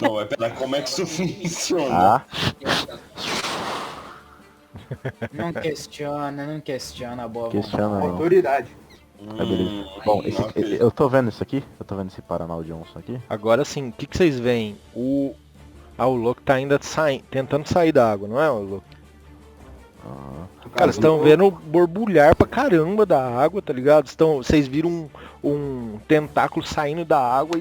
Não, é pera, como é que isso funciona? Ah, Não questiona a boa questiona não. Autoridade. Aí beleza. Bom, Ok. eu tô vendo isso aqui, eu tô vendo esse Paranal Johnson aqui. Agora sim, o que que vocês veem? O Loki tá ainda tentando sair da água, não é, o Loki? Cara, vocês estão vendo borbulhar pra caramba da água, tá ligado? Vocês viram um tentáculo saindo da água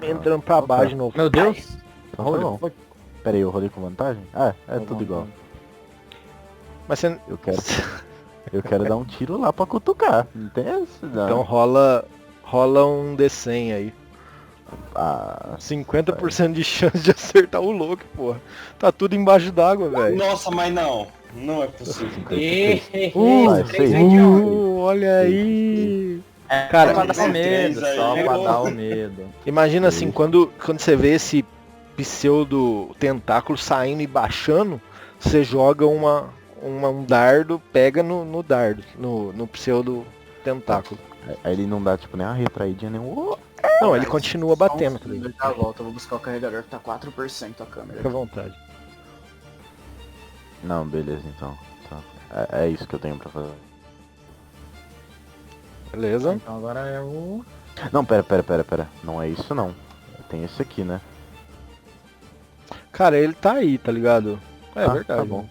e entrando pra baixo de novo. Meu Deus. Então tá bom. Pera aí, eu rodei com vantagem? É tudo igual. Mas você... Eu quero dar um tiro lá pra cutucar. Não tem essa, não. Então rola um D100 aí. Ah, 50% de chance de acertar o Loki, porra. Tá tudo embaixo d'água, velho. Nossa, mas não. Não é possível. 53. Esse 3 vem de onde? Olha aí. É Cara, pra dar o medo, três aí, só pra pô. dar o medo. Imagina assim, quando você vê esse pseudo tentáculo saindo e baixando, você joga um dardo, pega no dardo, no pseudo tentáculo. Aí ele não dá tipo nem uma retraidinha, nem um... Não, ele continua batendo, tá Ele ligado? dá a volta, eu vou buscar o carregador que tá 4% a câmera. Fica à vontade. Não, beleza então. É isso que eu tenho pra fazer. Beleza? Então agora é o... Não, pera. Não é isso não. Tem esse aqui, né? Cara, ele tá aí, tá ligado? É verdade. Tá bom.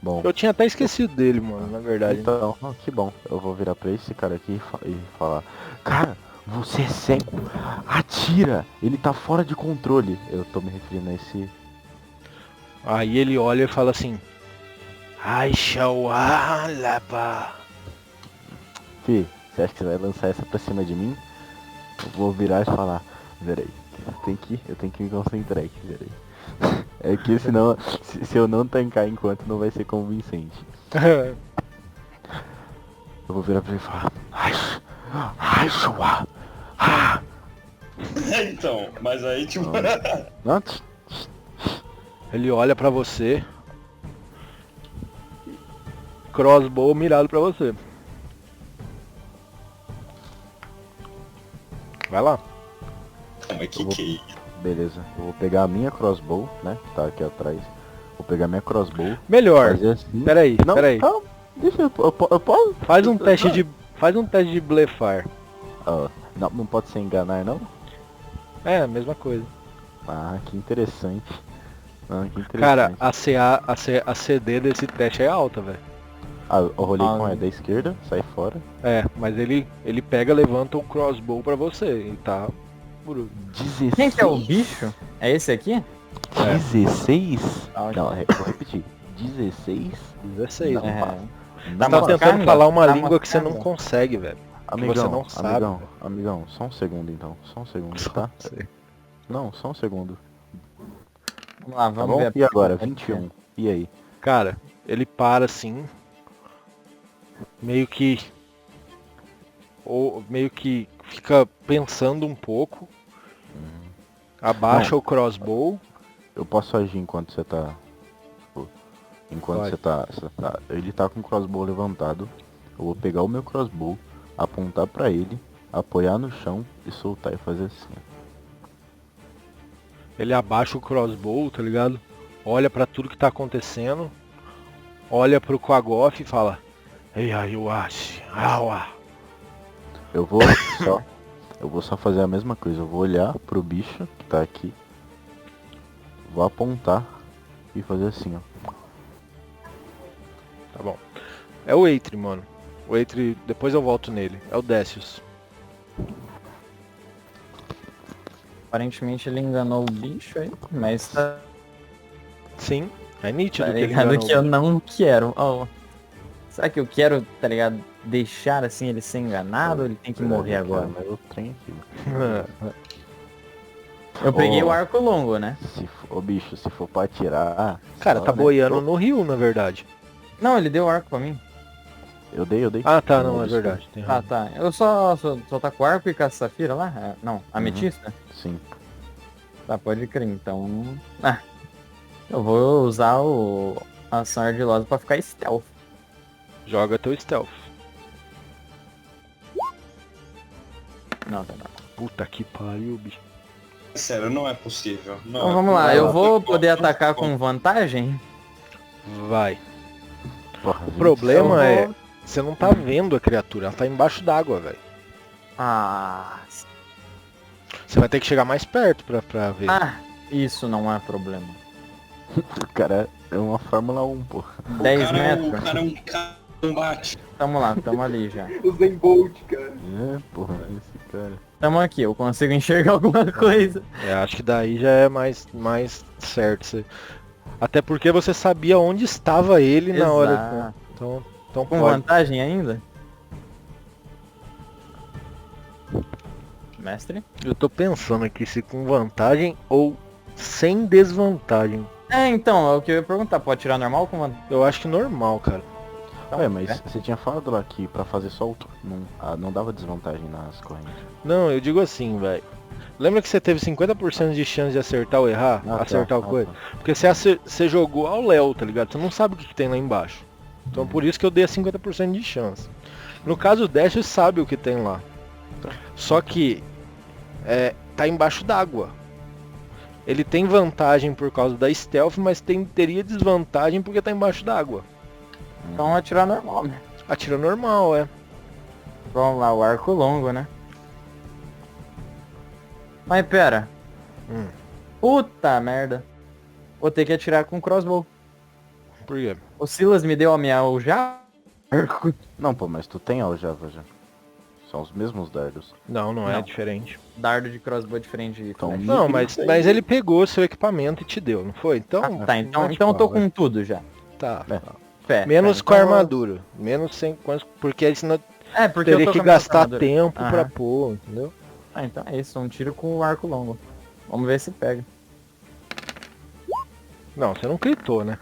Bom, Eu tinha até esquecido dele, mano, na verdade. então, que bom. Eu vou virar pra esse cara aqui e falar, cara, você é cego, atira, ele tá fora de controle. Eu tô me referindo a esse... Aí ele olha e fala assim: Ai, Shawalapa. Fih, você acha que você vai lançar essa pra cima de mim? Eu vou virar e falar, peraí, eu tenho que me concentrar aqui, peraí. É que senão, se eu não tancar enquanto, não vai ser convincente. Eu vou virar pra ele e falar, ai, Shua, Então, mas aí tipo. não, Ele olha pra você. Crossbow mirado pra você. Vai lá. Mas que é isso? beleza, eu vou pegar a minha crossbow, né, que tá aqui atrás. Vou pegar minha crossbow, Melhor. fazer assim. Peraí, Não, peraí. Deixa eu posso? Faz um teste de blefar. Ó, Não pode ser enganar, não? É, a mesma coisa. Ah, que interessante. Ah, que interessante. Cara, a CD desse teste é alta, velho. Ah, eu rolei com a da esquerda, sai fora. É, mas ele pega, levanta o crossbow pra você e tá... bruto. 16. Quem que é o bicho? É esse aqui? 16? Ah, Não, vou repetir. 16? 16, Não, né? pá. Tá Tá moscando? tentando falar uma Tá língua que você não moscando? consegue, velho. Amigão, você não sabe, amigão, só um segundo então. Só um segundo, tá? Não, só um segundo. Vamos lá, Tá vamos bom? ver. E agora, 21. E aí? Cara, ele para assim, meio que fica pensando um pouco, abaixa Não. o crossbow. Eu posso agir enquanto você tá... tipo, enquanto Pode. você tá... Ele tá com o crossbow levantado. Eu vou pegar o meu crossbow, apontar pra ele, apoiar no chão e soltar e fazer assim. Ele abaixa o crossbow, tá ligado? Olha pra tudo que tá acontecendo, olha pro Quagoth e fala: Ei, Ayuashi, aua. Eu vou só fazer a mesma coisa. Eu vou olhar pro bicho que tá aqui. Vou apontar e fazer assim, ó. Tá bom. É o Eitri, mano. O Eitri, depois eu volto nele. É o Décius. Aparentemente ele enganou o bicho aí, mas tá Sim, é nítido que ele ligado enganou. que eu não quero. Ó, será que eu quero, tá ligado, deixar assim ele ser enganado ou ele tem que morrer agora? Mas eu trem aqui. Eu peguei Ô. o arco longo, né? Ô bicho, se for pra atirar... Cara, só, tá né? boiando no rio, na verdade. Não, ele deu o arco pra mim. Eu dei. Ah, tá, não, é Desculpa. verdade. Tem Ah, razão. tá. Eu só tá com o arco e com a safira lá? É, não, ametista? Sim. Tá, pode crer, então... Ah, eu vou usar a ação ardilosa pra ficar stealth. Joga teu stealth. Não, tá não. Puta que pariu, bicho. Sério, não é possível. Não Então é vamos lá, possível. eu vou poder atacar com vantagem? Vai. Porra, O problema Eu é, vou- você não tá vendo a criatura, ela tá embaixo d'água, velho. Ah, Você vai ter que chegar mais perto pra ver. isso não é problema. O cara é uma Fórmula 1, pô. 10 O metros? cara é um cara de combate. Tamo lá, tamo ali já. O Zen Bolt, cara. É, porra, esse cara. Tamo aqui, eu consigo enxergar alguma coisa. É, acho que daí já é mais certo. Até porque você sabia onde estava ele na hora. Exato. Então Com pode. vantagem ainda? Mestre? Eu tô pensando aqui se com vantagem ou sem desvantagem. É, então, é o que eu ia perguntar. Pode tirar normal ou com vantagem? Eu acho que normal, cara. Então, Ué, mas é. você tinha falado lá que pra fazer solto não dava desvantagem nas correntes. Não, eu digo assim, velho. Lembra que você teve 50% de chance de acertar ou errar? Ah, tá. Acertar o Ah, coisa? tá. Porque você jogou ao Léo, tá ligado? Você não sabe o que tem lá embaixo. Então por isso que eu dei a 50% de chance. No caso o Dash sabe o que tem lá. Só que tá embaixo d'água. Ele tem vantagem por causa da stealth, mas teria desvantagem porque tá embaixo d'água. Então atirar normal, né? Atira normal, é. Vamos lá, o arco longo, né? Mas pera. Hum. Puta merda. Vou ter que atirar com crossbow. Por quê? O Silas me deu a minha aljava? Não, pô, mas tu tem aljava já. São os mesmos dardos. Não é Não. diferente. Dardo de crossbow é diferente de Então, flecha. Não, mas ele pegou seu equipamento e te deu, não foi? Então, Ah, tá, então bate eu tô pau, com tudo já. tá. É. Fé, Menos fé. com a Então, armadura. Menos sem. Porque aí senão É, porque eu teria tô que com a minha gastar armadura. tempo Aham. pra pôr, entendeu? Ah, então é isso, um tiro com o arco longo. Vamos ver se pega. Não, você não gritou, né?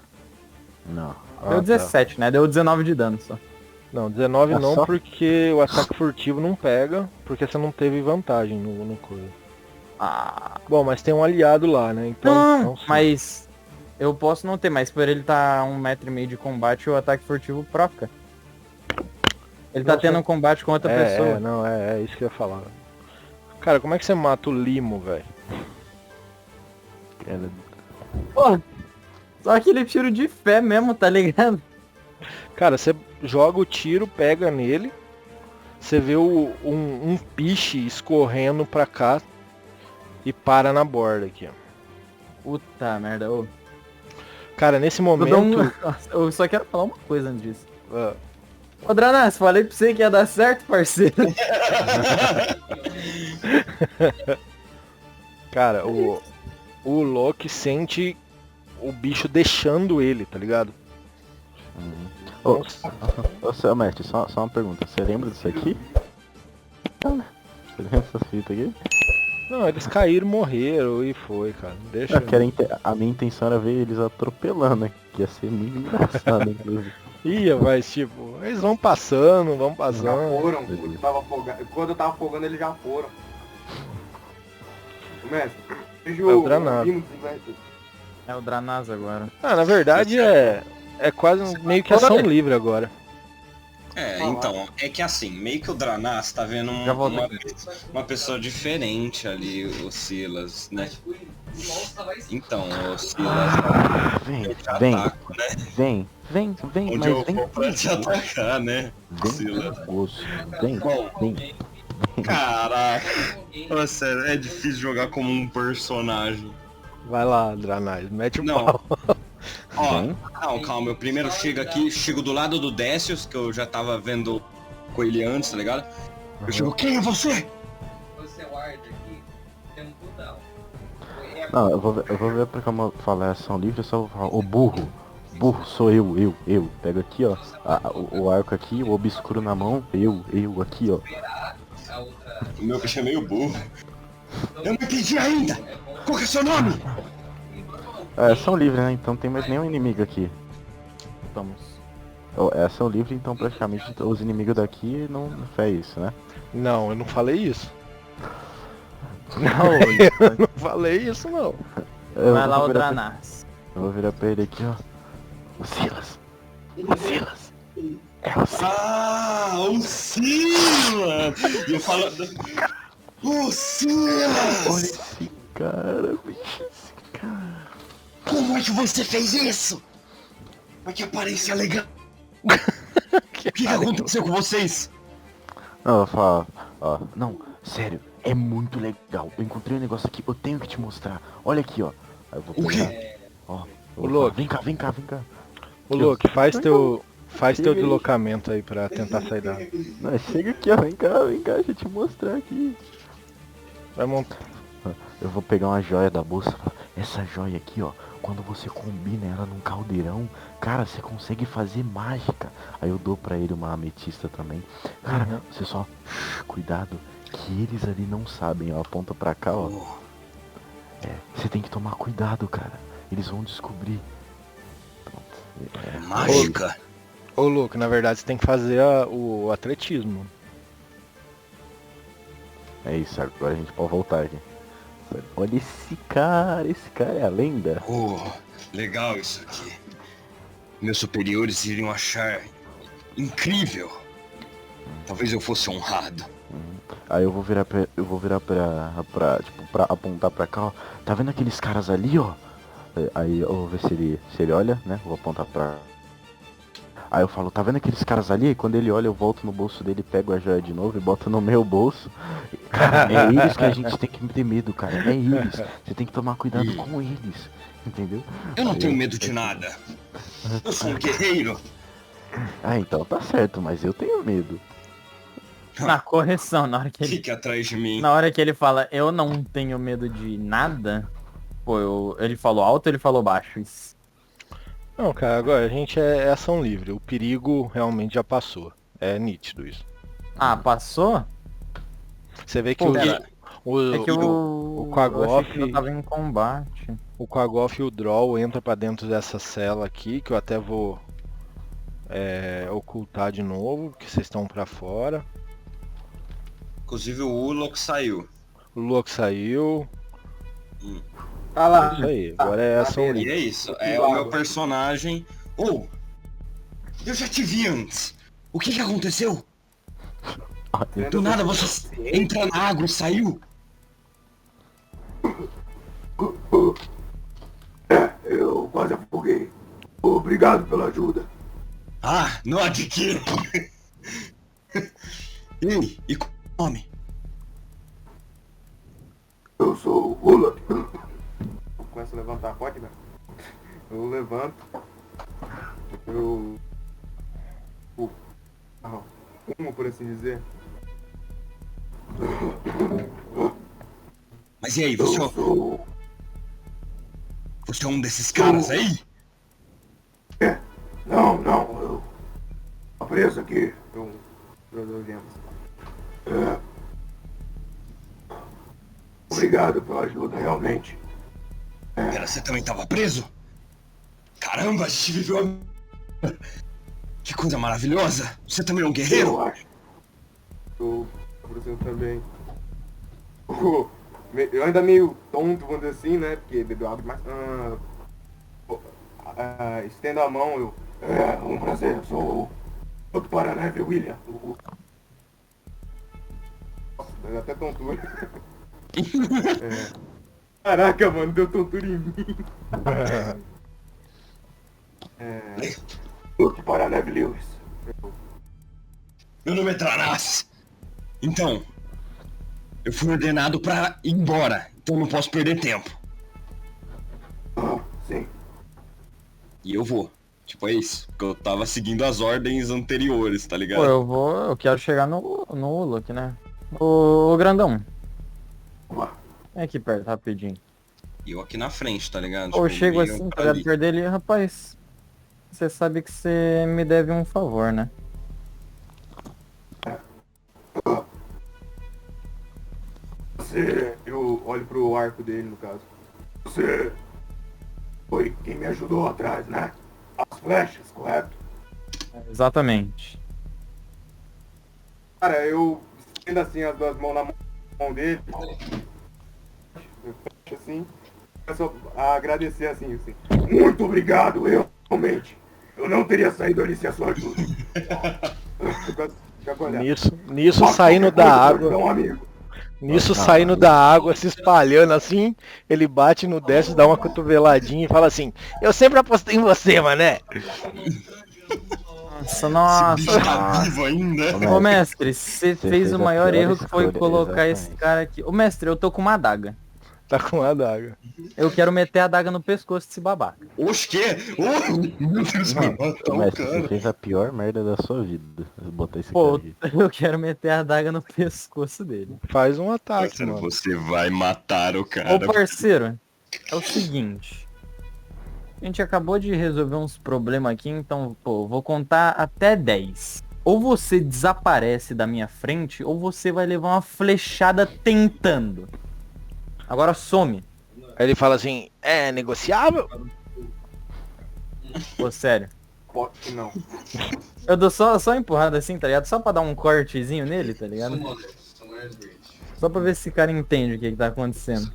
Não. Ah, Deu tá. 17, né? Deu 19 de dano só. Não, 19 É não, só? porque o ataque furtivo não pega, porque você não teve vantagem no coisa. Ah, Bom, mas tem um aliado lá, né? Então, não, sim. mas eu posso não ter, mas por ele tá a 1,5 m de combate, o ataque furtivo proca. Ele tá Nossa. tendo um combate com outra pessoa. Não, é isso que eu ia falar. Cara, como é que você mata o Limo, velho? Cara, Pô, só aquele tiro de fé mesmo, tá ligado? Cara, você joga o tiro, pega nele, você vê um piche escorrendo pra cá e para na borda aqui, ó. Puta merda, ô. Cara, nesse Eu, momento... eu só quero falar uma coisa antes disso. ah, Ô Dranas, falei pra você que ia dar certo, parceiro. cara, o Loki sente o bicho deixando ele, tá ligado? Ô, seu mestre, só uma pergunta. Você lembra disso aqui? Você lembra dessas fitas aqui? Não, eles caíram, morreram e foi, cara. Deixa. A minha intenção era ver eles atropelando, né? Que ia ser muito engraçado, inclusive. Ia, mas tipo, eles vão passando. Já foram. Quando eu tava afogando, eles já foram. Mestre, veja É o Dranas. É o Dranas agora. Ah, na verdade é quase meio que ação livre agora. Então, é que assim, meio que o Dranas tá vendo Já volto uma pessoa diferente ali, o Silas, né? Então, o Silas Vem, onde mas eu vem vou pra te atacar, né? Silas. Vem. Caraca, ô, sério, é difícil jogar como um personagem. Vai lá, Dranas, mete o Não. pau. Ó, não, calma, eu primeiro chego do lado do Décius, que eu já tava vendo com ele antes, tá ligado? Eu chego, quem é você? Você é o Ard aqui, tem um cooldown. Não, eu vou ver pra como falar ação livre, eu só vou falar, ô burro sou eu. Pego aqui, ó, o arco aqui, o obscuro na mão, eu aqui, ó. O meu bicho é meio burro. Eu não entendi ainda! Qual que é seu nome? É ação livre, né? Então tem mais nenhum inimigo aqui. Vamos. É ação livre, então praticamente os inimigos daqui não fez isso, né? Não, eu não falei isso. Não, Eu não falei isso, não. vai lá o Dranas. Eu vou virar pra ele aqui, ó. O Silas. É o Silas. Ah, o Silas! E eu falo... O Silas! Olha esse cara, bicho. Como é que você fez isso? Mas que aparência legal! O que aconteceu com vocês? Não, eu vou falar, ó. Não, sério, é muito legal. Eu encontrei um negócio aqui, eu tenho que te mostrar. Olha aqui, ó. Aí eu vou O pegar. quê? Ó. O Loki. Vem cá. Ô, Loki, faz teu deslocamento aí pra tentar sair da... Não, chega aqui, ó. Vem cá, deixa eu te mostrar aqui. Vai montar. Eu vou pegar uma joia da bolsa. Essa joia aqui, ó. Quando você combina ela num caldeirão, cara, você consegue fazer mágica. Aí eu dou pra ele uma ametista também. Cara, você só... cuidado, que eles ali não sabem, ó. Aponta pra cá, ó. Você tem que tomar cuidado, cara. Eles vão descobrir. Pronto. Mágica? Ô, Luke, na verdade você tem que fazer o atletismo. É isso, agora a gente pode voltar aqui. Olha esse cara é a lenda. Oh, legal isso aqui. Meus superiores iriam achar incrível. Talvez eu fosse honrado. Aí eu vou virar pra apontar pra cá, ó. Tá vendo aqueles caras ali, ó? Aí eu vou ver se ele olha, né? Vou apontar pra... Aí eu falo, tá vendo aqueles caras ali? E quando ele olha, eu volto no bolso dele, pego a joia de novo e boto no meu bolso. Cara, é eles que a gente tem que ter medo, cara. É eles. Você tem que tomar cuidado com eles. Entendeu? Eu não tenho medo de nada. Eu sou um guerreiro. Ah, então tá certo, mas eu tenho medo. Na correção, na hora que ele... Fique atrás de mim. Na hora que ele fala, eu não tenho medo de nada, pô, ele falou alto ou ele falou baixo? Isso. Não, cara, agora a gente é ação livre. O perigo realmente já passou. É nítido isso. Ah, passou? Você vê que Pô, o eu Quagoff, achei que eu tava em combate. o Quagoff e o Droll entram pra dentro dessa cela aqui, que eu até vou ocultar de novo, porque vocês estão pra fora. Inclusive o Ulok saiu. O Luke saiu. Tá lá. Isso aí, agora é ação E livre. é isso. É o meu personagem. Oh! Eu já te vi antes. O que aconteceu? Do nada você entra na água e saiu? Eu quase afoguei. Obrigado pela ajuda. Ah, não há de quê. Ei, e come. Eu sou o Ula. Eu começo a levantar, pode, né? Eu levanto. Eu como, por assim dizer. Mas e aí, você é um desses caras aí? Não, eu tô preso aqui. Obrigado pela ajuda, realmente. Pera, você também tava preso? Caramba, a gente viveu... Que coisa maravilhosa! Você também é um guerreiro? Eu acho. Eu também. Eu ainda meio tonto, vamos dizer assim, né? Porque bebeu água demais. Estendo a mão, eu... um prazer, eu sou o do Paraneve, William. Nossa, deu até tontura. Caraca, mano, deu tontura em mim. O do Paraneve, Lewis. Meu nome é Tranaz. Então, eu fui ordenado pra ir embora, então não posso perder tempo. Sim. E eu vou. Tipo, é isso. Porque eu tava seguindo as ordens anteriores, tá ligado? Pô, eu quero chegar no Ulok, né? Ô, grandão. Vem aqui perto, rapidinho. E eu aqui na frente, tá ligado? Ou eu Tipo, chego meio assim, pra tá ali. ligado, perto dele, rapaz. Você sabe que você me deve um favor, né? Eu olho pro arco dele, no caso. Você foi quem me ajudou atrás, né? As flechas, correto? Exatamente. Cara, eu estendo assim as duas mãos na mão dele. Eu fecho assim. Começo a agradecer assim. Muito obrigado, realmente. Eu não teria saído ali sem a sua ajuda. Nisso saindo da água. Perdão, amigo. Nisso saindo da água, se espalhando assim, ele bate no Décio, dá uma cotoveladinha e fala assim, eu sempre apostei em você, mané. Nossa, Esse bicho tá vivo ainda. Ô mestre, você fez fez o a maior pior erro que foi escolha, colocar esse exatamente. cara aqui. Ô mestre, eu tô com uma adaga. Tá com a adaga. Eu quero meter a adaga no pescoço desse babaca. Oxe, que? Meu Deus, vai matar o Mestre, você cara. fez a pior merda da sua vida. Botar esse Pô, cara aqui. eu quero meter a adaga no pescoço dele. Faz um ataque, Parceiro, mano. você vai matar o Ô cara. parceiro, é o seguinte. A gente acabou de resolver uns problemas aqui, então, pô, vou contar até 10. Ou você desaparece da minha frente, ou você vai levar uma flechada tentando. Agora some. Aí ele fala assim, é negociável? Pô, sério. Pode que não. Eu dou só empurrada assim, tá ligado? Só pra dar um cortezinho nele, tá ligado? Só pra ver se esse cara entende o que tá acontecendo.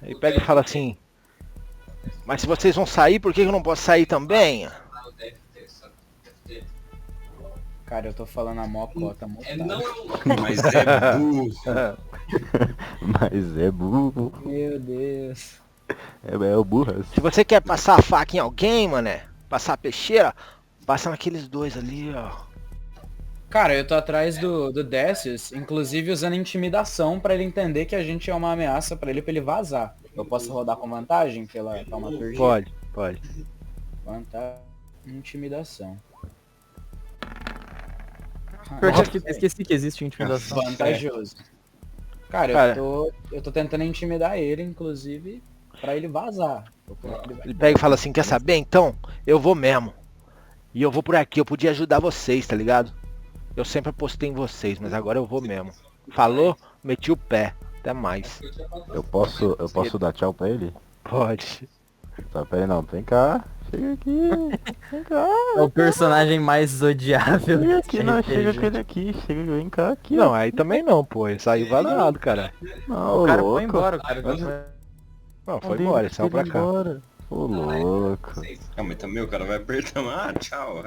Aí pega e fala assim, mas se vocês vão sair, por que eu não posso sair também? Cara, eu tô falando a mó cota, Mas é burro. Mas é burro. Meu Deus. É o burro. Se você quer passar a faca em alguém, mané, passar a peixeira, passa naqueles dois ali, ó. Cara, eu tô atrás do Décius, inclusive usando intimidação pra ele entender que a gente é uma ameaça pra ele vazar. Eu posso rodar com vantagem pela taumaturgia? Pode. Vantagem, intimidação. Pior que eu esqueci que existe intimidação. Vantajoso. Cara, Cara. eu tô tentando intimidar ele, inclusive, pra ele vazar. Ele pega e fala assim, quer saber? Então, eu vou mesmo. E eu vou por aqui, eu podia ajudar vocês, tá ligado? Eu sempre apostei em vocês, mas agora eu vou mesmo. Falou, meti o pé. Até mais. Eu posso dar tchau pra ele? Pode. Tá, pera aí, não. Vem cá. Chega aqui. Vem cá. É o personagem mais odiável. Chega desse aqui, não. RPG. Chega com ele aqui. Chega, vem cá aqui. Não, aí também não, pô. Ele saiu vazado, cara. Não, O cara louco. foi embora, o cara. Não, foi embora, ele saiu pra cá. Ô, louco. Ah, mas também o cara vai apertar. Ah, tchau.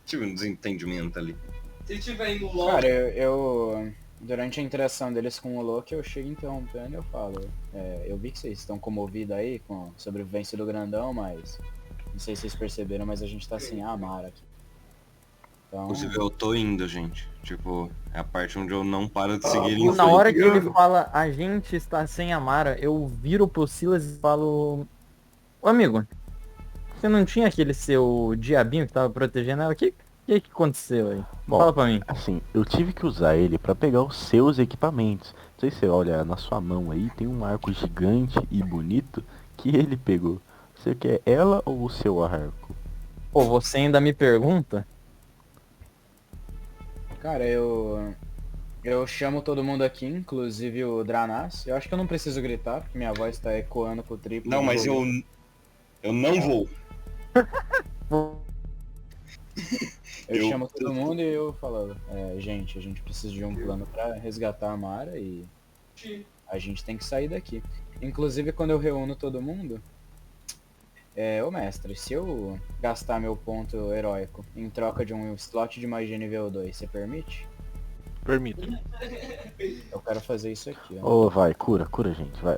Tive um desentendimento ali. Se tiver indo logo. Cara, eu durante a interação deles com o Loki, eu chego interrompendo e eu falo, eu vi que vocês estão comovidos aí com a sobrevivência do grandão, mas não sei se vocês perceberam, mas a gente tá sem a Amara aqui. Então, Inclusive eu tô indo, gente. Tipo, é a parte onde eu não paro de seguir em Na frente. hora que ele fala, a gente está sem a Mara, eu viro pro Silas e falo... Ô amigo, você não tinha aquele seu diabinho que tava protegendo ela? O que aconteceu aí? Bom, Fala pra mim. assim, eu tive que usar ele pra pegar os seus equipamentos. Não sei se você olha na sua mão aí, tem um arco gigante e bonito que ele pegou. Você quer ela ou o seu arco? Pô, você ainda me pergunta? cara, eu chamo todo mundo aqui, inclusive o Dranas. Eu acho que eu não preciso gritar, porque minha voz tá ecoando com o triplo. Não, do mas jogo. eu não vou. Eu eu- chamo todo mundo e eu falo, gente, a gente precisa de um plano pra resgatar a Mara e a gente tem que sair daqui. Inclusive, quando eu reúno todo mundo, ô mestre, se eu gastar meu ponto heróico em troca de um slot de magia nível 2, você permite? Permito. Eu quero fazer isso aqui, ó. Ô, vai, cura, gente, vai.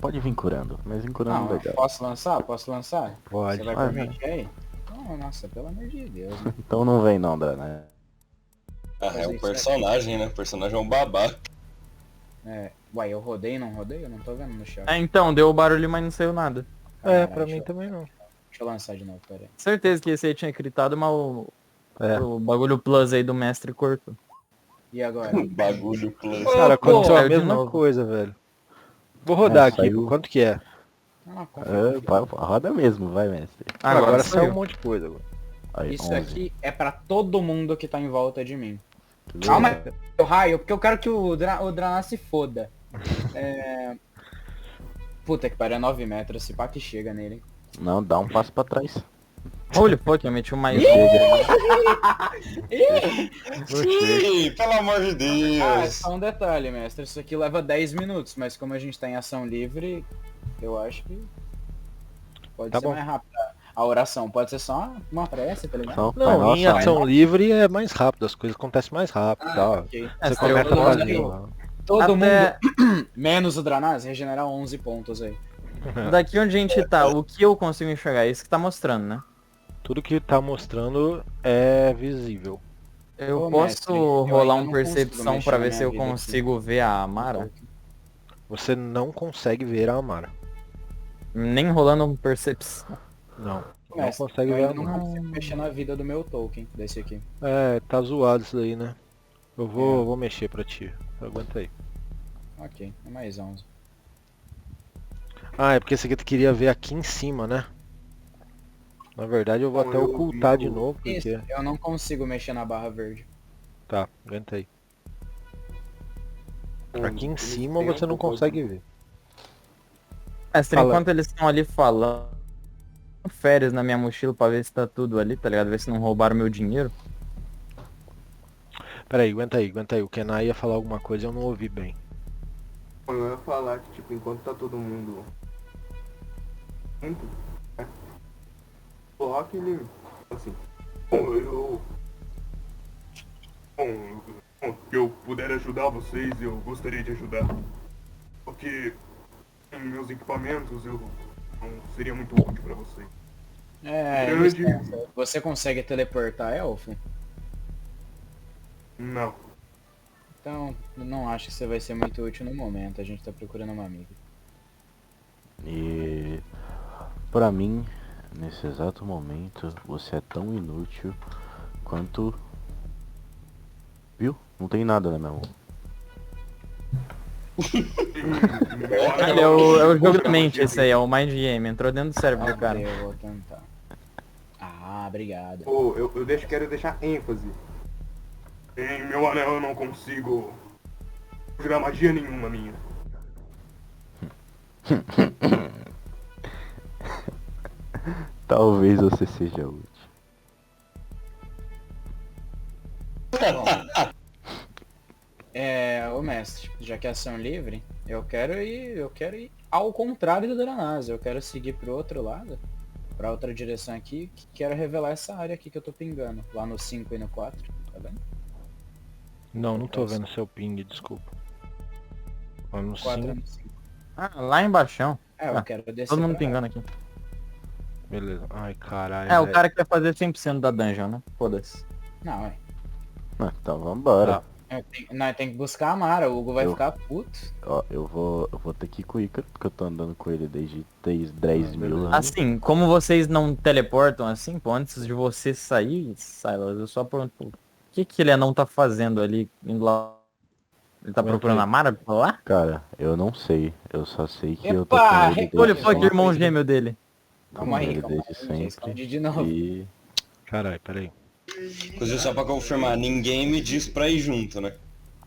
Pode vir curando, mas vir curando Não, legal. posso lançar? Posso lançar? Pode. Você vai Vai, permitir aí? Oh, nossa, pelo amor de Deus, né? Então não vem não, Dana. É um personagem, né? O personagem é um babá. Uai, eu rodei, não rodei? Eu não tô vendo no chat. Então, deu o barulho, mas não saiu nada. É, Caralho, pra mim deixa eu- também não. Deixa eu lançar de novo, peraí. Certeza que esse aí tinha gritado, mas É. o bagulho plus aí do mestre cortou. E agora? Bagulho plus. Cara, aconteceu a saiu de mesma novo. coisa, velho. Vou rodar aqui, saiu. pô. Quanto que é? Ah, confia. Roda mesmo, vai, mestre. Agora saiu um saiu. monte de coisa. Agora. Aí, Isso 11. aqui é pra todo mundo que tá em volta de mim. Beleza? Calma, meu raio, porque eu quero que o Dranas se foda. Puta que pariu, é 9 metros, esse pá que chega nele. Hein? Não, dá um passo pra trás. Holy fuck, eu meti um mais Ih, pelo amor de Ah, é Deus. só um detalhe, mestre. Isso aqui leva 10 minutos, mas como a gente tá em ação livre, eu acho que pode Tá ser bom. mais rápido. A oração pode ser só uma prece, tá ligado? Só, Não, Pai em Nosso, ação livre é mais rápido, as coisas acontecem mais rápido e tal. Ok. Você É, começa todo a mundo fazer. aí. Todo Até mundo, menos o Dranas, regenerar 11 pontos aí. daqui onde a gente tá, o que eu consigo enxergar? Isso que tá mostrando, né? Tudo que tá mostrando é visível. Eu Ô, posso mestre, eu rolar ainda um não consigo percepção mexer pra na ver minha se eu vida aqui. consigo ver a Amara? Você não consegue ver a Amara. Nem rolando um percepção. Não. Não Mestre, consegue eu ver a ainda não Amara. consigo mexer na vida do meu token, desse aqui. É, tá zoado isso daí, né? Eu vou mexer pra ti. Aguenta aí. Ok, é mais 11. Ah, é porque esse aqui tu queria ver aqui em cima, né? Na verdade eu vou Não, até eu ocultar vi de o- novo, Isso, porque... eu não consigo mexer na barra verde. Tá, aguenta aí. Aqui em Eles cima têm você um não pouco consegue de- ver. Mestre, Fala. enquanto eles estão ali falando, férias na minha mochila pra ver se tá tudo ali, tá ligado? Ver se não roubaram meu dinheiro. Pera aí, aguenta aí. O Kenai ia falar alguma coisa e eu não ouvi bem. Eu ia falar que, tipo, enquanto tá todo mundo junto, né? O Rock, ele, assim, bom, se eu puder ajudar vocês, eu gostaria de ajudar. Porque em meus equipamentos eu não seria muito útil pra vocês. Grande. Licença, você consegue teleportar elfo? Não. Então, não acho que você vai ser muito útil no momento. A gente tá procurando uma amiga. E pra mim, nesse exato momento, você é tão inútil quanto... Viu? Não tem nada na minha mão. É o jogo da mente esse aí, é o Mind Game. Entrou dentro do cérebro do Ok, cara. eu vou tentar. Ah, obrigado. Pô, quero deixar ênfase. Em meu anel eu não consigo jogar magia nenhuma minha. Talvez você seja útil. Ô mestre, já que é ação livre, eu quero ir ao contrário do Dranas. Eu quero seguir pro outro lado, pra outra direção aqui, que quero revelar essa área aqui que eu tô pingando, lá no 5 e no 4, tá vendo? Não tô vendo seu ping, desculpa. Lá no 4 5, no 5. Ah, lá embaixo. Eu Ah, quero descer Todo mundo pra lá. pingando aqui. beleza. Ai, caralho. É, o velho. cara quer fazer 100% da dungeon, né? Foda-se. Não, é. Então vambora. Nós tem que buscar a Mara, o Hugo vai Eu- ficar puto. Ó, eu vou ter que ir com o Ícaro, porque eu tô andando com ele desde 10 mil anos. Assim, como vocês não teleportam assim, pô, antes de você sair, Silas, eu só pergunto, pô, o que que ele não tá fazendo ali, indo lá? Ele tá procurando a Mara pra lá? Cara, eu não sei. Eu só sei que eu tô Epa, com ele recolhe Olha o desde fuck, sempre. irmão gêmeo dele. Calma aí, ele calma desde aí, já sempre. escondi de novo. E Caralho, peraí. Inclusive, só pra confirmar, ninguém me diz pra ir junto, né?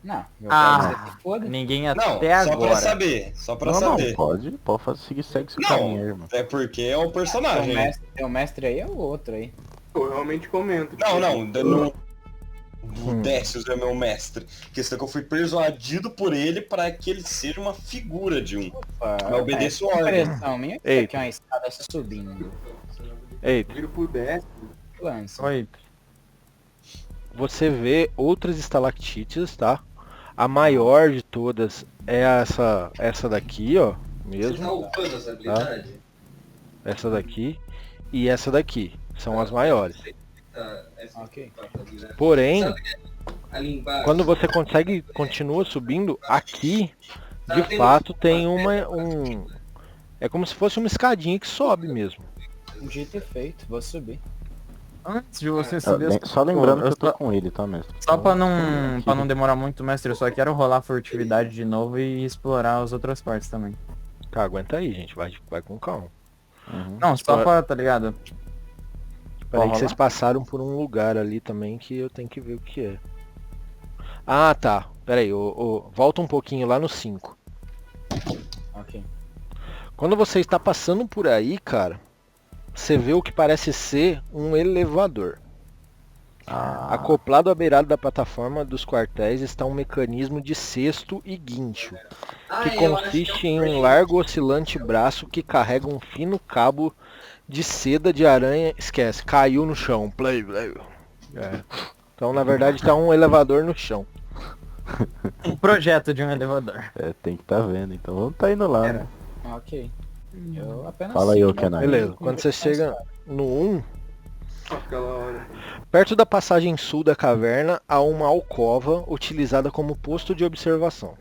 Não, eu Ah. quero que você se foda. Ninguém Não, até só pra agora. saber, só pra não, saber. pode seguir, segue seu Não. caminho, aí, irmão. É porque é o personagem. né? Tem o mestre aí, é o outro aí. Eu realmente comento. O Décius é meu mestre. A questão é que eu fui persuadido por ele para que ele seja uma figura de um. Opa, Eu obedeço é, ordem. impressão minha que Eita. aqui é uma escada subindo. Eita, Viro pro Décio. Lança. Oi. você vê outras estalactites, tá? A maior de todas é essa daqui, ó. Você Mesmo. tá upando essa habilidade? Essa daqui. E essa daqui. São as maiores. Essa Ok. habilidade. Porém, Sabe ali embaixo? quando você continua subindo, aqui, Sabe, de tem fato, um- tem é como se fosse uma escadinha que sobe mesmo. Dito e feito, vou subir. Antes de você Ah, subir... só lembrando Pô, que eu tô só- com ele, tá, mestre? Só pra não demorar muito, mestre, eu só quero rolar furtividade de novo e explorar as outras partes também. Tá, aguenta aí, gente. Vai com calma. Uhum. Não, só pra, tá ligado? Peraí que rolar? vocês passaram por um lugar ali também que eu tenho que ver o que é. Ah, tá. Peraí, volta um pouquinho lá no 5. Ok. Quando você está passando por aí, cara, você vê o que parece ser um elevador. Ah, Acoplado à beirada da plataforma dos quartéis está um mecanismo de cesto e guincho, Ah, que eu acho consiste que é em frame. um largo oscilante braço que carrega um fino cabo de seda de aranha. Esquece, caiu no chão. Play. É. Então, na verdade, está um elevador no chão. Um projeto de um elevador. tem que tá vendo, então vamos tá indo lá, né? Ok. Eu apenas Fala aí, sigo ô Kenai. Beleza, com quando você vocês, chega cara. no 1, Aquela hora. perto da passagem sul da caverna, há uma alcova utilizada como posto de observação.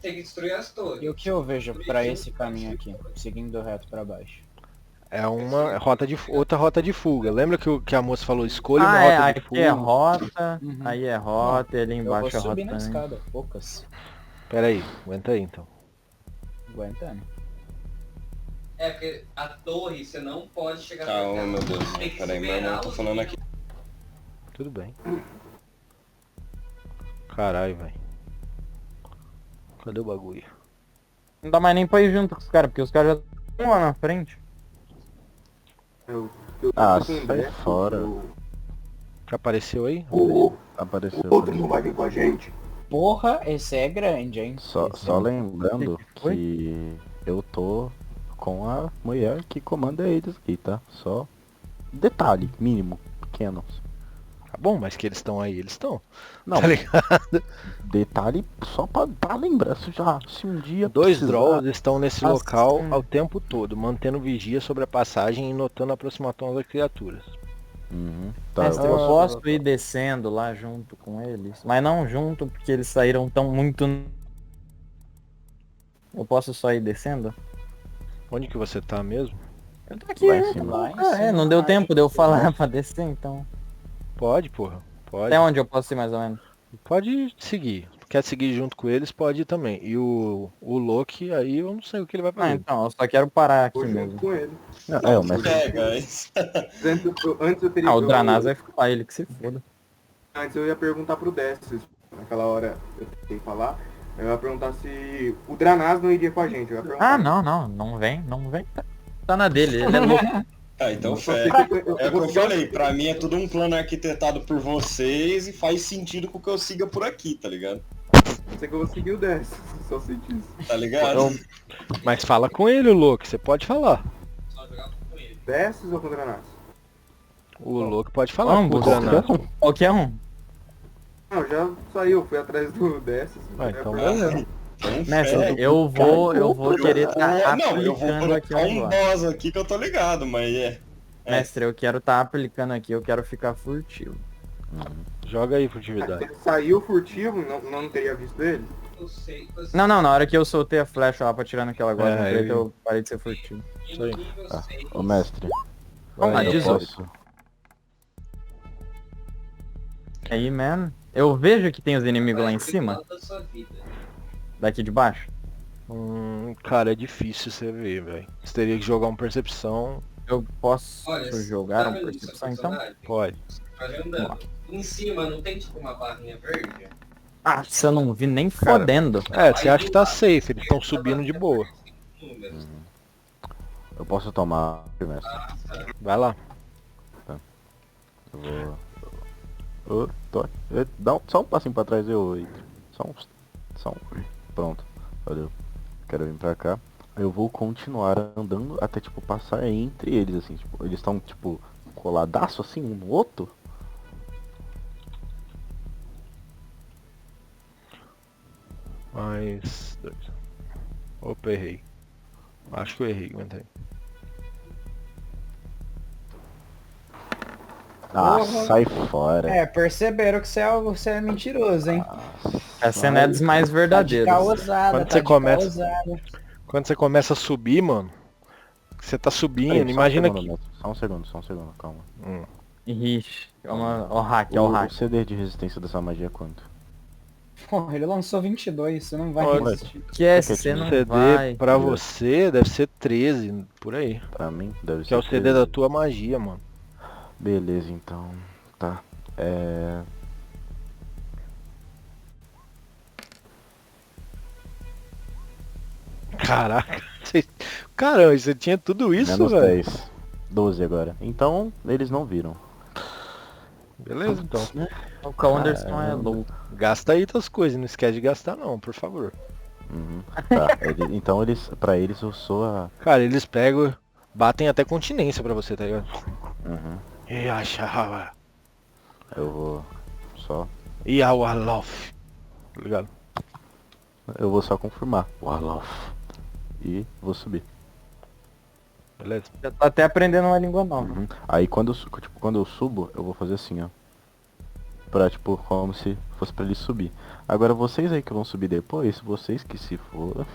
Tem que destruir as torres. E o que eu vejo pra esse caminho aqui, seguindo reto pra baixo? É uma outra rota de fuga. Lembra que a moça falou, escolha uma Ah, é, rota de aqui fuga? é rota, Uhum. aí é rota, e ali Eu vou embaixo é rota subir na também. escada, poucas. Pera aí, aguenta aí então. Aguentando. É, porque a torre você não pode chegar Calma, perto. meu Deus. Tem que Peraí, meu esperar irmão, tô os falando aqui. Tudo bem. Caralho, velho. Cadê o bagulho? Não dá mais nem pra ir junto com os caras, porque os caras já estão lá na frente. Eu Ah, tô com o sai Décio, fora. Já apareceu aí? Apareceu. não vai vir com a gente. Porra, esse é grande, hein? Só Esse só é- lembrando Foi? que eu tô com a mulher que comanda eles aqui, tá? Só detalhe mínimo, pequeno. Tá bom, mas que eles estão aí, eles estão. Não, Tá ligado? detalhe só pra lembrar, se um dia Dois precisar- Drolls estão nesse Nossa. local ao tempo todo, mantendo vigia sobre a passagem e notando a aproximação das criaturas. Uhum, tá, Mestre, eu eu posso ir descendo lá junto com eles, mas não junto porque eles saíram tão muito... Eu posso só ir descendo? Onde que você tá mesmo? Eu tô aqui, Lá em né? cima. Lá em Ah, cima, não deu lá tempo em de eu cima. falar pra descer, então. Pode, porra. Pode. Até onde eu posso ir mais ou menos? Pode seguir. Quer seguir junto com eles, pode ir também. E o Loki, aí eu não sei o que ele vai Ah, fazer. então, eu só quero parar aqui Vou junto mesmo. com ele. o mestre. Pega. Antes eu teria Ah, o eu- Dranaz vai ficar lá, ele que se foda. Antes eu ia perguntar pro Décio, naquela hora eu tentei falar. Eu ia perguntar se o Dranaz não iria com a gente. Eu ia perguntar. Ah, não vem. Tá na dele, ele é louco. Ah, então Só fé. sei que eu É o que eu consegui- falei, pra mim é tudo um plano arquitetado por vocês e faz sentido com que eu siga por aqui, tá ligado? sei que eu vou seguir o Décio. Só sei disso. Tá ligado? Mas fala com ele, Loki, você pode falar. Só jogar com ele. Décio ou com o Dranaz? O Loki pode falar com o Ambos. Granato. Qualquer um. Não, já saiu, fui atrás do Décio. Ah, então É, beleza. Então, Mestre, fé. eu vou querer tá Não, eu vou aplicando aqui colocar um agora. boss aqui que eu tô ligado, mas é. Mestre, eu quero tá aplicando aqui, eu quero ficar furtivo. Joga aí, Se furtividade. ele saiu furtivo, não teria visto ele? Eu sei. Não, na hora que eu soltei a flecha lá pra tirar naquela gosma preta, eu- eu parei de ser furtivo. Isso aí. Nível Tá. 6. Ô mestre, Vamos lá, Vai, eu 18. posso... Aí, man. Eu vejo que tem os inimigos lá em cima, Da sua vida. daqui de baixo. Cara, é difícil você ver, velho. Você teria que jogar uma percepção. Eu posso Olha, jogar tá uma vendo seu percepção, então? personagem? Pode. Vai andando. Em cima não tem tipo uma barrinha verde? Ah, se eu não vi nem Cara, fodendo. É, você acha que tá safe, eles estão subindo de boa. Números. Eu posso tomar, mestre. Vai lá. Eu vou... Dá só um passinho pra trás, eu entro. Só um. Pronto. Valeu. Quero vir pra cá. Eu vou continuar andando até, tipo, passar entre eles, assim. Tipo, eles estão, tipo, coladaço, assim, um no outro. Mais 2. Opa, errei. Acho que eu errei, aguenta aí. Ah, Porra. sai fora. Perceberam que você é mentiroso, hein? Essa é das mais Tá de verdadeiras. causada, Quando tá você de começa- causada. Quando você começa a subir, mano, você tá subindo, Peraí, imagina só um que... segundo, mestre. Só um segundo, calma. Ixi, é o hack, é o O hack. CD de resistência dessa magia é quanto? Pô, ele lançou 22, você não vai Olha, resistir. Que é, você não CD vai. pra você deve ser 13, por aí. Pra mim, deve Que ser... é o CD 13. da tua magia, mano. Beleza, então. Tá. Caraca. Caramba, você tinha tudo isso, Menos velho? 10. 12 agora. Então, eles não viram. Beleza, então. O Caunderson é louco. Gasta aí tuas coisas, não esquece de gastar não, por favor. Uhum. Tá, então pra eles eu sou a... Cara, eles pegam, batem até continência pra você, tá ligado? Uhum. E achava. Eu vou só... E a Walof. Tá ligado? Eu vou só confirmar. Walof. E vou subir. Beleza? Já tá até aprendendo uma língua nova. Uhum. Aí quando eu subo, eu vou fazer assim, ó. Pra, tipo, como se fosse pra ele subir. Agora vocês aí que vão subir depois, vocês que se for.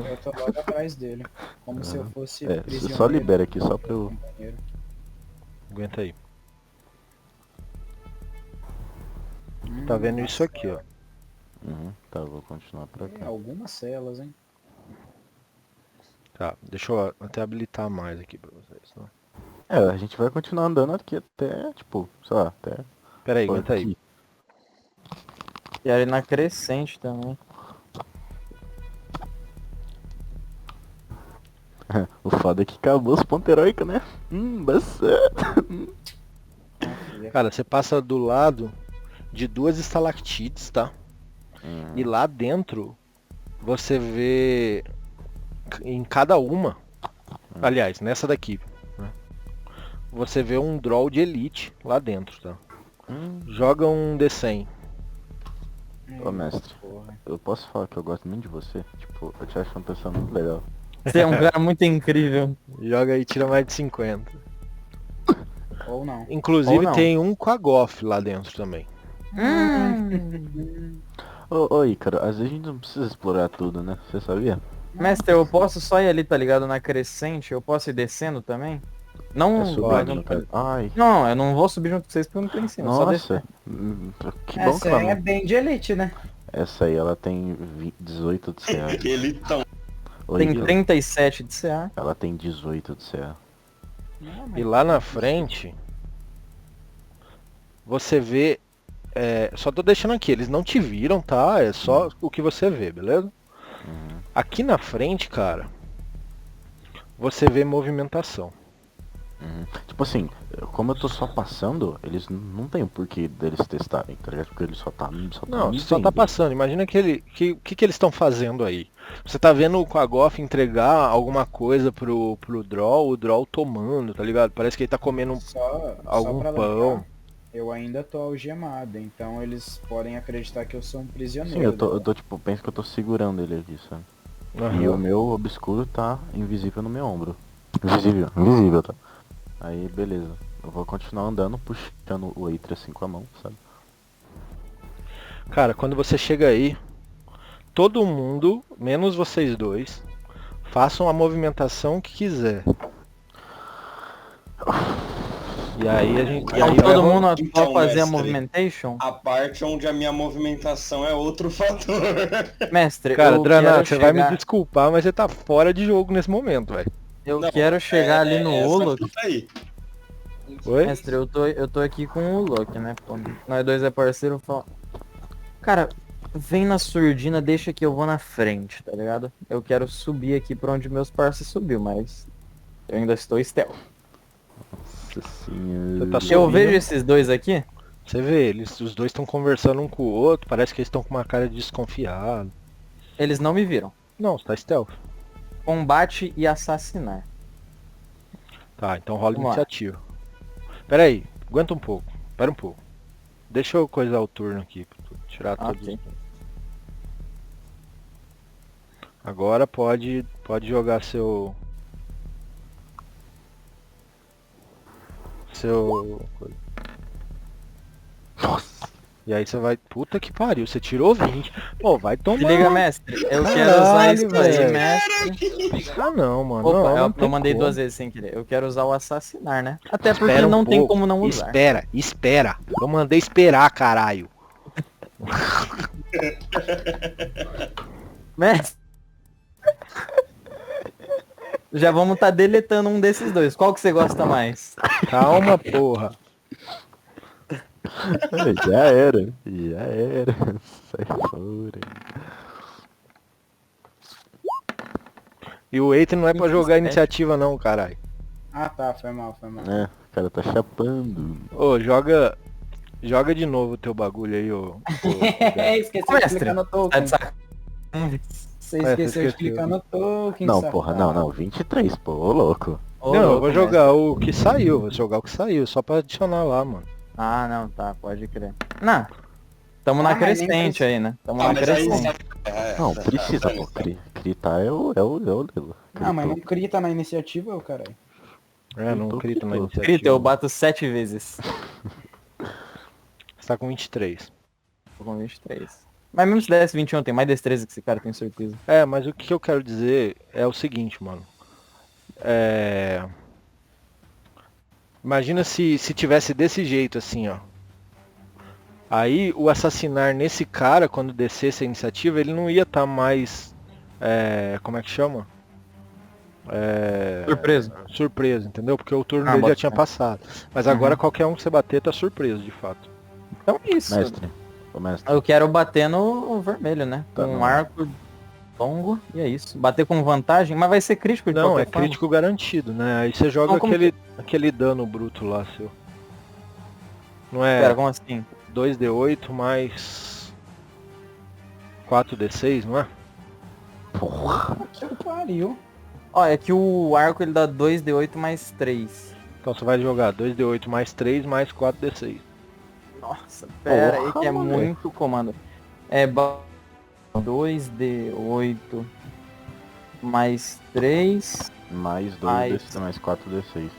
Eu tô logo atrás dele. Como se eu fosse É, prisioneiro. só libera aqui, só pra eu... Companheiro. Aguenta aí. Tá vendo isso aqui, ó. Uhum. Tá, eu vou continuar pra cá. Algumas celas, hein? Tá, deixa eu até habilitar mais aqui pra vocês. Né? É, a gente vai continuar andando aqui até, tipo, sei lá, até... Pera aí, aguenta aí. E ali na crescente também. O foda é que acabou os pontos heróicos, né? Bastante. Cara, você passa do lado de duas estalactites, tá? E lá dentro você vê em cada uma, aliás, nessa daqui, né? Você vê um draw de elite lá dentro, tá? Joga um D100. Ô mestre, Porra. eu posso falar que eu gosto muito de você? Tipo, eu te acho uma pessoa muito legal. Você é um cara muito incrível. Joga aí e tira mais de 50. Ou não. Inclusive Ou não. tem um com a Goff lá dentro também. Ô Ícaro, às vezes a gente não precisa explorar tudo, né? Você sabia? Mestre, eu posso só ir ali, tá ligado? Na crescente, eu posso ir descendo também? Não, É subir, não, não, cara. Ai, não, eu não vou subir junto com vocês porque eu não tô em cima, só descer. nossa. Que bom que Essa ela aí é não... bem de elite, né? Essa aí, ela tem 18 de CA. Elitão. Ô, Tem Ícaro, 37 de CA. ela tem 18 de CA. Não, mas E lá na frente você vê. Só tô deixando aqui, eles não te viram, tá? É só o que você vê, beleza? Aqui na frente, cara, você vê movimentação. Tipo assim, como eu tô só passando, eles não tem o porquê deles testarem, tá ligado? Porque eles só tá Não, me você só tá vendo. passando. Imagina que eles estão fazendo aí. Você tá vendo o Quagoff entregar alguma coisa pro Droll, o Droll tomando, tá ligado? Parece que ele tá comendo só algum pra pão. lembrar, eu ainda tô algemado, então eles podem acreditar que eu sou um prisioneiro. Sim, eu tô tipo, penso que eu tô segurando ele aqui, sabe? E o meu obscuro tá invisível no meu ombro. Invisível, tá? Aí, beleza. Eu vou continuar andando, puxando o Eitra assim com a mão, sabe? Cara, quando você chega aí, todo mundo, menos vocês dois, façam a movimentação que quiser. E aí a gente. E aí Então vai todo mundo Então, só fazer a mestre. movimentation? A parte onde a minha movimentação é outro fator. Mestre, Cara, eu Dranato, quero você vai me chegar... desculpar, mas você tá fora de jogo nesse momento, velho. Eu quero chegar ali no essa Olok. fruta aí. Oi? Mestre, eu tô aqui com o Olok, né? Pô, nós dois é parceiro, eu falo... Cara, vem na surdina, deixa que eu vou na frente, tá ligado? Eu quero subir aqui pra onde meus parceiros subiu, mas... Eu ainda estou stealth. Nossa senhora. Você tá Eu subindo. vejo esses dois aqui, Você vê, os dois estão conversando um com o outro, parece que eles estão com uma cara de desconfiado. eles não me viram. Não, você tá stealth. Combate e assassinar. Tá, então rola Vamos lá. iniciativa. Pera aí, aguenta um pouco. Pera um pouco. Deixa eu coisar o turno aqui, pra tu tirar todos. Ok. Agora pode jogar seu... Nossa. E aí você vai... Puta que pariu, você tirou 20. Pô, vai Se tomar... liga, mestre. Eu quero usar Caralho, isso aí, velho. mestre. Ah não, mano. Opa, não, eu, tem eu mandei como. 2 vezes sem querer. Eu quero usar o assassinar, né? Até porque Espera um não tem pouco. como não usar. Espera. Eu mandei esperar, caralho. Mestre. Já vamos tá deletando um desses dois. Qual que você gosta mais? Calma, porra. Já era. Sai fora. E o Eiter não é pra jogar 27. iniciativa não, caralho. Ah tá, foi mal, foi mal. É, o cara tá chapando. Ô, joga de novo o teu bagulho aí, ô. Esqueceu de Mestre, clicar no Tá token. de sacanagem. Você você esqueceu de esqueceu. clicar no token, Não, safado. porra, não. 23, pô, ô louco. Ô, Não, eu louco, vou mestre. jogar o que saiu, só pra adicionar lá, mano. Ah, não, tá, pode crer. Não. Tamo Ah, na mas nem crescente precisa. aí, né? Tamo Ah, na mas aí... crescente. Não, precisa, pô. Gritar é o Lilo. Ah, mas não crita na iniciativa, ô caralho. É, não Tô grita na tô. iniciativa. Grita, eu bato 7 vezes. Você tá com 23. Tô com 23. Mas mesmo se desse 21, tem mais destreza que esse cara, tenho certeza. É, mas o que eu quero dizer é o seguinte, mano. Imagina se tivesse desse jeito, assim, ó. Aí o assassinar nesse cara, quando descesse a iniciativa, ele não ia estar mais... como é que chama? Surpreso. Surpreso, entendeu? Porque o turno Ah, dele já bota tinha fé. passado. Mas agora Uhum. qualquer um que você bater tá surpreso, de fato. Então é isso. Mestre. Ô, mestre. Eu quero bater no vermelho, né? Tá Com um bom. arco longo e é isso. Bater com vantagem, mas vai ser crítico de Não, qualquer é forma. crítico garantido, né? Aí você joga Então, como aquele dano bruto lá, seu. Não é Pera, como assim? 2d8 mais 4d6, não é? Porra. Que pariu. Ó, é que o arco ele dá 2d8 mais 3. Então você vai jogar 2d8 mais 3 mais 4d6. Nossa, pera aí Porra, que é moleque. muito comando. É 2d8 mais 3, Mais 2 Mais. D6, mais 4 D6.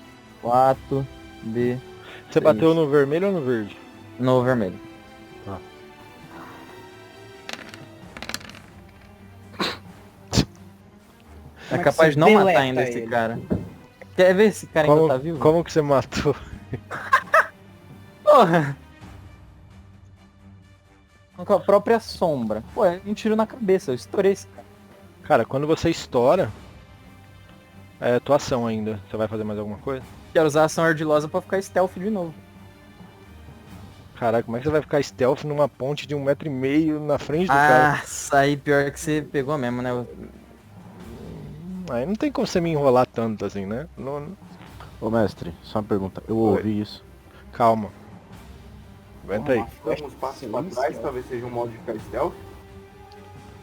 4d Você bateu no vermelho ou no verde? no vermelho. Tá. É Como é que capaz você de não matar deleta ainda esse ele? cara. Quer ver se esse cara ainda tá vivo? Como que você matou? Porra! Com a própria sombra. Pô, é um tiro na cabeça, eu estourei esse cara. Cara, quando você estoura, é tua ação ainda. Você vai fazer mais alguma coisa? Quero usar a ação ardilosa pra ficar stealth de novo. Caraca, como é que você vai ficar stealth numa ponte de 1,5 m na frente do cara? Ah, aí pior que você pegou mesmo, né? Aí não tem como você me enrolar tanto assim, né? Ô, mestre, só uma pergunta. Eu Oi. ouvi isso. Calma. Aguenta aí. Dá uns passos pra trás, talvez seja um modo de ficar stealth.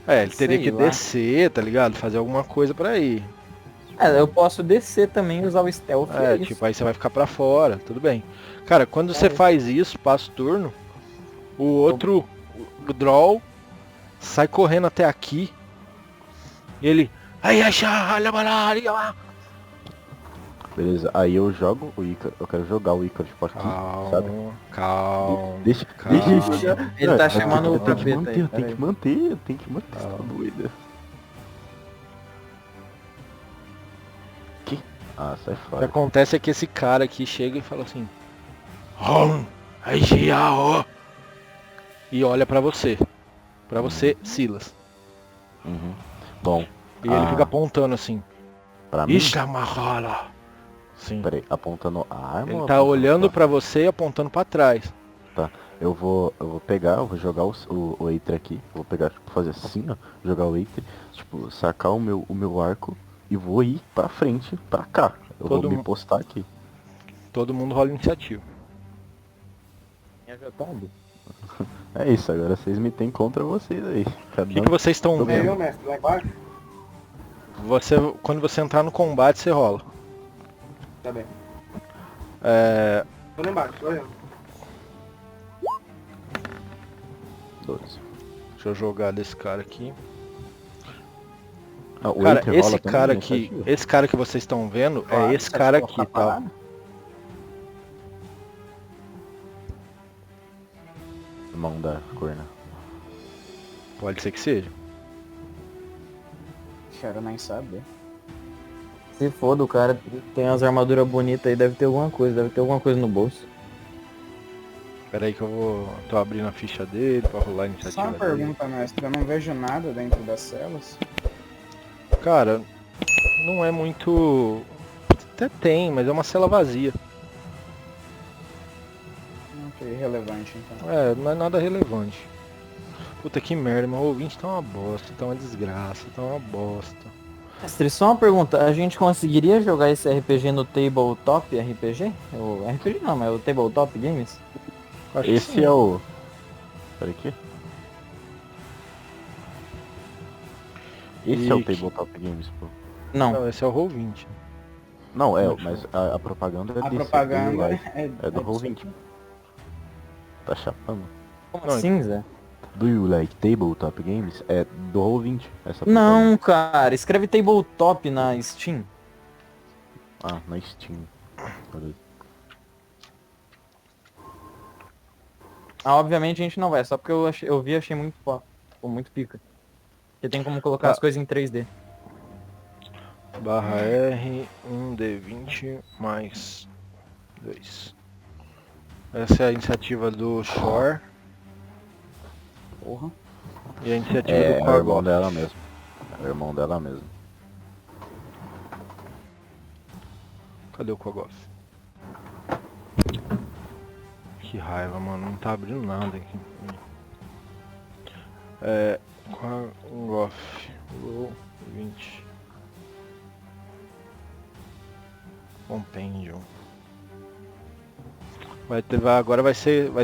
É, ele teria Sei que lá. descer, tá ligado? Fazer alguma coisa pra ir. É, eu posso descer também e usar o stealth. É, isso. tipo, aí você vai ficar pra fora, tudo bem. Cara, quando você faz isso, passa o turno, o outro, o Droll, sai correndo até aqui. E ele... Beleza, aí eu jogo o Ícaro, eu quero jogar o Ícaro, tipo, aqui, sabe? Calma. Deixa Calma. ele jogar. Ele tá Mas chamando eu o tenho que capeta manter, aí, eu tenho que manter, eu tenho que manter, você tá doida. Que? Ah, sai O que fora. acontece é que esse cara aqui chega e fala assim. "Hon, ai, Jiao", e olha pra você. Pra você, Silas. Uhum. Bom, E ele fica apontando assim. pra mim, Ishamahala. Sim. peraí, apontando a arma Ele ou tá apontando olhando pra... pra você e apontando pra trás. Eu vou pegar, eu vou jogar o Either aqui, eu vou pegar, tipo, fazer assim, ó, jogar o Either, tipo, sacar o meu arco e vou ir pra frente, pra cá. Eu Todo vou me mu- postar aqui. Todo mundo rola iniciativa. É isso, agora vocês me têm contra vocês aí. O que vocês estão E aí, vendo? ô mestre, lá embaixo? Quando você entrar no combate, você rola. Tá bem. É, Tô lá embaixo, tô olhando. 12. deixa eu jogar desse cara aqui. Ah, o Cara, Either rola esse também, cara né, aqui, iniciativa? esse cara que vocês estão vendo é esse Você cara acha que eu vou aqui, ficar tá? parado? Mão da corna. Pode ser que seja. Quero nem saber. Se foda, o cara tem umas armaduras bonitas aí, deve ter alguma coisa no bolso. Pera aí que tô abrindo a ficha dele pra rolar a iniciativa Só uma dele. pergunta, mestre. Eu não vejo nada dentro das celas. Cara, não é muito... Até tem, mas é uma cela vazia. Ok, relevante então. É, não é nada relevante. Puta que merda, meu ouvinte tá uma bosta, tá uma desgraça, tá uma bosta. Mestre, só uma pergunta, a gente conseguiria jogar esse RPG no Tabletop RPG? O RPG não, mas o Tabletop Games? Acho que Esse sim. é o... Peraí aqui. Esse é o E que- Tabletop Games, pô. Não. Não, esse é o Roll20. Não, mas a propaganda é A desse. propaganda É do disso Roll20. aqui. Tá chapando. Como Não, assim, Zé? Do you like Tabletop Games? É do Roll20. Essa Não, cara, escreve Tabletop na Steam. propaganda. Ah, na Steam. Peraí. Ah, obviamente a gente não vai, só porque eu vi e achei muito muito pica. Porque tem como colocar Ah. as coisas em 3D. Barra R, 1D20 mais 2. Essa é a iniciativa do Shore Porra. e a iniciativa É, do é o irmão Corgoth. dela mesmo. É o irmão dela mesmo. Cadê o Corgoth? Que raiva, mano. Não tá abrindo nada aqui. É... Corgoth. Roll 20. Compendium. Agora vai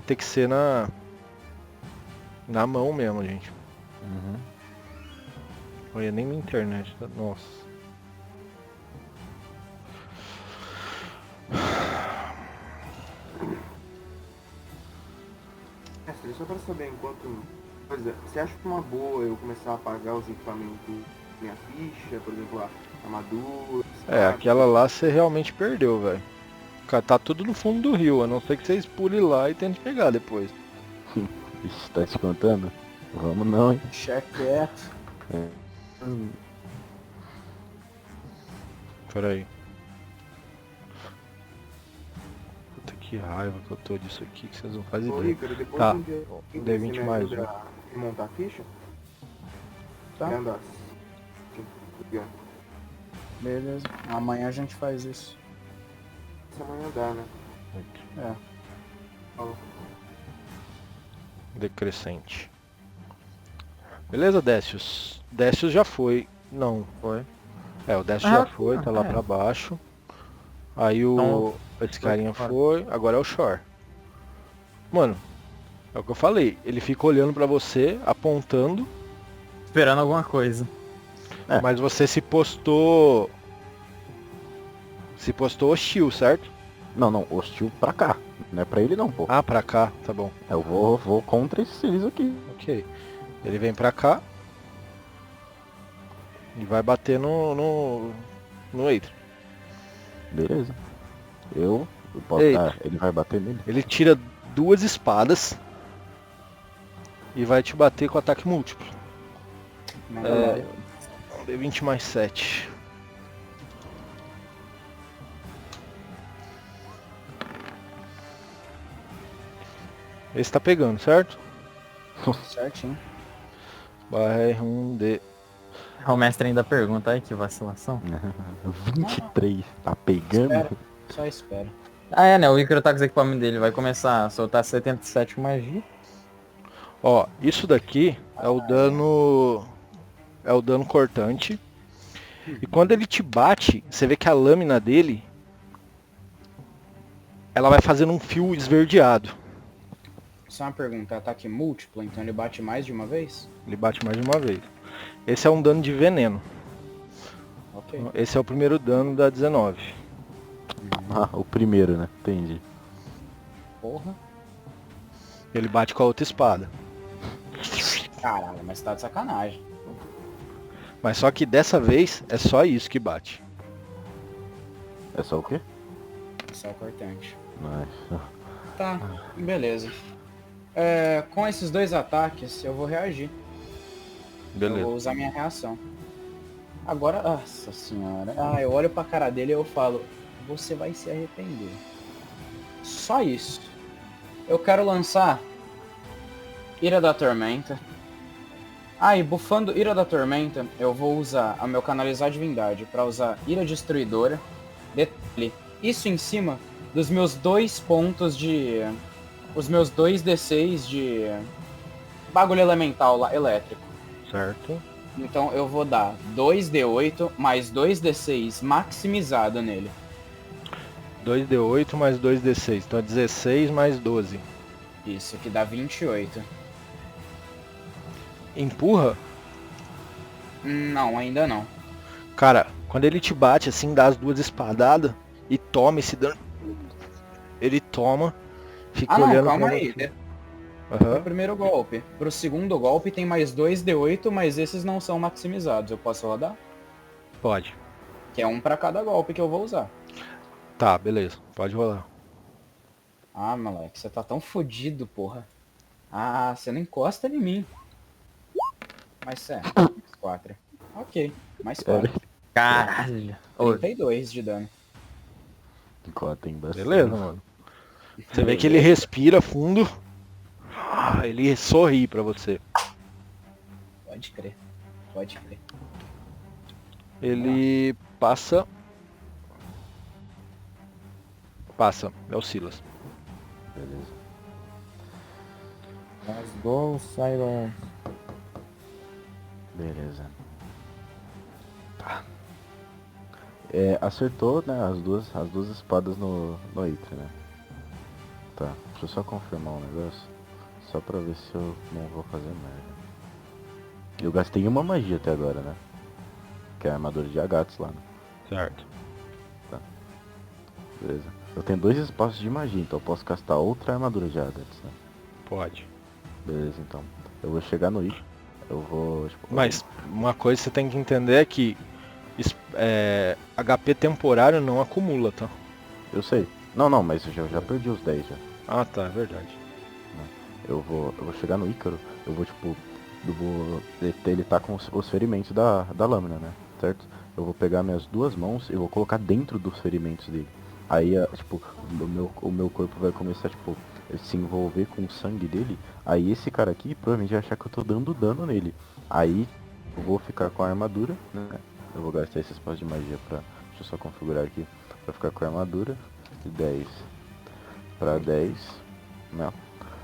ter que ser na mão mesmo, gente. Uhum. Olha, nem minha internet, tá? Nossa. Mestre, só pra saber enquanto... Pois é, você acha que uma boa eu começar a pagar os equipamentos minha ficha, por exemplo, a armadura... É, aquela lá você realmente perdeu, velho. Tá tudo no fundo do rio, a não ser que vocês pulem lá e tentem pegar depois. Ixi, tá te contando? Vamos não, hein? Check quieto. Pera aí. Puta que raiva que eu tô disso aqui, que vocês não fazem Ô, ideia. Ícaro, depois Tá. de um dia que D20 você me mais ajuda a montar a ficha? Tá. Tirando as... Beleza. Amanhã a gente faz isso. Essa manhã dá, né? É. Falou. Decrescente. Beleza, Décius? Décius já foi. Não, foi. É, o Décius já foi, tá lá pra baixo. Aí esse carinha foi, agora é o Shore. Mano, é o que eu falei. Ele fica olhando pra você, apontando, Esperando alguma coisa. É. mas você se postou... Se postou hostil, certo? Não, hostil pra cá. Não é pra ele não, pô. Ah, pra cá, tá bom. Eu vou contra esses aqui. Ok. Ele vem pra cá. E vai bater no Either. Beleza. Eu posso Ei. dar. Ele vai bater nele? Ele tira 2 espadas e vai te bater com ataque múltiplo. Manda D20 mais 7. Esse tá pegando, certo? certinho. Vai D. O mestre ainda pergunta, ai que vacilação. 23. Tá pegando? Espera. Só espera. Ah é, né? O Ícaro tá com os equipamentos dele, vai começar a soltar 77 com magia. Ó, isso daqui é o dano. É o dano cortante. E quando ele te bate, você vê que a lâmina dele. Ela vai fazendo um fio esverdeado. Só uma pergunta, ataque múltiplo, então ele bate mais de uma vez? Ele bate mais de uma vez. Esse é um dano de veneno. Ok. Esse é o primeiro dano da 19. Ah, o primeiro, né? Entendi. Porra. Ele bate com a outra espada. Caralho, mas tá de sacanagem. Mas só que dessa vez é só isso que bate. É só o quê? Só cortante. Nice. Tá, beleza. Com esses 2 ataques, eu vou reagir. Eu Beleza. vou usar minha reação. Agora, nossa senhora. Eu olho pra cara dele e eu falo, você vai se arrepender. Só isso. Eu quero lançar Ira da Tormenta. E bufando Ira da Tormenta, eu vou usar a meu canalizar divindade pra usar Ira Destruidora. Detalhe, isso em cima dos meus 2 pontos de... Os meus 2 D6 de bagulho elemental lá, elétrico. Certo. Então eu vou dar 2D8 mais 2D6 maximizado nele. 2d8 mais 2d6. Então é 16 mais 12. Isso, que dá 28. Empurra? Não, ainda não. Cara, quando ele te bate assim, dá as 2 espadadas e toma esse dano. Ele toma, fica Não, olhando calma pra aí. você. Pro Aham. primeiro golpe. Pro segundo golpe tem mais 2D8, mas esses não são maximizados. Eu posso rodar? Pode. Que é um pra cada golpe que eu vou usar. Tá, beleza. Pode rolar. Moleque, você tá tão fodido, porra. Você não encosta em mim. Mais 4. Ok, mais 4. Caralho. Ô, 32 de dano. Enquanto tem bastante. Beleza, mano. Você vê que ele respira fundo. Ele sorri pra você. Pode crer. Pode crer. Ele passa. Passa, é o Silas. Beleza. let's go, Siron. Beleza. Tá. Acertou, né, as duas espadas no Itra, né? Tá, deixa eu só confirmar um negócio. Só pra ver se eu não vou fazer merda. Eu gastei uma magia até agora, né? Que é a armadura de Agatos lá, né? Certo. Beleza. Eu tenho 2 espaços de magia, então eu posso castar outra armadura de Agatos, né? Pode. Beleza, então. Eu vou chegar no Itra. Eu vou, tipo... Mas uma coisa que você tem que entender é que HP temporário não acumula, tá? Eu sei. Não, mas eu já perdi os 10 já. Ah, tá, é verdade. Eu vou chegar no Ícaro, ele tá com os ferimentos da lâmina, né? Certo? Eu vou pegar minhas 2 mãos e vou colocar dentro dos ferimentos dele. Aí, tipo, o meu corpo vai começar, tipo, se envolver com o sangue dele. Aí esse cara aqui provavelmente vai achar que eu tô dando dano nele. Aí eu vou ficar com a armadura, né? Eu vou gastar esse espaço de magia pra... Deixa eu só configurar aqui. Pra ficar com a armadura. De 10 pra 10. Não.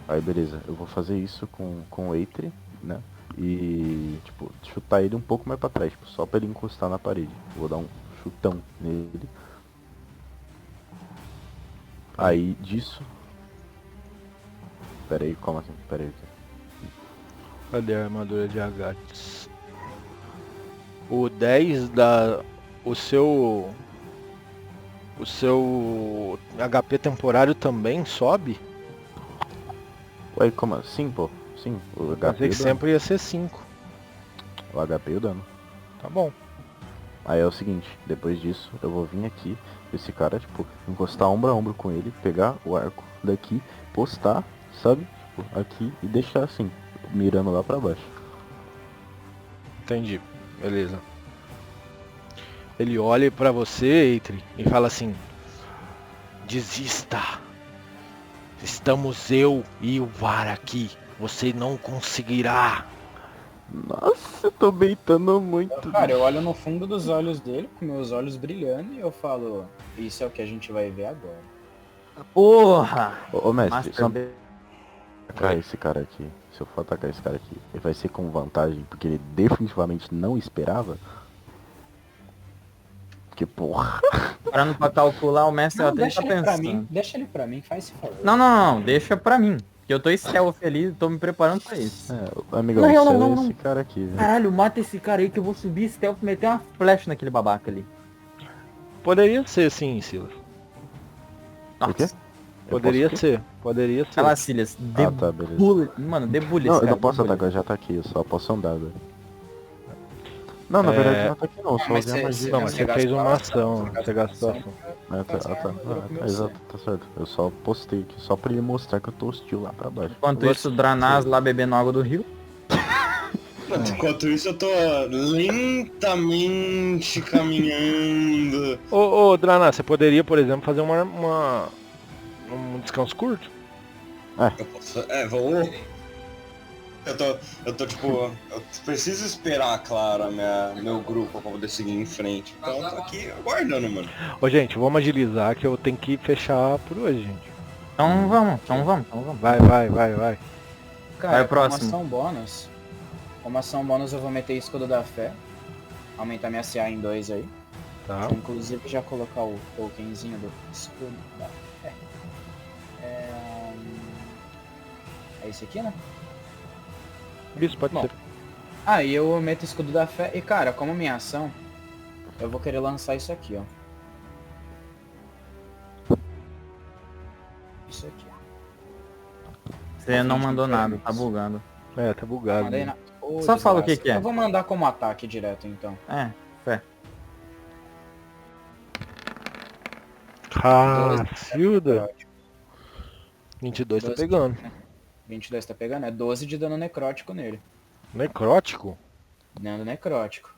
Aí beleza, eu vou fazer isso com o Eitri, né? E, tipo, chutar ele um pouco mais pra trás, tipo, só pra ele encostar na parede. Vou dar um chutão nele. Aí disso... Pera aí, como assim? Pera aí. Cadê a armadura de Agates? O 10 da... O seu HP temporário também sobe? Ué, como assim, pô? Sim, o Pensei HP e que o dano. sempre ia ser 5. O HP e o dano. Tá bom. Aí é o seguinte, depois disso eu vou vir aqui, esse cara, tipo, encostar ombro a ombro com ele, pegar o arco daqui, postar, sabe? Tipo, aqui e deixar assim, mirando lá pra baixo. Entendi. Beleza. Ele olha pra você, Eitri, e fala assim: desista. Estamos eu e o VAR aqui. Você não conseguirá. Nossa, eu tô beitando muito. Cara, eu olho no fundo dos olhos dele, com meus olhos brilhando, e eu falo, isso é o que a gente vai ver agora. Porra! Ô mestre, Master só B. atacar esse cara aqui. Se eu for atacar esse cara aqui, ele vai ser com vantagem, porque ele definitivamente não esperava. Que porra. Parando pra calcular, o mestre Não, até deixa tá ele pra pensando. mim, deixa ele pra mim, faz esse favor. Não, deixa pra mim. Que eu tô stealth ali, tô me preparando pra isso. Amigão, Não, céu não, é não. esse cara aqui, velho. Caralho, mata esse cara aí que eu vou subir stealth e meter uma flecha naquele babaca ali. Poderia ser sim, Silas. O quê? Nossa. Eu Poderia posso- ser. Poderia ser. Ela, Silas, Ah, tá, beleza. debulha. Mano, debulha Não, esse eu cara. não posso debulha. atacar, já tá aqui, eu só posso andar agora. Não, na verdade eu não ataquei não, só mas usei a você- magia. Não, mas você fez uma ação. Você gastou a ação. Exato, tá certo. Eu só postei aqui, só pra ele mostrar que eu tô hostil lá pra baixo. Enquanto isso, o Dranaz lá bebendo água do rio. Enquanto isso eu tô lentamente caminhando. Ô, Draná, você poderia, por exemplo, fazer um descanso curto? Eu posso, vou. Eu tô tipo, eu preciso esperar, claro, meu grupo pra poder seguir em frente. Então eu tô aqui aguardando, mano. Ô, gente, vamos agilizar que eu tenho que fechar por hoje, gente. Então vamos. Vai. Cara, Vai o próximo. Como ação bônus eu vou meter escudo da fé. Aumentar minha CA em 2 aí. Tá. Inclusive já colocar o tokenzinho do escudo da fé. É esse aqui, né? Isso, pode Bom. ser. Aí eu meto escudo da fé e, cara, como minha ação, eu vou querer lançar isso aqui, ó. Isso aqui. Você não mandou nada, tá bugando. É, tá bugado. Mandei né? na... Ô, Só fala o desgraça. que é. Eu vou mandar como ataque direto, então. É, fé. Cacilda. 22 tá 12. pegando. 22 tá pegando? É 12 de dano necrótico nele. Necrótico? Dano necrótico.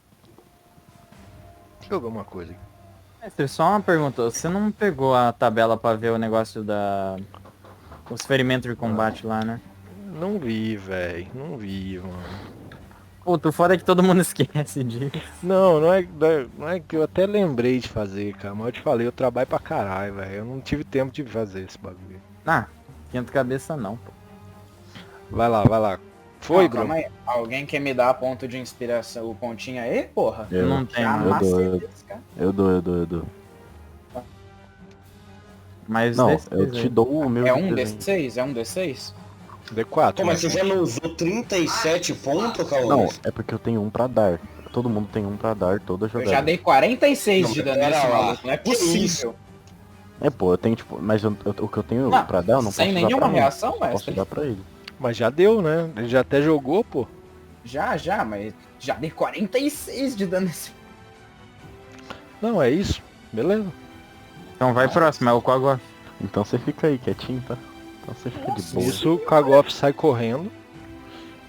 Deixa eu ver uma coisa aqui. Mestre, só uma pergunta. Você não pegou a tabela pra ver o negócio da... os ferimentos de combate lá, né? Não vi, velho. Não vi, mano. Puta, o foda é que todo mundo esquece disso. Não é que eu até lembrei de fazer, cara. Mas eu te falei, eu trabalho pra caralho, velho. Eu não tive tempo de fazer esse bagulho. Ah, quinta cabeça não, pô. Vai lá. Foi, Não, Bruno. calma aí. Alguém quer me dar ponto de inspiração, o pontinho aí, porra? Eu não tem, Já mano. eu dou, macetei esse cara. Eu dou. Mas Não, desses eu te aí. dou o meu É de um presente. D6? É um D6? D4. Pô, mas você já não usou 37 pontos, Cauã? Não, é porque eu tenho um pra dar. Todo mundo tem um pra dar toda Eu jogada. já dei 46 de dano pera nesse lá. maluco, não é Que possível. isso? É, pô, eu tenho tipo, mas o que eu tenho Não, pra dar, eu não sem posso dar nenhuma pra mim. reação, Eu posso mestre? dar pra ele. Mas já deu, né? Ele já até jogou, pô. Já, mas já dei 46 de dano nesse... Não, é isso. Beleza. Então vai próximo, é o Quagoth. Então você fica aí quietinho, tá? Então você fica de boa. Isso, o Kagoff sai correndo.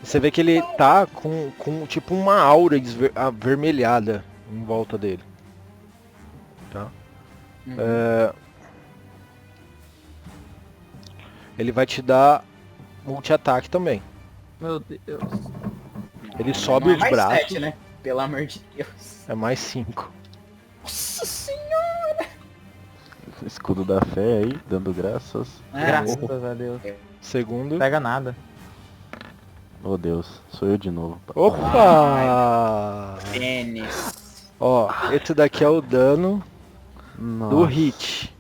Você vê que ele tá com tipo uma aura avermelhada em volta dele. Tá? Ele vai te dar multi-ataque também. Meu Deus. Ele sobe Não é os mais braços. 7, né? Pelo amor de Deus. É mais 5. Nossa senhora! Escudo da fé aí, dando graças. Graças a Deus. Segundo. Não pega nada. Oh Deus, sou eu de novo. Opa! Tênis. Ó, esse daqui é o dano Nossa, do hit.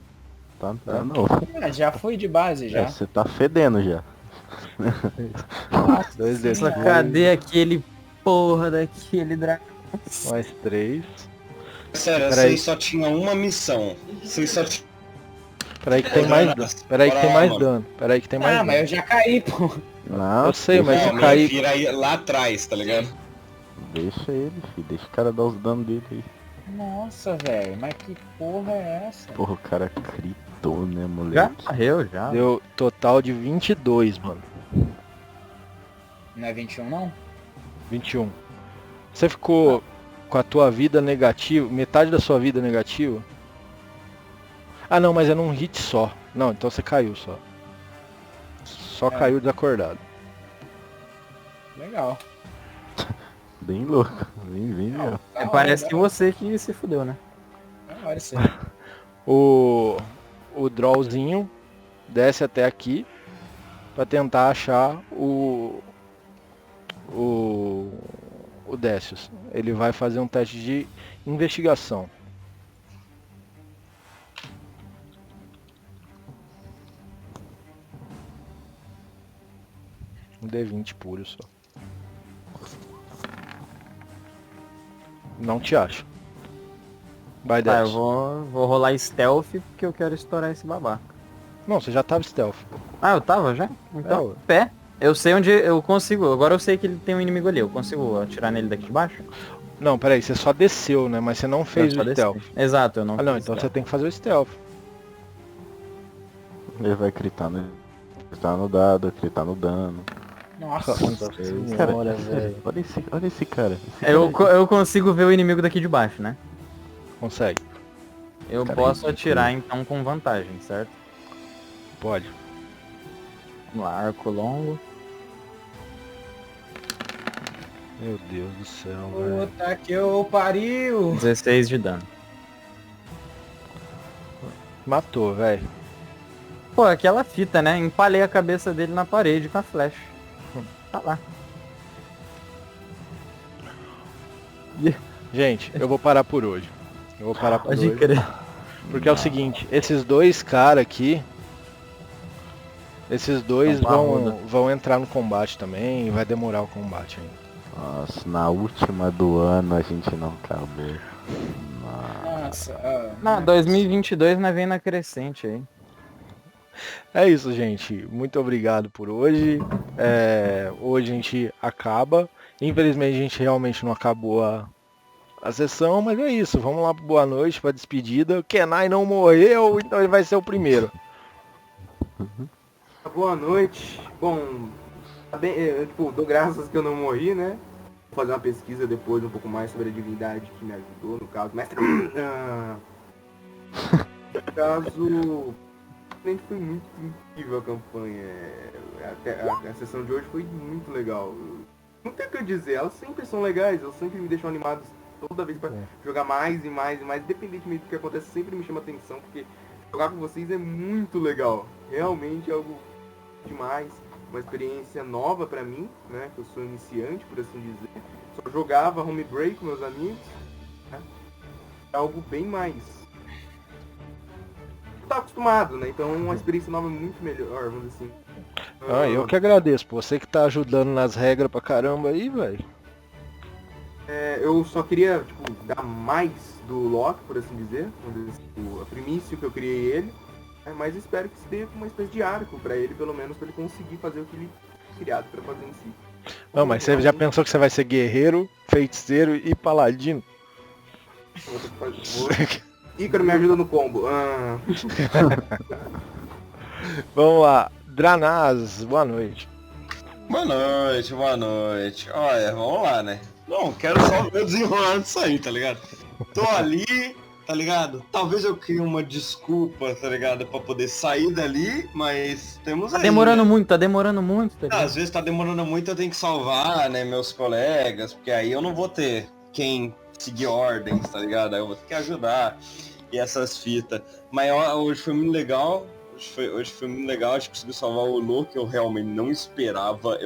Tá dando. Ah, já foi de base, já. Você tá fedendo já. 2 desses. Nossa, cadê aquele porra daquele dragão? Mais 3. Sério, Peraí. vocês só tinham uma missão. Vocês só tinham... Peraí que tem mais dano. Peraí que tem mais dano. Peraí que tem mais Ah, dano. mas eu já caí, pô. Não, Eu sei, mas Não, eu me caí. refiro aí lá atrás, tá ligado? Deixa ele, filho. Deixa o cara dar os danos dele aí. Nossa, velho, mas que porra é essa? Porra, o cara gritou, né, Já moleque? morreu, já. Deu total de 22, mano. Não é 21 não? 21. Você ficou com a tua vida negativa, metade da sua vida negativa? Ah não, mas é num hit só. Não, então você caiu só. Só caiu desacordado. Legal. Bem louco, bem legal. Parece que você que se fudeu, né? Da hora isso aí. O drawzinho desce até aqui pra tentar achar o Décius. Ele vai fazer um teste de investigação. Um D20 puro só. Não te acho. Vai, Tá, eu Décius. vou rolar stealth porque eu quero estourar esse babaca. Não, você já tava stealth. Ah, eu tava já? Então, ué. pé. Eu sei onde eu consigo. Agora eu sei que ele tem um inimigo ali. Eu consigo atirar nele daqui de baixo? Não, peraí, você só desceu, né? Mas você não fez Eu o só stealth. desci. Exato, eu não Ah não, fiz então você stealth. tem que fazer o stealth. Ele vai gritar no dado, gritar no dano. Nossa. Senhora, velho. Olha esse cara. Eu consigo ver o inimigo daqui de baixo, né? Consegue? Eu Cara, posso isso atirar aqui. então com vantagem, certo? Pode. Vamos lá, arco longo. Meu Deus do céu, velho. Puta que eu pariu. 16 de dano. Matou, velho. Pô, aquela fita, né? Empalei a cabeça dele na parede com a flecha. Tá lá. Gente, eu vou parar por hoje. Eu vou parar por Pode hoje. crer. Porque é o seguinte, esses dois caras aqui, esses dois Tão parrudo. vão entrar no combate também e vai demorar o combate ainda. Nossa, na última do ano a gente não acabou. Nossa. Não, 2022 nós vem na crescente aí. É isso, gente. Muito obrigado por hoje. Hoje a gente acaba. Infelizmente a gente realmente não acabou a sessão, mas é isso. Vamos lá pro boa noite, pra despedida. O Kenai não morreu, então ele vai ser o primeiro. Boa noite. Bom, tá bem, eu dou graças que eu não morri, né? Vou fazer uma pesquisa depois um pouco mais sobre a divindade que me ajudou, no caso, mestre. No caso, foi muito incrível a campanha. Até a sessão de hoje foi muito legal. Não tem o que eu dizer, elas sempre são legais, elas sempre me deixam animados toda vez pra jogar mais e mais e mais, independentemente do que acontece, sempre me chama atenção, porque jogar com vocês é muito legal. Realmente é algo demais, uma experiência nova pra mim, né, que eu sou iniciante, por assim dizer. Só jogava Homebrew com meus amigos, né? É algo bem mais... Eu tava acostumado, né, então uma experiência nova é muito melhor, vamos dizer assim. Eu que agradeço, pô. Você que tá ajudando nas regras pra caramba aí, velho. Eu só queria, dar mais do Loki, por assim dizer, vamos dizer assim, a primícia que eu criei ele, mas espero que se dê uma espécie de arco pra ele, pelo menos, pra ele conseguir fazer o que ele foi criado pra fazer em si. Não, mas você já pensou que você vai ser guerreiro, feiticeiro e paladino? Vou ter que fazer. Ícaro me ajuda no combo. Vamos lá. Dranaz, boa noite. Boa noite, boa noite. Olha, vamos lá, né? Não, quero só ver o desenrolar disso aí, tá ligado? Tô ali, tá ligado? Talvez eu crie uma desculpa, tá ligado? Pra poder sair dali, mas temos Tá aí, demorando né? muito, tá demorando muito. Tá ligado? Às vezes tá demorando muito, eu tenho que salvar, né, meus colegas, porque aí eu não vou ter quem seguir ordens, tá ligado? Aí eu vou ter que ajudar e essas fitas. Mas hoje foi muito legal. Hoje foi muito legal, a gente conseguiu salvar o Lu, que eu realmente não esperava.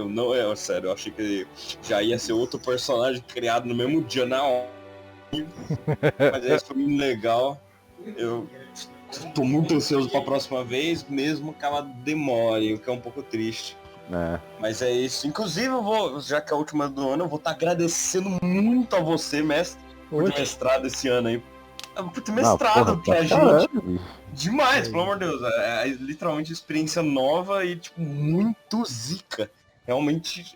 Sério, eu achei que já ia ser outro personagem criado no mesmo dia, na hora. Mas aí foi muito legal. Eu tô muito ansioso pra próxima vez, mesmo que ela demore, o que é um pouco triste. Mas é isso. Inclusive, eu vou, já que é a última do ano, eu vou estar agradecendo muito a você, mestre, por ter mestrado esse ano aí. Por ter mestrado pra gente. Demais, pelo amor de Deus. É literalmente experiência nova e, muito zica. Realmente,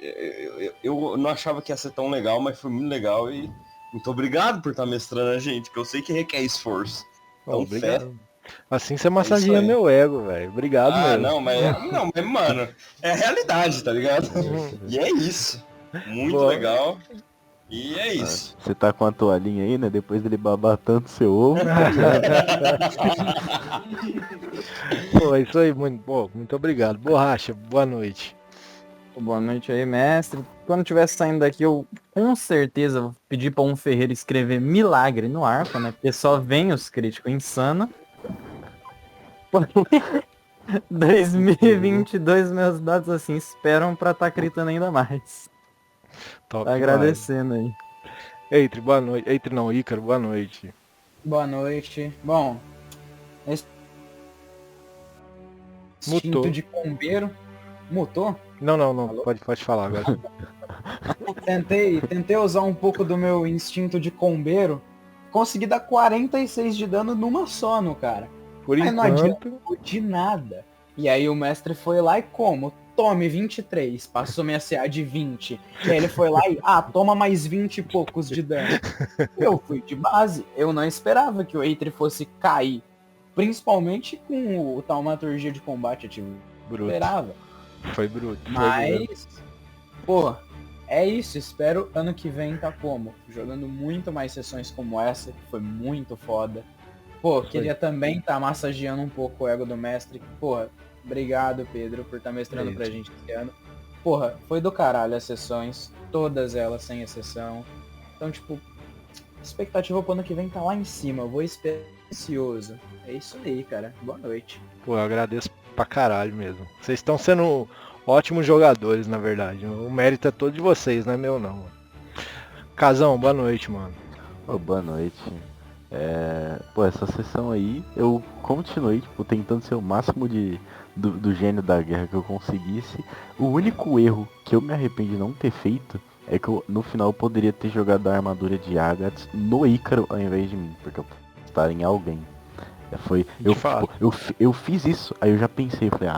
eu não achava que ia ser tão legal, mas foi muito legal e Muito obrigado por estar mestrando a gente, que eu sei que requer esforço. Então, Obrigado. Assim você massageia aí. meu ego, velho. Obrigado mesmo. não, mas, mano, é a realidade, tá ligado? E é isso. Muito Boa. legal. E é isso. Você tá com a toalhinha aí, né? Depois dele babar tanto seu ovo. Pô, é isso aí, muito obrigado. Borracha, boa noite. Boa noite aí, mestre. Quando estiver saindo daqui, eu com certeza vou pedir pra um ferreiro escrever milagre no arco, né? Porque só vem os críticos insano. 2022, meus dados assim esperam pra tá gritando ainda mais. Top Tá demais. agradecendo aí. Eitre, boa noite. Eitre não, Ícaro, boa noite. Boa noite. Bom, esse instinto Mutou. de combeiro. Mutou? Não, pode falar agora. Tentei usar um pouco do meu instinto de combeiro. Consegui dar 46 de dano numa só no cara. Por Mas não enquanto, adiantou de nada. E aí o mestre foi lá e como? Tome 23. Passou minha CA de 20. E aí ele foi lá e, toma mais 20 e poucos de dano. Eu fui de base. Eu não esperava que o Eitri fosse cair. Principalmente com o Taumaturgia de combate ativo. bruto. Esperava. Foi bruto. foi bruto. Mas, pô, é isso. Espero ano que vem tá como? Jogando muito mais sessões como essa, que foi muito foda. Pô, queria também tá massageando um pouco o ego do mestre. Porra, obrigado, Pedro, por estar mestrando pra gente esse ano. Porra, foi do caralho as sessões, todas elas sem exceção. Então, tipo, expectativa pro ano que vem tá lá em cima. Eu vou esperar ansioso. É isso aí, cara. Boa noite. Pô, eu agradeço pra caralho mesmo. Vocês estão sendo ótimos jogadores, na verdade. O mérito é todo de vocês, não é meu não. Casão, boa noite, mano. Ô, boa noite. Pô, essa sessão aí, eu continuei, tipo, tentando ser o máximo do gênio da guerra que eu conseguisse. O único erro que eu me arrependo de não ter feito é que no final eu poderia ter jogado a armadura de Agates no Ícaro ao invés de mim, porque eu estar em alguém. Eu fiz isso, aí eu já pensei, falei,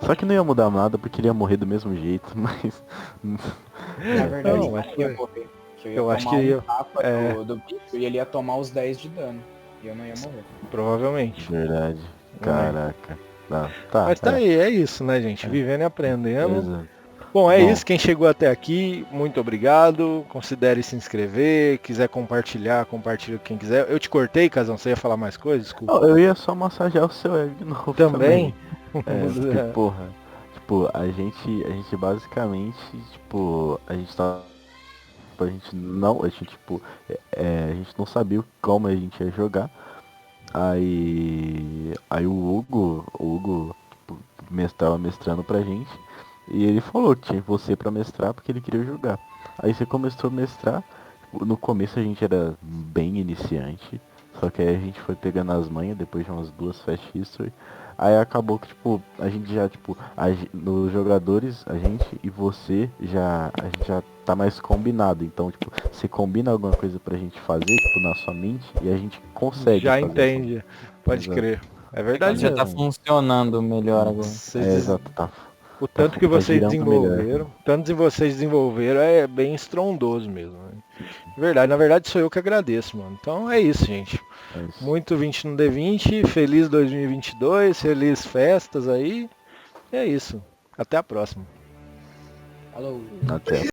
só que não ia mudar nada porque ele ia morrer do mesmo jeito, mas Na verdade, Não, não, mas ia foi. morrer. Eu acho tomar que ia- tapa do bicho e ele ia tomar os 10 de dano. E eu não ia morrer. Provavelmente. verdade. Caraca. Não, tá. Mas tá aí, é isso, né, gente? Vivendo e aprendendo. Exato. Bom, é Bom. isso. Quem chegou até aqui, muito obrigado. Considere se inscrever. Quiser compartilhar, compartilha com quem quiser. Eu te cortei, Casão. Você ia falar mais coisas? Desculpa. Eu ia só massagear o seu ego de novo Também? Porque, porra, tipo, a gente basicamente, tipo, a gente não sabia como a gente ia jogar. Aí o Hugo tipo, tava mestrando pra gente. E ele falou que tinha você pra mestrar porque ele queria jogar. Aí você começou a mestrar. No começo a gente era bem iniciante. Só que aí a gente foi pegando as manhas depois de umas 2 Fast History. Aí acabou que, tipo, a gente já, tipo, nos jogadores, a gente e você a gente já tá mais combinado. Então, tipo, você combina alguma coisa pra gente fazer, tipo, na sua mente e a gente consegue Já fazer entende. Pode Exato. crer. É verdade Já tá mesmo. funcionando melhor agora. Vocês- exato, tá. O tanto que tá vocês girando desenvolveram, tanto que vocês desenvolveram é bem estrondoso mesmo. Né? Verdade, na verdade sou eu que agradeço, mano. Então é isso, gente. É isso. Muito 20 no D20, feliz 2022, feliz festas aí. E é isso. Até a próxima. Falou. Até.